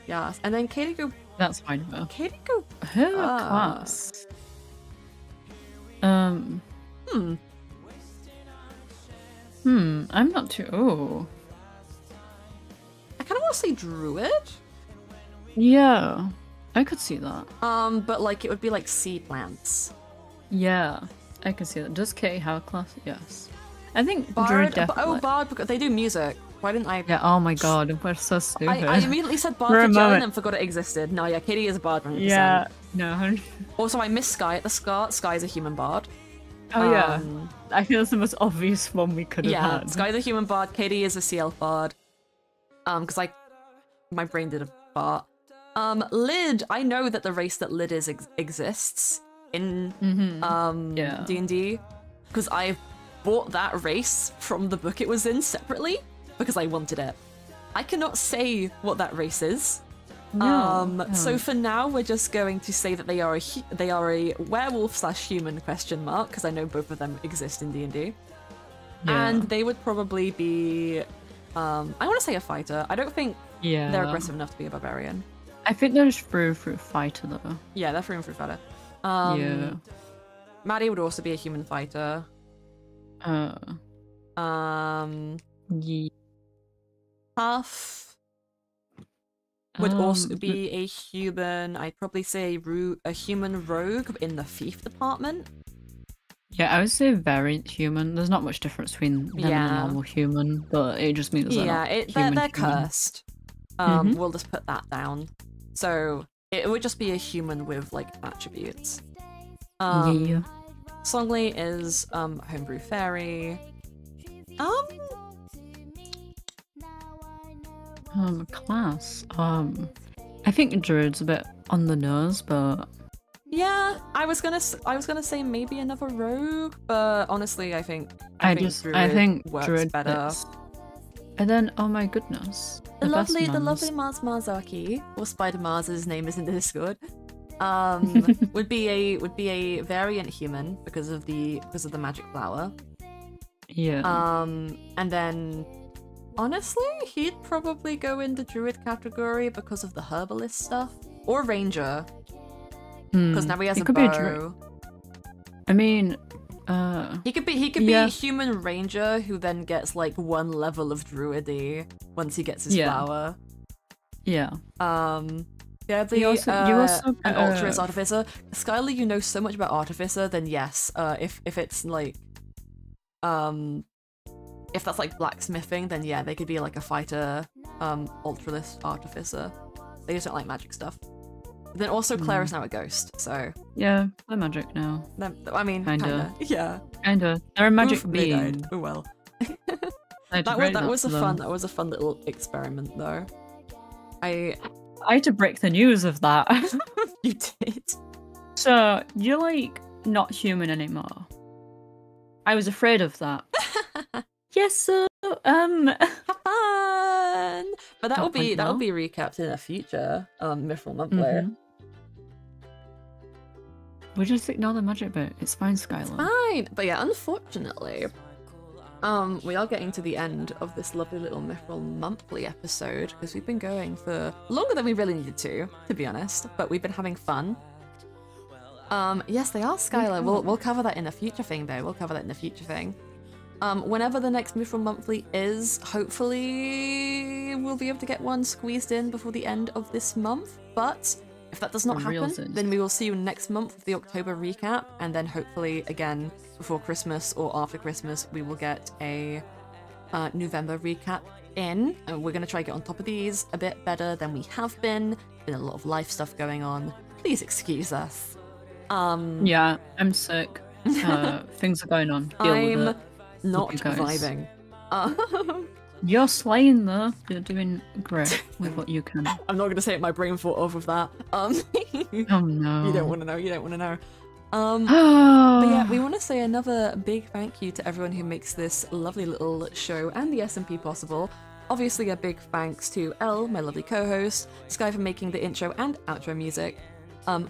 Yes, and then Kirioba. That's fine though. Kirioba. Her class. I'm not too... Oh. I kind of want to say druid. Yeah, I could see that. But like it would be like sea plants. Yeah, I can see that. Does Katie have a class? Yes. I think bard, druid definitely... bard, because they do music. Why didn't I? Yeah, oh my god, we're so stupid. I immediately said bard for Jelen and forgot it existed. No, yeah, Katie is a bard 100%. Yeah, no. Also, I missed Sky at the start. Sky's a human bard. Oh yeah, I think that's the most obvious one we could have had. Yeah, Sky's a human bard. Katie is a CL bard. Because my brain did a fart. Lid, I know that the race that Lid is exists in D&D because I bought that race from the book it was in separately because I wanted it. I cannot say what that race is. So for now we're just going to say that they are a werewolf/human ? Because I know both of them exist in D&D. And they would probably be I want to say a fighter. I don't think they're aggressive enough to be a barbarian. I think they're just through fighter though. Yeah, they're through fighter. Maddie would also be a human fighter. Huff would also be a human. I'd probably say a human rogue in the thief department. Yeah, I would say very human. There's not much difference between them and a normal human, but it just means they're cursed. We'll just put that down. So it would just be a human with like attributes. Songley is homebrew fairy. Class. I think druid's a bit on the nose, but yeah, I was gonna say maybe another rogue, but honestly, I think druid works better. And then, oh my goodness, the lovely Marsarcy, or Spider Mars, his name is in the Discord. would be a variant human because of the magic flower. Yeah. And then honestly, he'd probably go in the druid category because of the herbalist stuff, or ranger. Because now he has a bow. I mean, he could be a human ranger who then gets like 1 level of druidy once he gets his flower. Yeah. Yeah, you also an Ultra's Artificer. Skylar, you know so much about Artificer, then yes, if it's like if that's like blacksmithing, then yeah, they could be like a fighter Ultralist Artificer. They just don't like magic stuff. But then also Claire is now a ghost, so yeah, they're magic now. I mean, kinda. Yeah. Kinda. They're a magic being. Oh well. that was a fun little experiment though. I had to break the news of that. You did. So you're like not human anymore. I was afraid of that. Yes, so have fun. But that'll be recapped in a future Mythrill Monthly. We just ignore the magic bit. It's fine, Skylar. It's fine. But yeah, unfortunately, we are getting to the end of this lovely little Mythrill Monthly episode because we've been going for longer than we really needed to be honest. But we've been having fun. Yes, they are, Skylar. We'll cover that in a future thing, though. Whenever the next Mythrill Monthly is, hopefully we'll be able to get one squeezed in before the end of this month. But if that does not happen, then we will see you next month with the October recap, and then hopefully again before Christmas or after Christmas we will get a November recap in, and we're going to try to get on top of these a bit better than we have been. Been a lot of life stuff going on. Please excuse us. Yeah, I'm sick. Things are going on. Deal with it. Not vibing. You're slaying though. You're doing great with what you can. I'm not going to say it. My brain thought of that. Oh no. You don't want to know. But yeah, we want to say another big thank you to everyone who makes this lovely little show and the SMP possible. Obviously, a big thanks to Elle, my lovely co-host, Sky for making the intro and outro music,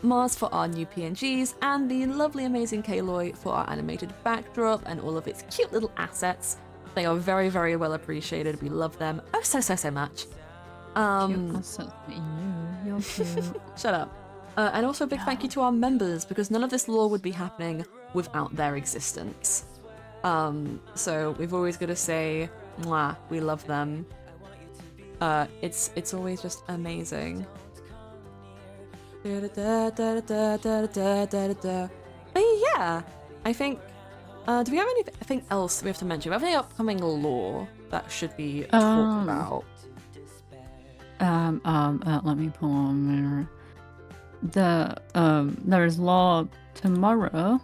Mars for our new PNGs, and the lovely amazing Kaloy for our animated backdrop and all of its cute little assets. They are very, very well appreciated. We love them so much. You're cute. Shut up. And also a big thank you to our members, because none of this lore would be happening without their existence. So we've always got to say, mwah, we love them. It's always just amazing. But yeah, I think Do we have anything else we have to mention? Do we have any upcoming lore that should be talked about? Let me pull on there is lore tomorrow.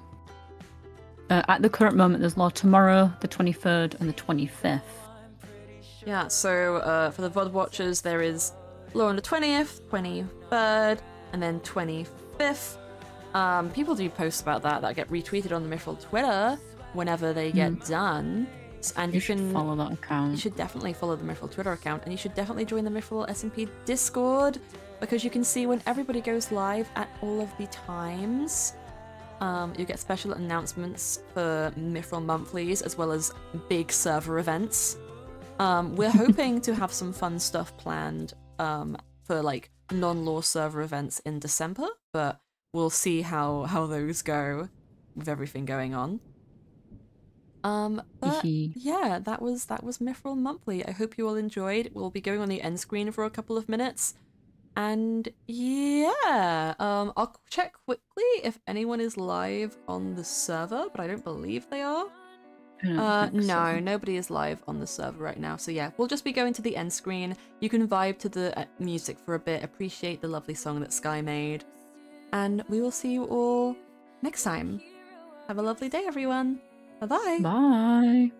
At the current moment, there's lore tomorrow, the 23rd and the 25th. Yeah, so for the VOD watchers, there is lore on the 20th, 23rd, and then 25th. People do post about that get retweeted on the Mythrill Twitter whenever they get done. And you can follow that account. You should definitely follow the Mythrill Twitter account, and you should definitely join the Mythrill SMP Discord, because you can see when everybody goes live at all of the times. You get special announcements for Mythrill Monthlies, as well as big server events. We're hoping to have some fun stuff planned for like non-lore server events in December, but we'll see how those go with everything going on. But yeah, that was Mythrill Monthly. I hope you all enjoyed. We'll be going on the end screen for a couple of minutes. And yeah, I'll check quickly if anyone is live on the server, but I don't believe they are. No, nobody is live on the server right now. So yeah, we'll just be going to the end screen. You can vibe to the music for a bit, appreciate the lovely song that Sky made, and we will see you all next time. Have a lovely day, everyone. Bye-bye. Bye.